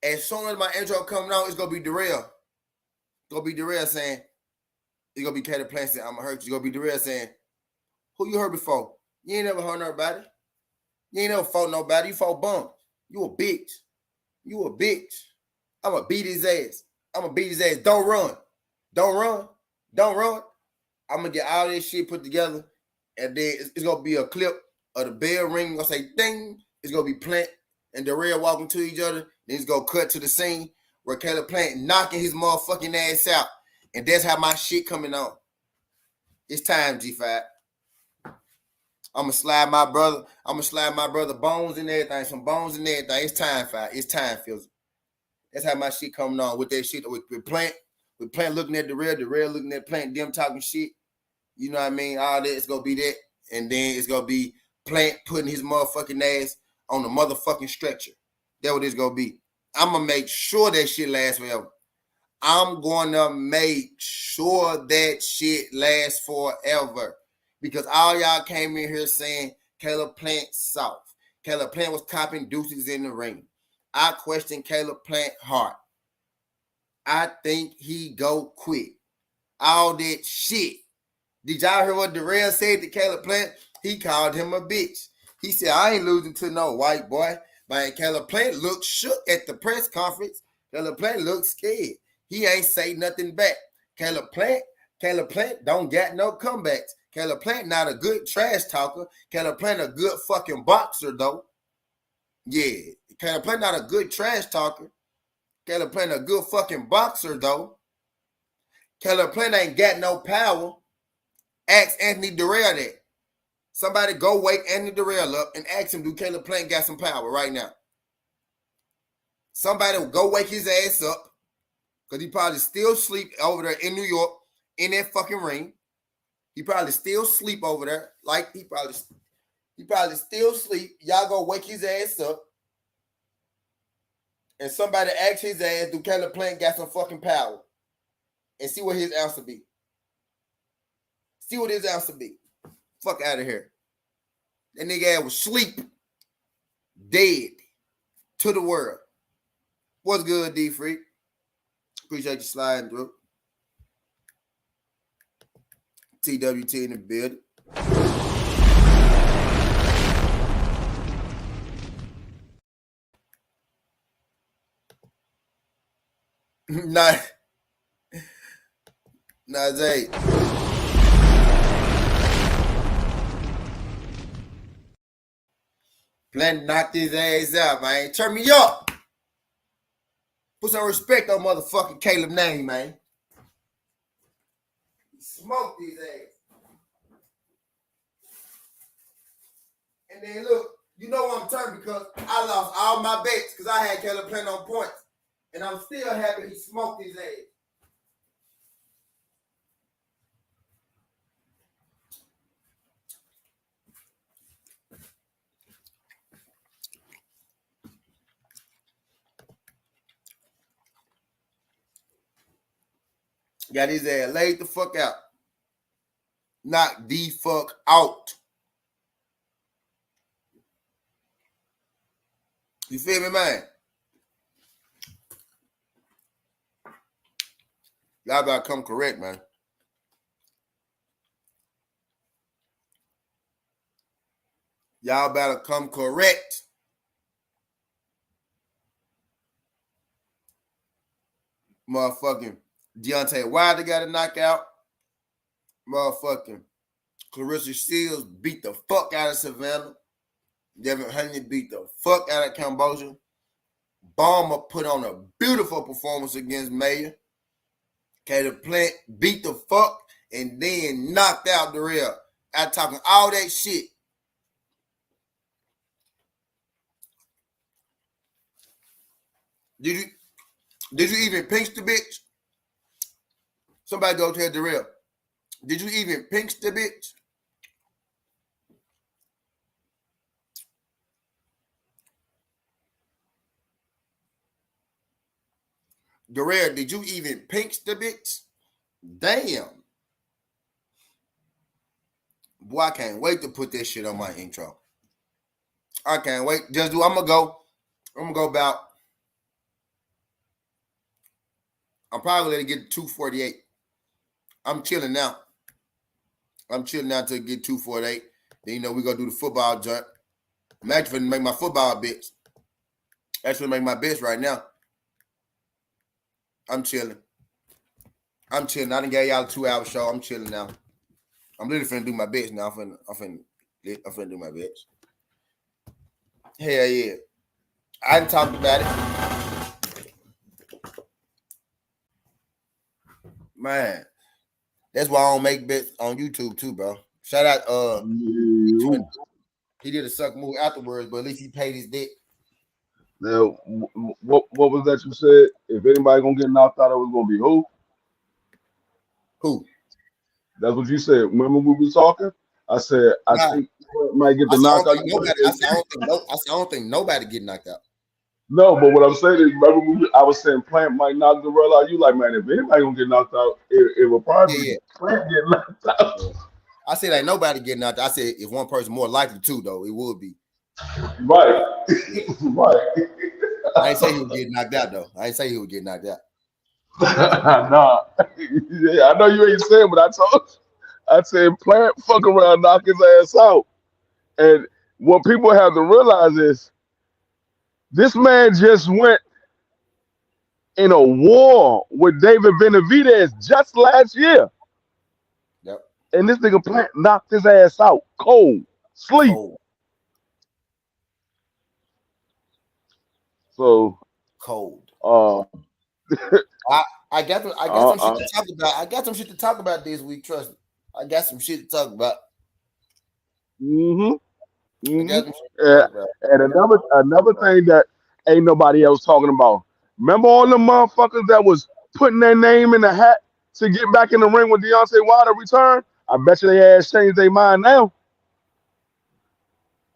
As soon as my intro coming on, it's gonna be Dirrell. It's gonna be Dirrell saying, it's gonna be Caleb Plant saying, I'm gonna hurt you. It's gonna be Dirrell saying, who you hurt before? You ain't never hurt nobody. You ain't never fought nobody. You fought bum. You a bitch. You a bitch. I'm gonna beat his ass. I'm gonna beat his ass. Don't run. Don't run. Don't run. I'm gonna get all this shit put together, and then it's gonna be a clip of the bell ring. Gonna say ding. It's gonna be Plant and Dirrell walking to each other. Then it's gonna cut to the scene where Caleb Plant knocking his motherfucking ass out, and that's how my shit coming on. It's time, G5. I'm gonna slide my brother bones and everything, some bones and everything. It's time, Fi. It's time, Phil. That's how my shit coming on with that shit with Plant. With Plant looking at Dirrell looking at Plant, them talking shit. You know what I mean? All that, it's gonna be that. And then it's gonna be Plant putting his motherfucking ass on the motherfucking stretcher. That's what it's gonna be. I'm gonna make sure that shit lasts forever. I'm gonna make sure that shit lasts forever. Because all y'all came in here saying Caleb Plant soft. Caleb Plant was copping deuces in the ring. I question Caleb Plant hard. I think he go quit. All that shit. Did y'all hear what Dirrell said to Caleb Plant? He called him a bitch. He said, I ain't losing to no white boy. Man, Caleb Plant looked shook at the press conference. Caleb Plant looked scared. He ain't say nothing back. Caleb Plant don't got no comebacks. Caleb Plant not a good trash talker. Caleb Plant a good fucking boxer, though. Yeah. Caleb Plant not a good trash talker. Caleb Plant a good fucking boxer, though. Caleb Plant ain't got no power. Ask Anthony Dirrell that. Somebody go wake Anthony Dirrell up and ask him, do Caleb Plant got some power right now? Somebody go wake his ass up because he probably still sleep over there in New York in that fucking ring. He probably still sleep over there. Like he probably still sleep. Y'all go wake his ass up. And somebody ask his ass, do Caleb Plant got some fucking power? And see what his answer be. See what his answer be. Fuck out of here. That nigga ass was sleep. Dead. To the world. What's good, D-Freak? Appreciate you sliding through. TWT in the building. Not Zay. Plant knocked his ass out, man. Turn me up. Put some respect on motherfucking Caleb name, man. He smoked his ass. And then look, you know I'm turned because I lost all my bets because I had Caleb playing on points. And I'm still happy he smoked his ass. Got his ass laid the fuck out. Knocked the fuck out. You feel me, man? Y'all gotta come correct, man. Y'all better come correct. Motherfucking Deontay Wilder got a knockout. Motherfucking Clarissa Shields beat the fuck out of Savannah. Devin Haney beat the fuck out of Kambosos. Baumgardner put on a beautiful performance against Mayer. Caleb Plant beat the fuck and then knocked out Dirrell. After talking all that shit. Did you even pinch the bitch? Somebody go tell Dirrell. Did you even pinch the bitch? Dirrell, did you even pinch the bitch? Damn. Boy, I can't wait to put this shit on my intro. I can't wait. I'm gonna go about. I'm probably gonna get 248. I'm chilling now. Till get 248. Then we gonna do the football jump. I'm actually gonna make my football bets. Actually make my bets right now. I'm chilling. I done gave y'all a 2-hour show. I'm chilling now. I'm literally finna do my bets now. I'm finna do my bets. Hell yeah. I done talked about it. Man. That's why I don't make bets on YouTube too, bro. Shout out he did a suck move afterwards, but at least he paid his debt. Now, what was that you said? If anybody gonna get knocked out, it was gonna be who? Who? That's what you said. Remember we was talking? I said I think might get the knockout. I don't think nobody get knocked out. No, but what I'm saying is, remember I was saying Plant might knock Dirrell out. You like, man, if anybody gonna get knocked out, it will probably be Plant get knocked out. Yeah. I said ain't nobody getting knocked out. I said if one person more likely to, though, it would be. Right. Right. I ain't say he would get knocked out, though. I ain't say he would get knocked out. Nah. Yeah, I know you ain't saying, but I said Plant fuck around, knock his ass out. And what people have to realize is this man just went in a war with David Benavidez just last year. Yep. And this nigga Plant knocked his ass out cold, sleep. So cold. I got some shit to talk about. I got some shit to talk about this week. Trust me. I got some shit to talk about. And another thing that ain't nobody else talking about. Remember all the motherfuckers that was putting their name in the hat to get back in the ring with Deontay Wilder return? I bet you they ass changed their mind now.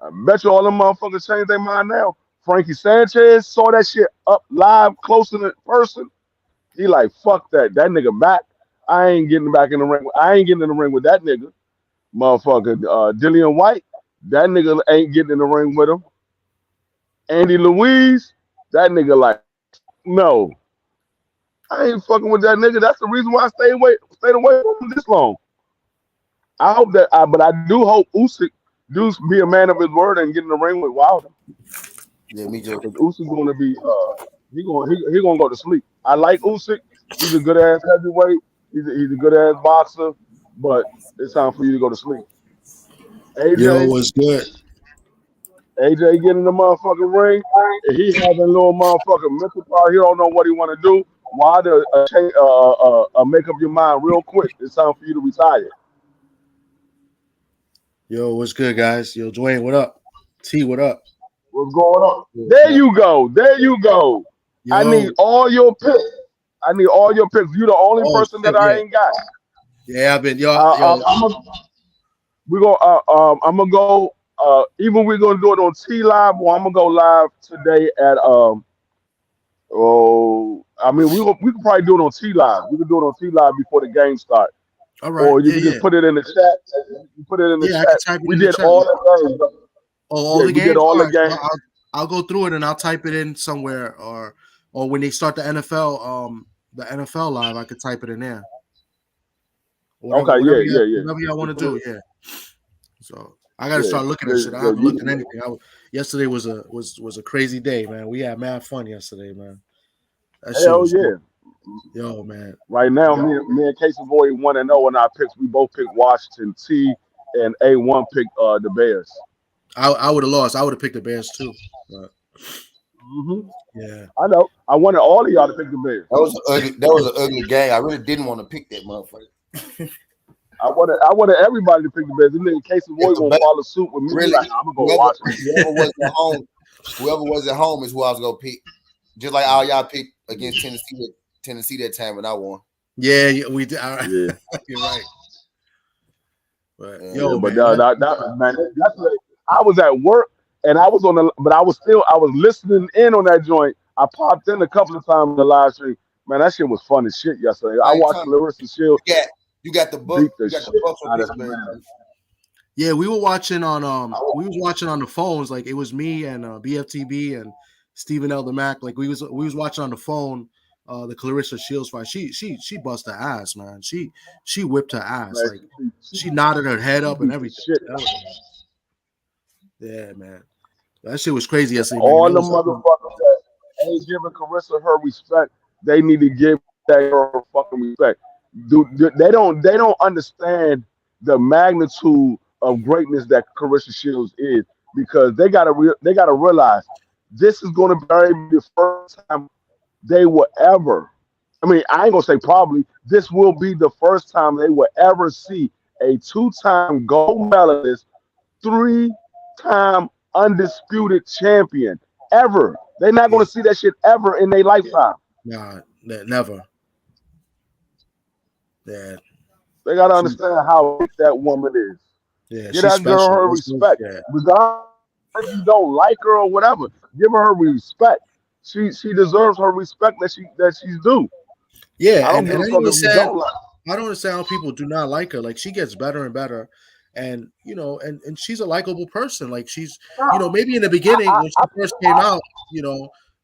I bet you all them motherfuckers changed their mind now. Frankie Sanchez saw that shit up live, close in person. He like, fuck that. That nigga back. I ain't getting back in the ring. I ain't getting in the ring with that nigga. Motherfucker. Dillian White, that nigga ain't getting in the ring with him. Andy Louise, that nigga like, no. I ain't fucking with that nigga. That's the reason why I stayed away from him this long. I hope that, but I do hope Usyk do be a man of his word and get in the ring with Wilder. Yeah, me too. Because Usyk's going to be he gonna go to sleep. I like Usyk. He's a good ass heavyweight. He's a good ass boxer, but it's time for you to go to sleep. Yo, AJ, what's good? AJ get in the motherfucking ring, and he having a little motherfucking mental power. He don't know what he want to do. Why to make up your mind real quick? It's time for you to retire. Yo, what's good, guys? Yo, Dwayne, what up? T, what up? What's going on? What's There up? you go. There you go. I need Yo, all your picks. I need all your picks. You the only oh person that shit, I yeah, ain't got. yeah. I've been yo. I'm gonna go. Even we're gonna do it on T Live, or I'm gonna go live today at I mean we could probably do it on T Live. We could do it on T Live before the game starts, All right, or you yeah, can just yeah, put it in the chat. You put it in the yeah. I can chat. type it We in the did chat. all the games. Oh, all Yeah, the we did games. all All the right, so games. I'll go through it and I'll type it in somewhere, or when they start the NFL live, I could type it in there. Okay, Whatever yeah. whatever y'all want to do. Yeah. So I got to Yeah, start looking at shit. I haven't looked at anything. Yesterday was a crazy day, man. We had mad fun yesterday, man. That shit hell was yeah. yo, man. Right now, me and Casey Boy 1-0 in our picks. We both picked Washington. T and A1 picked the Bears. I would have lost. I would have picked the Bears too. But Hmm. yeah. I know. I wanted all of y'all to pick the Bears. That was an ugly game. I really didn't want to pick that motherfucker. I wanted everybody to pick the Bears. This nigga Casey Boy If the gonna follow suit with me. He really like, I'm gonna go Washington. whoever was at home is who I was gonna pick. Just like all y'all picked against Tennessee that time, and I won. Yeah, we did. Yeah. You're right. But Yeah, yo, but man. that's what, I was at work and I was but I was listening in on that joint. I popped in a couple of times in the live stream. Man, that shit was fun as shit yesterday. I Same watched time. Clarissa Shields You got the beat book. the You got shit the Bucks on out of Pittsburgh. Savannah. Yeah, we were watching on the phones. Like it was me and BFTB and Stephen Elder Mack. Like we was watching on the phone the Clarissa Shields fight. She bust her ass, man. She whipped her ass. Man, Like she nodded her head up and beat the everything. shit. Yeah, man. That shit was crazy yesterday, man. All That the was motherfuckers that ain't giving Carissa her respect, they need to give that girl her fucking respect. They don't understand the magnitude of greatness that Carissa Shields is because they gotta realize this is gonna be the first time they will ever. I mean, I ain't gonna say probably. This will be the first time they will ever see a two-time gold medalist, three-time undisputed champion ever. They're not going to see that shit ever in their lifetime. nah, never. Yeah, They got to understand how big that woman is. yeah, Give she's that girl special. her respect. Yeah, Regardless if you don't like her or whatever, give her respect. She deserves her respect that she's due. yeah, I don't and give I a don't fuck if you understand. don't like I don't understand how people do not like her. Like she gets better and better, and and she's a likable person. Like she's, her. maybe in the beginning when she first came out,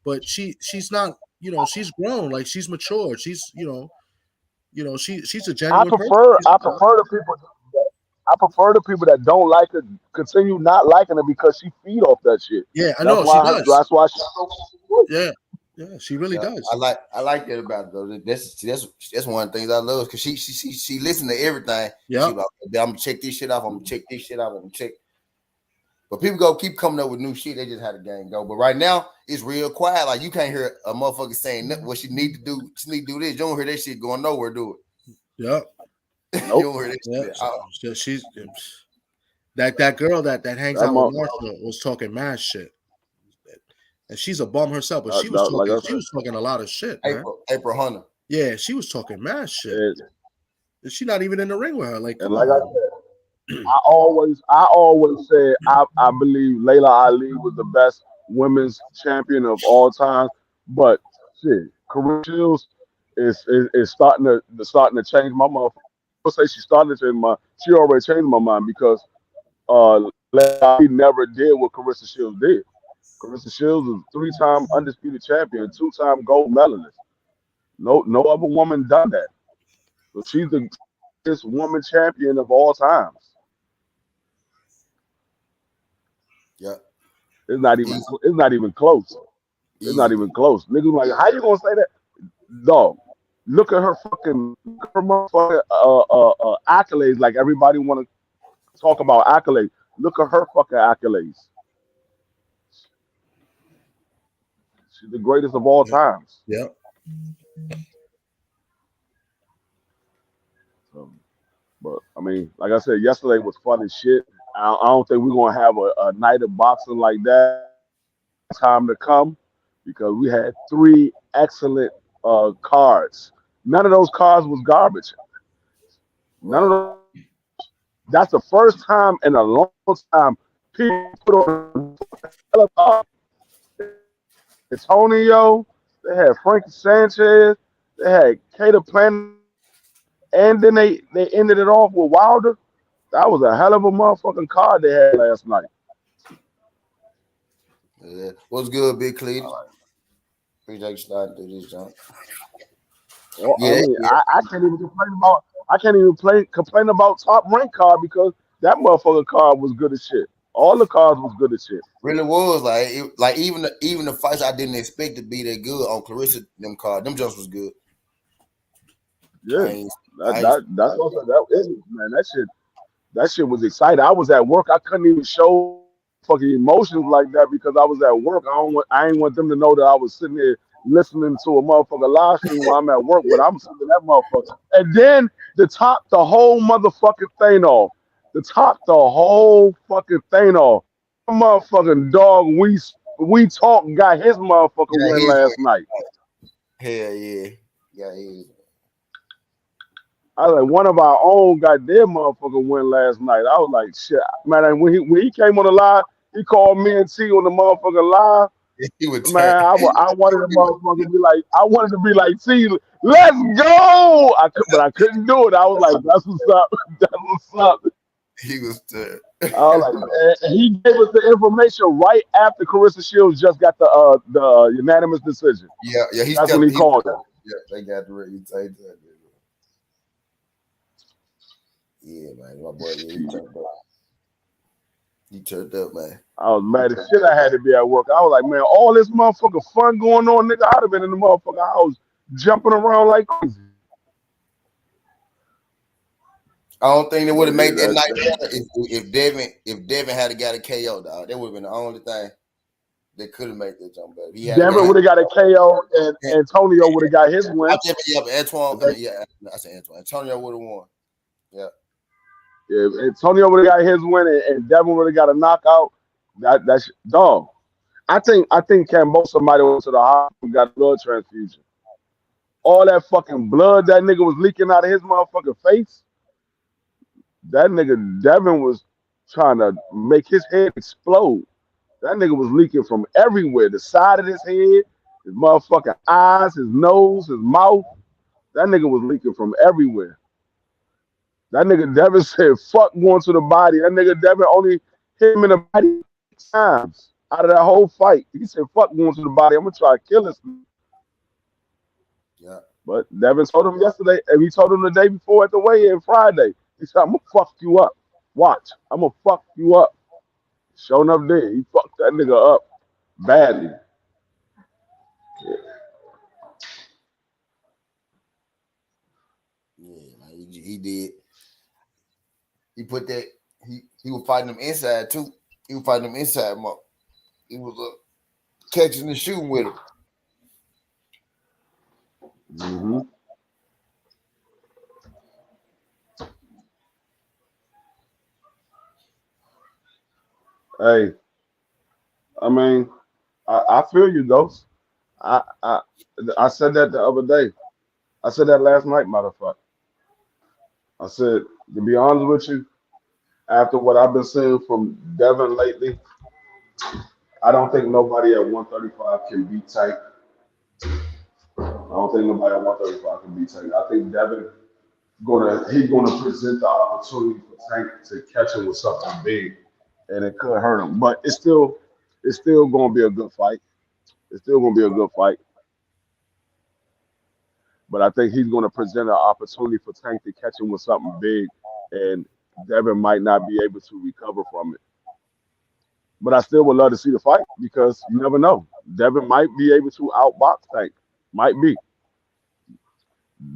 but she's not, she's grown. Like she's matured. She's, she's a genuine person. I prefer the people that don't like her continue not liking her because she feed off that shit. Yeah, I know she does. That's why she's so good. Yeah, yeah, she really Yeah, does. I like that about it though. That's one of the things I love because she listened to everything. Yeah, She like, I'm gonna check this shit off. I'm gonna check this shit off. I'm gonna check. But people go keep coming up with new shit. They just had the game go. But right now it's real quiet. Like you can't hear a motherfucker saying what she need to do. She need to do this. You don't hear that shit going nowhere. Do it. yeah, You Nope. don't hear that yeah. shit. She's that girl that hangs That out with month, Martha was talking mad shit, and she's a bum herself, but like I she said, was talking a lot of shit, man. April Hunter. Yeah, she was talking mad shit. and, She's not even in the ring with her. Like, and come like I on. said, I always said I believe Layla Ali was the best women's champion of all time. But shit, Karissa Shields is starting to change my mind. I'll say she's starting to change my. She already changed my mind because Layla Ali never did what Carissa Shields did. Carissa Shields is three-time undisputed champion, two-time gold medalist. No other woman done that. So she's the greatest woman champion of all times. Yeah. It's not even close. It's not Easily. even close. Niggas like, how you gonna say that? Dog, look at her fucking motherfucking accolades. Like everybody want to talk about accolades. Look at her fucking accolades. She's the greatest of all Yep. times. Yep. But I mean, like I said, yesterday was fun as shit. I don't think we're gonna have a night of boxing like that time to come because we had three excellent cards. None of those cards was garbage. None of Right. those. That's the first time in a long time people put on a card. Antonio, they had Frankie Sanchez, they had Cater Plan, and then they ended it off with Wilder. That was a hell of a motherfucking card they had last night. Yeah. What's good, Big Cletus? All right. Appreciate you starting through this jump. Well, I Yeah, mean, yeah. I can't even complain about complain about top rank card because that motherfucker card was good as shit. All the cards was good as shit. Really was like even the fights I didn't expect to be that good on Clarissa them card. Them jumps was good. I Yeah, ain't that I ain't that that's what that is, man. That shit was exciting. I was at work. I couldn't even show fucking emotions like that because I was at work. I ain't want them to know that I was sitting there listening to a motherfucker live stream while I'm at work, but I'm sitting in that motherfucker. And then to top the whole motherfucking thing off, to top the whole fucking thing off, motherfucking dog. We talk got his motherfucking yeah, win his last night. hell yeah. Yeah, his. I was like, one of our own got their motherfucking win last night. I was like, shit, man. And when he came on the live, he called me and T on the motherfucking live. He would turn. Man, I wanted the motherfucker to be like, I wanted to be like, T, let's go. But I couldn't do it. I was like, that's what's up. That's what's up. He was turn. I was like, and he gave us the information right after Carissa Shields just got the unanimous decision. Yeah, he That's when stepped. he called it. Yeah, they got the ready to that. Yeah, man, my boy, yeah, he turned up. He turned up, man. I was mad as shit. I had to be at work. I was like, man, all this motherfucking fun going on, nigga. I'd have been in the motherfucking house jumping around like crazy. I don't think they would But have yeah, made that night better if Devin had got a KO, dog. That would have been the only thing that could have made that jump better. He had Devin would have got a KO and and, Antonio would have got his win. yeah, but Antoine, yeah, I said Antoine. Antonio would have won. Yeah. If Antonio would have got his win and Devin would have got a knockout, that's dog. I think Kambosos might have went to the hospital and got a blood transfusion. All that fucking blood that nigga was leaking out of his motherfucking face. That nigga Devin was trying to make his head explode. That nigga was leaking from everywhere. The side of his head, his motherfucking eyes, his nose, his mouth. That nigga was leaking from everywhere. That nigga Devin said, fuck going to the body. That nigga Devin only hit him in the body 6 times out of that whole fight. He said, fuck going to the body. I'm going to try to kill this. Yeah. But Devin told him yesterday, and he told him the day before at the weigh-in Friday. He said, I'm going to fuck you up. Watch. I'm going to fuck you up. Sure enough, there. He fucked that nigga up badly. Yeah, man, he did. He put that. He was fighting them inside too. He was fighting them inside, Mark. He was catching and shooting with him. Mm-hmm. Hey, I mean, I feel you, Ghost. I, I I said that the other day. I said that last night, motherfucker. I said, to be honest with you, after what I've been seeing from Devin lately, I don't think nobody at 135 can beat Tank. I don't think nobody at 135 can beat Tank. I think Devin he's gonna present the opportunity for Tank to catch him with something big, and it could hurt him. But it's still gonna be a good fight. It's still gonna be a good fight. But I think he's gonna present an opportunity for Tank to catch him with something big, and Devin might not be able to recover from it. But I still would love to see the fight because you never know. Devin might be able to outbox Tank. Might be.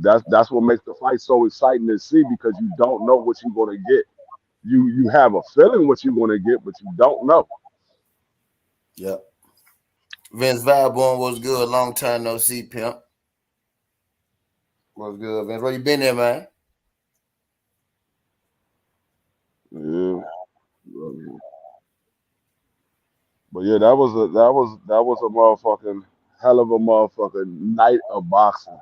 That's what makes the fight so exciting to see because you don't know what you're gonna get. You have a feeling what you're gonna get, but you don't know. Yep. Vince Valborn was good. Long time no see, pimp. Was good, Vince. Where you been there, man? Yeah. But yeah, that was a motherfucking hell of a motherfucking night of boxing.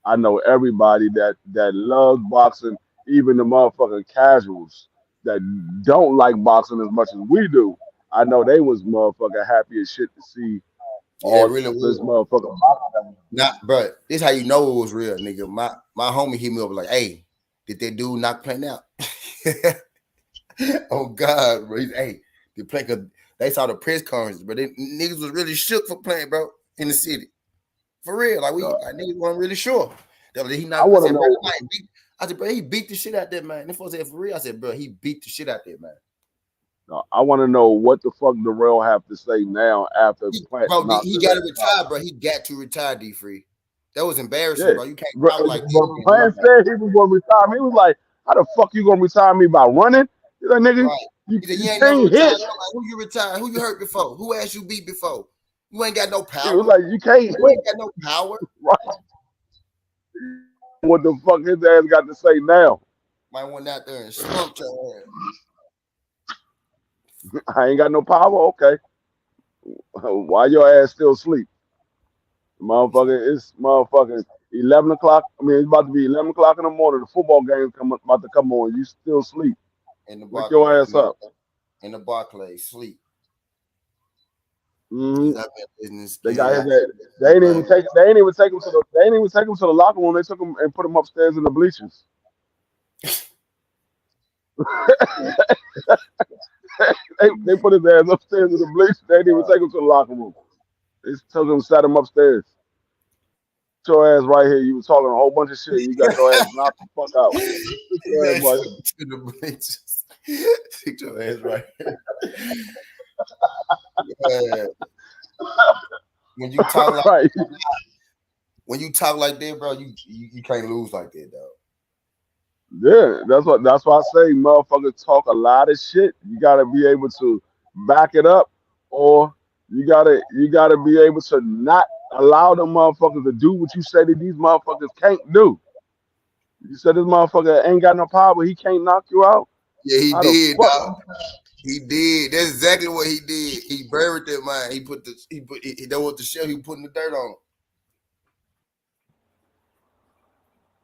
I know everybody that loves boxing, even the motherfucking casuals that don't like boxing as much as we do. I know they was motherfucking happy as shit to see Yeah, it all really this was. motherfucking boxing. Not, bro. This how you know it was real, nigga. My homie hit me up like, "Hey, did that dude knock Plank out?" Oh God, bro. Hey, the Plank. They saw the press conference, but niggas was really shook for Plank, bro, in the city. For real, like niggas wasn't really sure. He I knocked. I want to said, bro, know. I said, bro, he beat the shit out that man. This folks said for real. I said, bro, he beat the shit out that man. I want to know what the fuck Dirrell have to say now after Plant Bro, knocked he his got to ass out. retire, bro. He got to retire, D Free. That was embarrassing, Yeah, bro. You can't talk like but that. Plant said he was going to retire me. He was like, "How the fuck you going to retire me by running?" He's like, "Nigga, Right. you, He said, you you ain't never can't retired. hit." I'm like, who you retired? Who you hurt before? Who asked you beat before? You ain't got no He was power. like, "You can't You hit." ain't got no power. Right? What the fuck his ass got to say now? Might went out there and slumped your ass. I ain't got no power. Okay, why your ass still asleep, motherfucker? It's motherfucking 11 o'clock. I mean, it's about to be 11 o'clock in the morning. The football game's about to come on. You still sleep? In the Wake your Barclays. ass up. In the Barclays, sleep. Hmm. He's out there business. They He's got his out ass. there, man. They ain't even take him to the. They ain't even take him to the locker room. They took him and put him upstairs in the bleachers. They put his ass upstairs in the bleachers. They didn't even take him to the locker room. They took him, sat him upstairs. Put your ass right here. You was talking a whole bunch of shit. And you got your ass knocked the fuck out. Put your ass right here. To the bleachers. Stick your ass right here. Yeah. When you talk like Right. when you talk like that, bro, you can't lose like that, dog. Yeah, that's why I say motherfuckers talk a lot of shit. You gotta be able to back it up, or you gotta be able to not allow them motherfuckers to do what you say that these motherfuckers can't do. You said this motherfucker ain't got no power, but he can't knock you out. Yeah, he How the did, fuck? dog. He did. That's exactly what he did. He buried that man. That was the shell he putting the dirt on.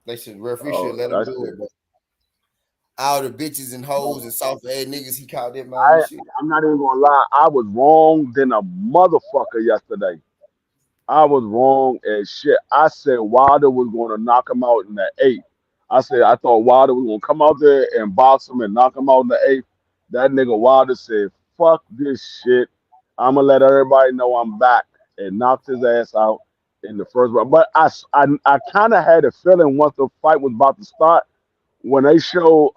They should referee should Oh, let him that do shit. it, but all the bitches and hoes and soft ass niggas he called that man I and shit. I'm not even gonna lie. I was wrong than a motherfucker yesterday. I was wrong as shit. I said Wilder was going to knock him out in the eighth. I said I thought Wilder was going to come out there and box him and knock him out in the eighth. That nigga Wilder said, "Fuck this shit. I'm gonna let everybody know I'm back," and knocked his ass out in the first round. But I kind of had a feeling once the fight was about to start when they show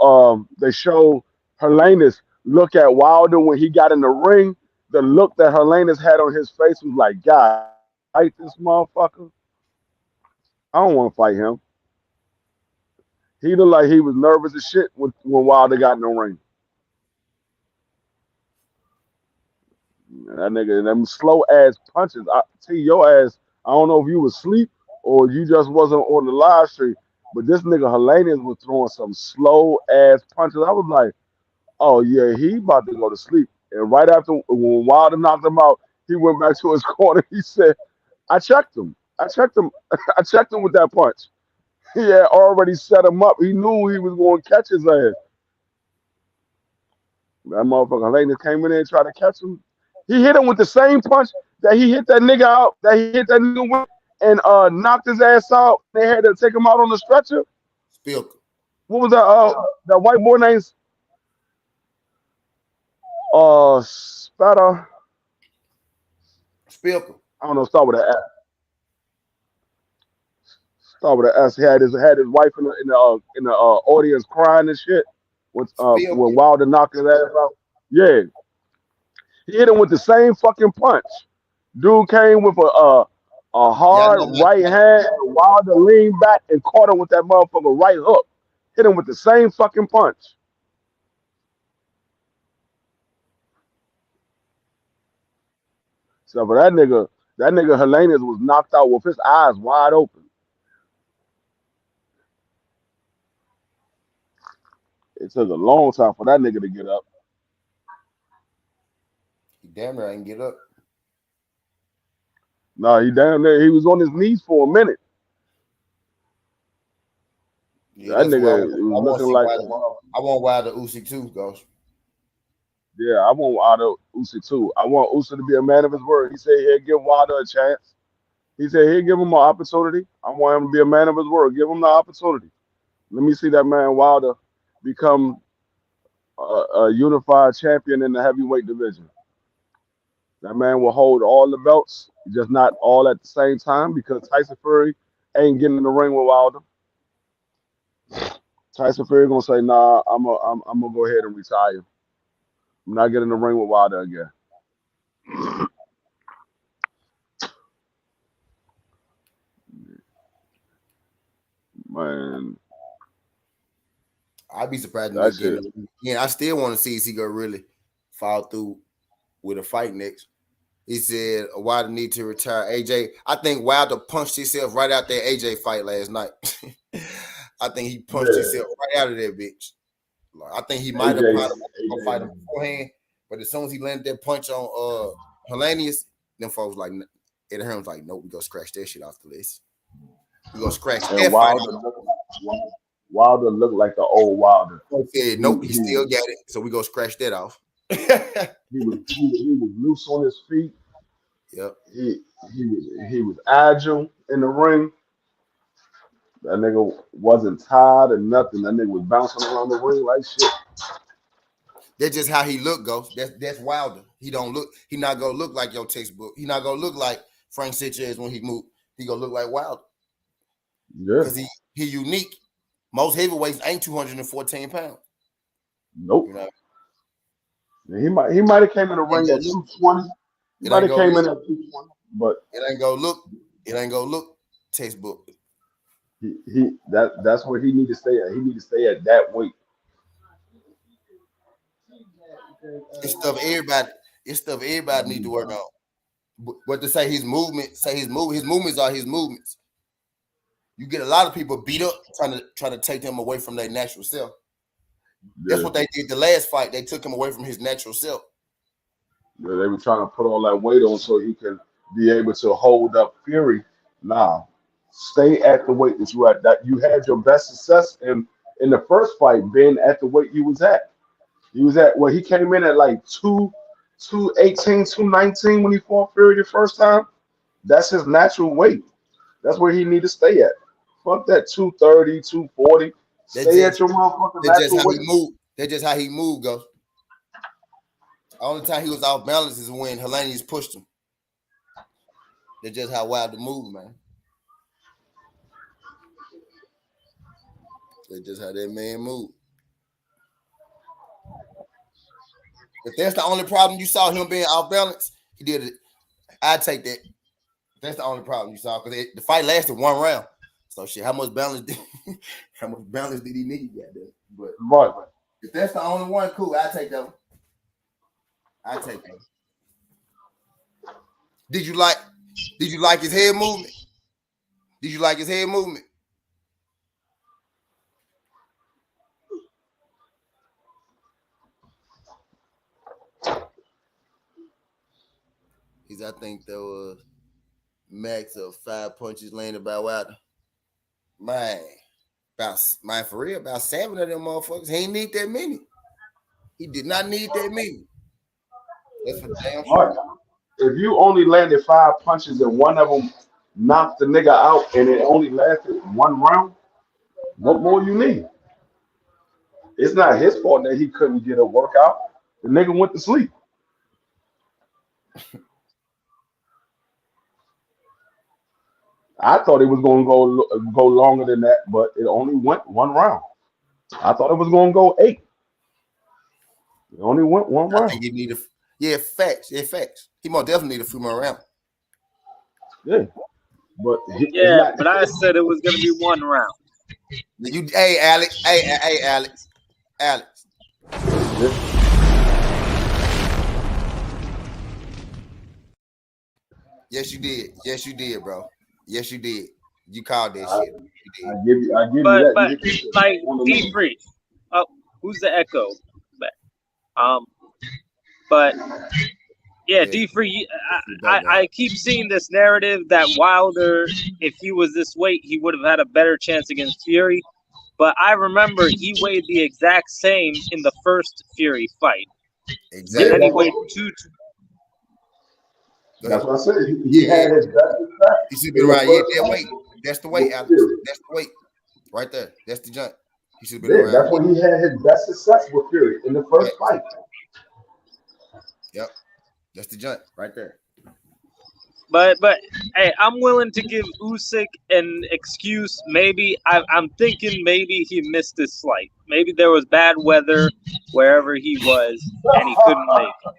Helenius look at Wilder when he got in the ring. The look that Helenius had on his face was like, "God, fight this motherfucker. I don't want to fight him." He looked like he was nervous as shit when Wilder got in the ring. That nigga, them slow ass punches. I tell your ass, I don't know if you was asleep or you just wasn't on the live stream, but this nigga Helenius was throwing some slow ass punches. I was like, oh yeah, he about to go to sleep. And right after when Wilder knocked him out, he went back to his corner. He said, I checked him. I checked him. I checked him with that punch. He had already set him up. He knew he was going to catch his ass. That motherfucker Helenius came in there and tried to catch him. He hit him with the same punch that he hit that nigga out, that he hit that nigga with, and knocked his ass out. They had to take him out on the stretcher. Spilker. What was that white boy name? Spatter. Spilker. I don't know. Start with an S. Start with an S. He had his wife in the audience crying and shit when Spilker. Wilder knocked his ass out. Yeah, He hit him with the same fucking punch. Dude came with a hard right hand, and Wilder leaned back and caught him with that motherfucker right hook. Hit him with the same fucking punch. So for that nigga Helenius was knocked out with his eyes wide open. It took a long time for that nigga to get up. He damn near ain't get up. No, he damn near he was on his knees for a minute. Yeah, that nigga was looking like I want Wilder Usyk too, Ghost. Yeah, I want Wilder Usyk too. I want Usyk to be a man of his word. He said he'll give Wilder a chance. He said he'll give him an opportunity. I want him to be a man of his word. Give him the opportunity. Let me see that man Wilder become a unified champion in the heavyweight division. That man will hold all the belts, just not all at the same time, because Tyson Fury ain't getting in the ring with Wilder. Tyson Fury gonna say, "Nah, I'm gonna go ahead and retire. I'm not getting in the ring with Wilder again." Man, I'd be surprised if they get it. Yeah, I still want to see if he gonna really follow through with a fight next. He said Wilder need to retire. AJ, I think Wilder punched himself right out that AJ fight last night. I think he punched himself right out of that bitch. I think he might have fight him beforehand, but as soon as he landed that punch on Helenius, them folks like Ed Hearn's like, nope, we gonna scratch that shit off the list. We gonna scratch that fight. Wilder looked like the old Wilder. Said, nope, he still got it, so we gonna scratch that off. he was loose on his feet. Yep. He was agile in the ring. That nigga wasn't tired or nothing. That nigga was bouncing around the ring like shit. That's just how he look, Ghost. That's Wilder. He not gonna look like your textbook. He not gonna look like Frank Sanchez when he move. He gonna look like Wilder. Yeah. Because he unique. Most heavyweights ain't 214 pounds. Nope. You know? He might have came in the ring at 220. He might have came in at 220, but it ain't gonna look textbook. That's where he need to stay at. He need to stay at that weight. It's stuff everybody need to work on. But to say his movements are his movements. You get a lot of people beat up trying to take them away from their natural self. That's what they did the last fight. They took him away from his natural self. Yeah, they were trying to put all that weight on so he could be able to hold up Fury. Nah, stay at the weight that you at. That you had your best success in the first fight, being at the weight you was at. He was at he came in at like 218, 219 when he fought Fury the first time. That's his natural weight. That's where he need to stay at. Fuck that 230, 240. Stay at your motherfucking natural weight. That's just how he moved, go. The only time he was off balance is when Helenius pushed him. That's just how Wilder moved, man. That's just how that man moved. If that's the only problem you saw him being off balance, he did it. I'd take that. That's the only problem you saw because the fight lasted one round. So shit, how much balance did he need? But if that's the only one, cool. I take that one. I take that. Did you like his head movement? Did you like his head movement? I think there was max of 5 punches landed by Wilder. Man, for real, about 7 of them motherfuckers. He ain't need that many. He did not need that many. That's for damn sure. If you only landed 5 punches and one of them knocked the nigga out and it only lasted one round, what more you need? It's not his fault that he couldn't get a workout. The nigga went to sleep. I thought it was going to go longer than that, but it only went one round. I thought it was going to go 8. It only went one round. Yeah, facts. Yeah, facts. He most definitely need a few more rounds. Yeah, but but I said it was gonna be 1 round. Hey, Alex. Hey, Alex. Alex. Yes, you did. Yes, you did, bro. Yes, you did. You called that shit. I give you But that. like D3. Oh, who's the echo? But yeah, D3. I keep seeing this narrative that Wilder, if he was this weight, he would have had a better chance against Fury. But I remember he weighed the exact same in the first Fury fight. Exactly. And then he weighed 2. That's what I said. He had his best effect. He should be around. Yeah, that weight. That's the weight, Alex. That's the weight. Right there. That's the jump. He should be around. That's when he had his best success with Fury in the first fight. Yep. That's the jump right there. But hey, I'm willing to give Usyk an excuse. Maybe I'm thinking maybe he missed his flight. Maybe there was bad weather wherever he was, and he couldn't make it.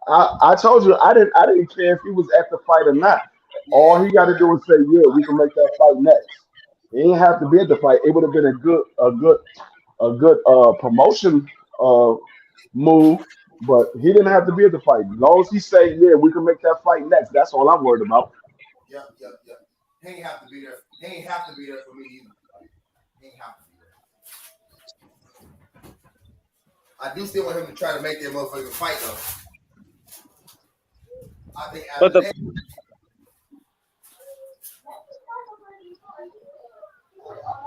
I told you I didn't care if he was at the fight or not. All he got to do is say, "Yeah, we can make that fight next." He didn't have to be at the fight. It would have been a good promotion move. But he didn't have to be at the fight. As long as he say, "Yeah, we can make that fight next," that's all I'm worried about. Yep. He ain't have to be there. He ain't have to be there for me either. He ain't have to be there. I do still want him to try to make that motherfucking fight though. I think.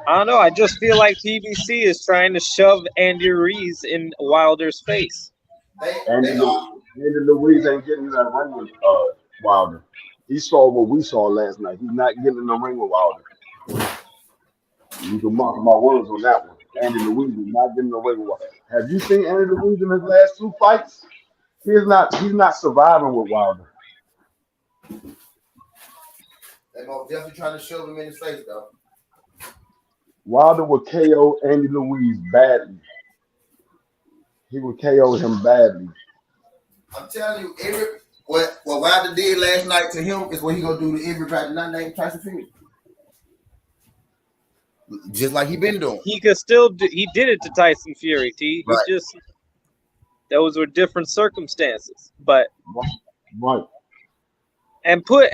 I don't know. I just feel like PBC is trying to shove Andy Ruiz in Wilder's face. Andy Ruiz ain't getting in that ring with Wilder. He saw what we saw last night. He's not getting in the ring with Wilder. You can mark my words on that one. Andy Ruiz is not getting in the ring with Wilder. Have you seen Andy Ruiz in his last 2 fights? He's not surviving with Wilder. They're definitely trying to shove him in his face though. Wilder would KO Andy Ruiz badly. He would KO him badly. I'm telling you, what Wilder did last night to him is what he gonna do to everybody not named Tyson Fury. Just like he been doing. He could still he did it to Tyson Fury, T. He just those were different circumstances. But right. And put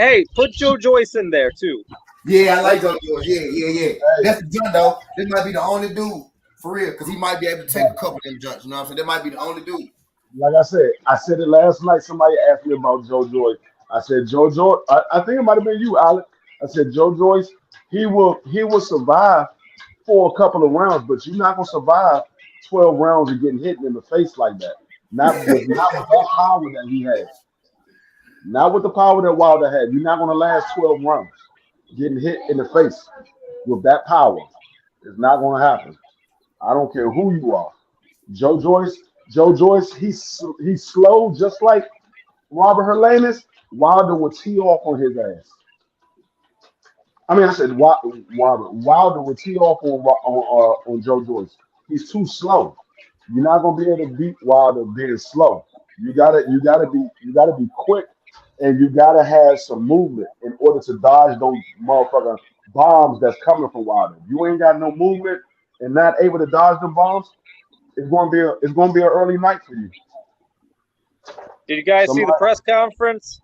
Joe Joyce in there too. Yeah, I like Joe Joyce. Yeah. That's the jump though. This might be the only dude for real, because he might be able to take a couple of them jumps. You know what I'm saying? That might be the only dude. Like I said it last night. Somebody asked me about Joe Joyce. I said Joe Joyce. I think it might have been you, Alex. I said Joe Joyce. He will survive for a couple of rounds, but you're not gonna survive 12 rounds of getting hit in the face like that. Not with that power that he has. Not with the power that Wilder had. You're not gonna last 12 rounds getting hit in the face with that power. It's not gonna happen. I don't care who you are. Joe Joyce, he's slow, just like Robert Helenius. Wilder would tee off on his ass. I mean, I said Wilder would tee off on Joe Joyce. He's too slow. You're not gonna be able to beat Wilder being slow. You gotta be quick, and you gotta have some movement in order to dodge those motherfucking bombs that's coming from Wilder. You ain't got no movement and not able to dodge the bombs. It's gonna be an early night for you. Did you guys see the press conference?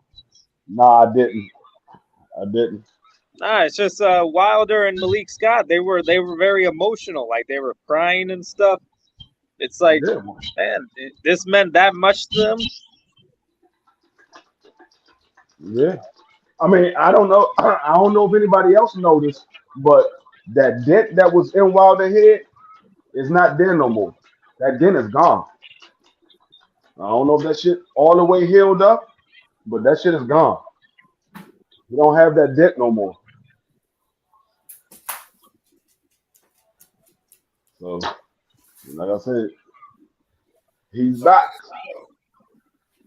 Nah, I didn't. Nah, it's just Wilder and Malik Scott. They were very emotional, like they were crying and stuff. It's like, man, this meant that much to them. Yeah, I mean, I don't know. I don't know if anybody else noticed, but that dent that was in Wilder's head is not there no more. That dent is gone. I don't know if that shit all the way healed up, but that shit is gone. You don't have that dent no more. So, like I said, he's back.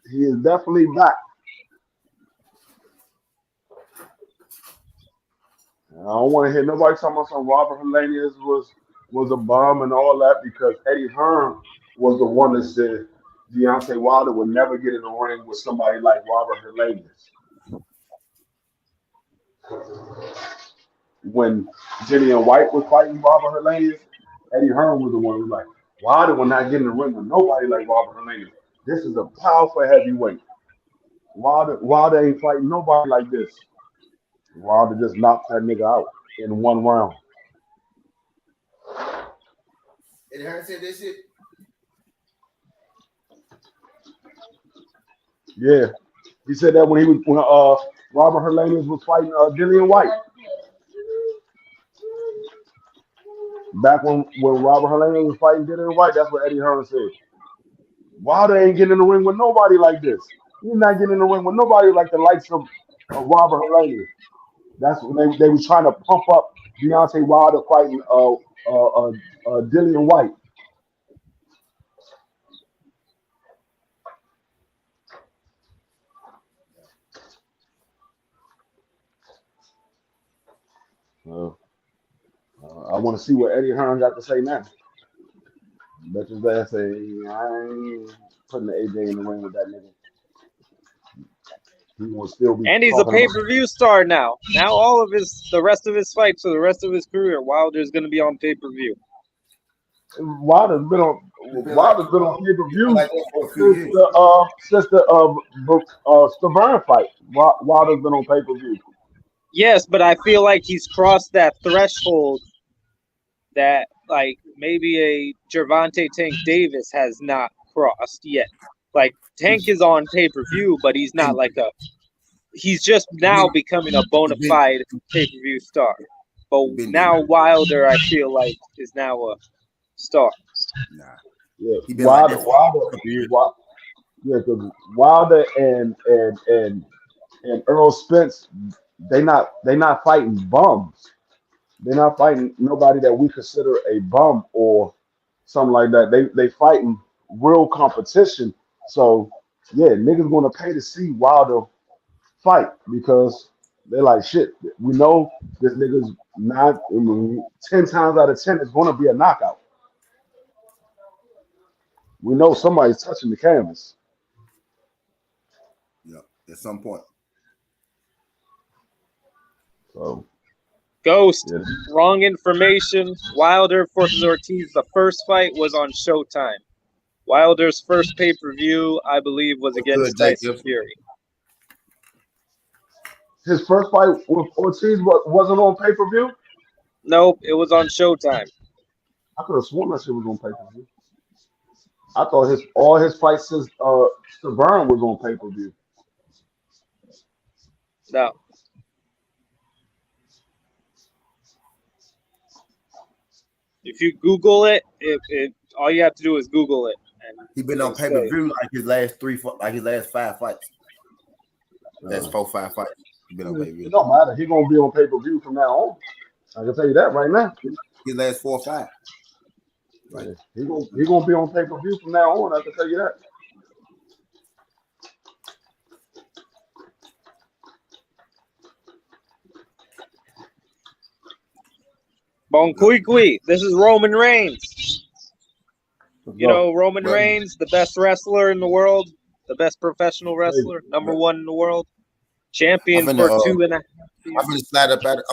He is definitely back. I don't want to hear nobody talking about some Robert Helenius was a bum and all that, because Eddie Hearn was the one that said Deontay Wilder would never get in the ring with somebody like Robert Hernandez. When Jillian White was fighting Robert Hernandez, Eddie Hearn was the one who was like, Wilder will not get in the ring with nobody like Robert Hernandez. This is a powerful heavyweight. Wilder ain't fighting nobody like this. Wilder just knocked that nigga out in one round. Eddie Hearn said this shit? Yeah. He said that when Robert Hernandez was fighting Jillian White. Back when Robert Hernandez was fighting Jillian White, that's what Eddie Hearn said. Wilder ain't getting in the ring with nobody like this. He's not getting in the ring with nobody like the likes of Robert Hernandez. That's when they was trying to pump up Deontay Wilder fighting Dillian White. I want to see what Eddie Hearn got to say now. Bet his ass say, I ain't putting the AJ in the ring with that nigga. He will still be. And he's a pay-per-view star now. Now the rest of his fights for the rest of his career, Wilder's going to be on pay-per-view. Wilder's been on pay-per-view since the Stavern fight. Wilder's been on pay-per-view. Yes, but I feel like he's crossed that threshold that like maybe a Gervonta Tank Davis has not crossed yet. Like Tank is on pay-per-view, but he's not like he's just now becoming a bona fide pay-per-view star. But now Wilder, I feel like, is now a star. Nah. Yeah, Wilder and Earl Spence, they not fighting bums. They're not fighting nobody that we consider a bum or something like that. They fighting real competition. So yeah, niggas gonna pay to see Wilder fight because they're like, shit, we know this nigga's not 10 times out of 10 it's gonna be a knockout. We know somebody's touching the canvas. Yeah, at some point. So Ghost, yeah. Wrong information. Wilder versus Ortiz, the first fight was on Showtime. Wilder's first pay-per-view, I believe, was against Tyson Fury. His first fight with Ortiz wasn't on pay-per-view? Nope, it was on Showtime. I could have sworn that shit was on pay-per-view. I thought all his fights since Stavern was on pay-per-view. No. If you Google it, all you have to do is Google it. He been on pay-per-view like his last 5 fights. That's 4-5 fights. He been on pay-per-view. It don't matter. He gonna be on pay-per-view from now on. I can tell you that right now. His last 4 or 5. Right. Yeah, he gonna be on pay-per-view from now on. I can tell you that. Bon Kui, this is Roman Reigns. You know, Roman Reigns, the best wrestler in the world, the best professional wrestler, number 1 in the world, champion for 2.5 years. I'm finna slide up out of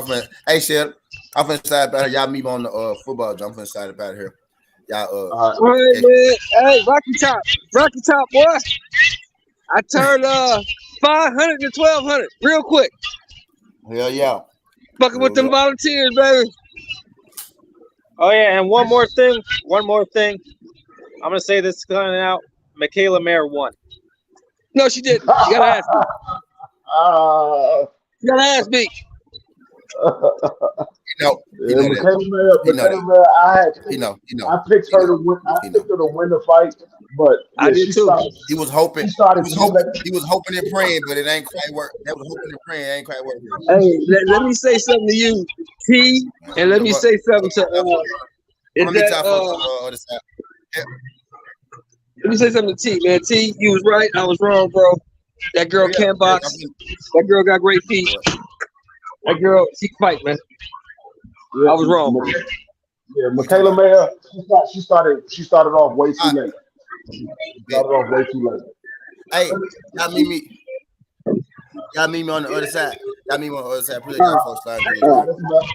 hey, Shell, I'm finna slide up out of here. Y'all meet me on the football jump. I'm finna slide up out of here. Y'all, hey, Rocky Top, boy. I turned 500 to 1,200 real quick. Hell yeah. Fucking with them volunteers, baby. Oh yeah, and one more thing. I'm gonna say this coming out. Mikaela Mayer won. No, she didn't. You gotta ask me. You gotta ask me. I picked her to win. I picked her to win the fight, but I did too. He was hoping and praying, but it ain't quite work. That was hoping and praying, it ain't quite working. Hey, let me say something to you, T, and let me say something to let me say something to T, man. T, you was right, I was wrong, bro. That girl can't box. That girl got great feet. That girl, she can fight, man. I was wrong, bro. Yeah, Mikaela Mayer, she started off way too late. Got it off way too late. Hey, y'all meet me on the other side. Y'all meet me on the other side. Appreciate y'all folks starting to do this.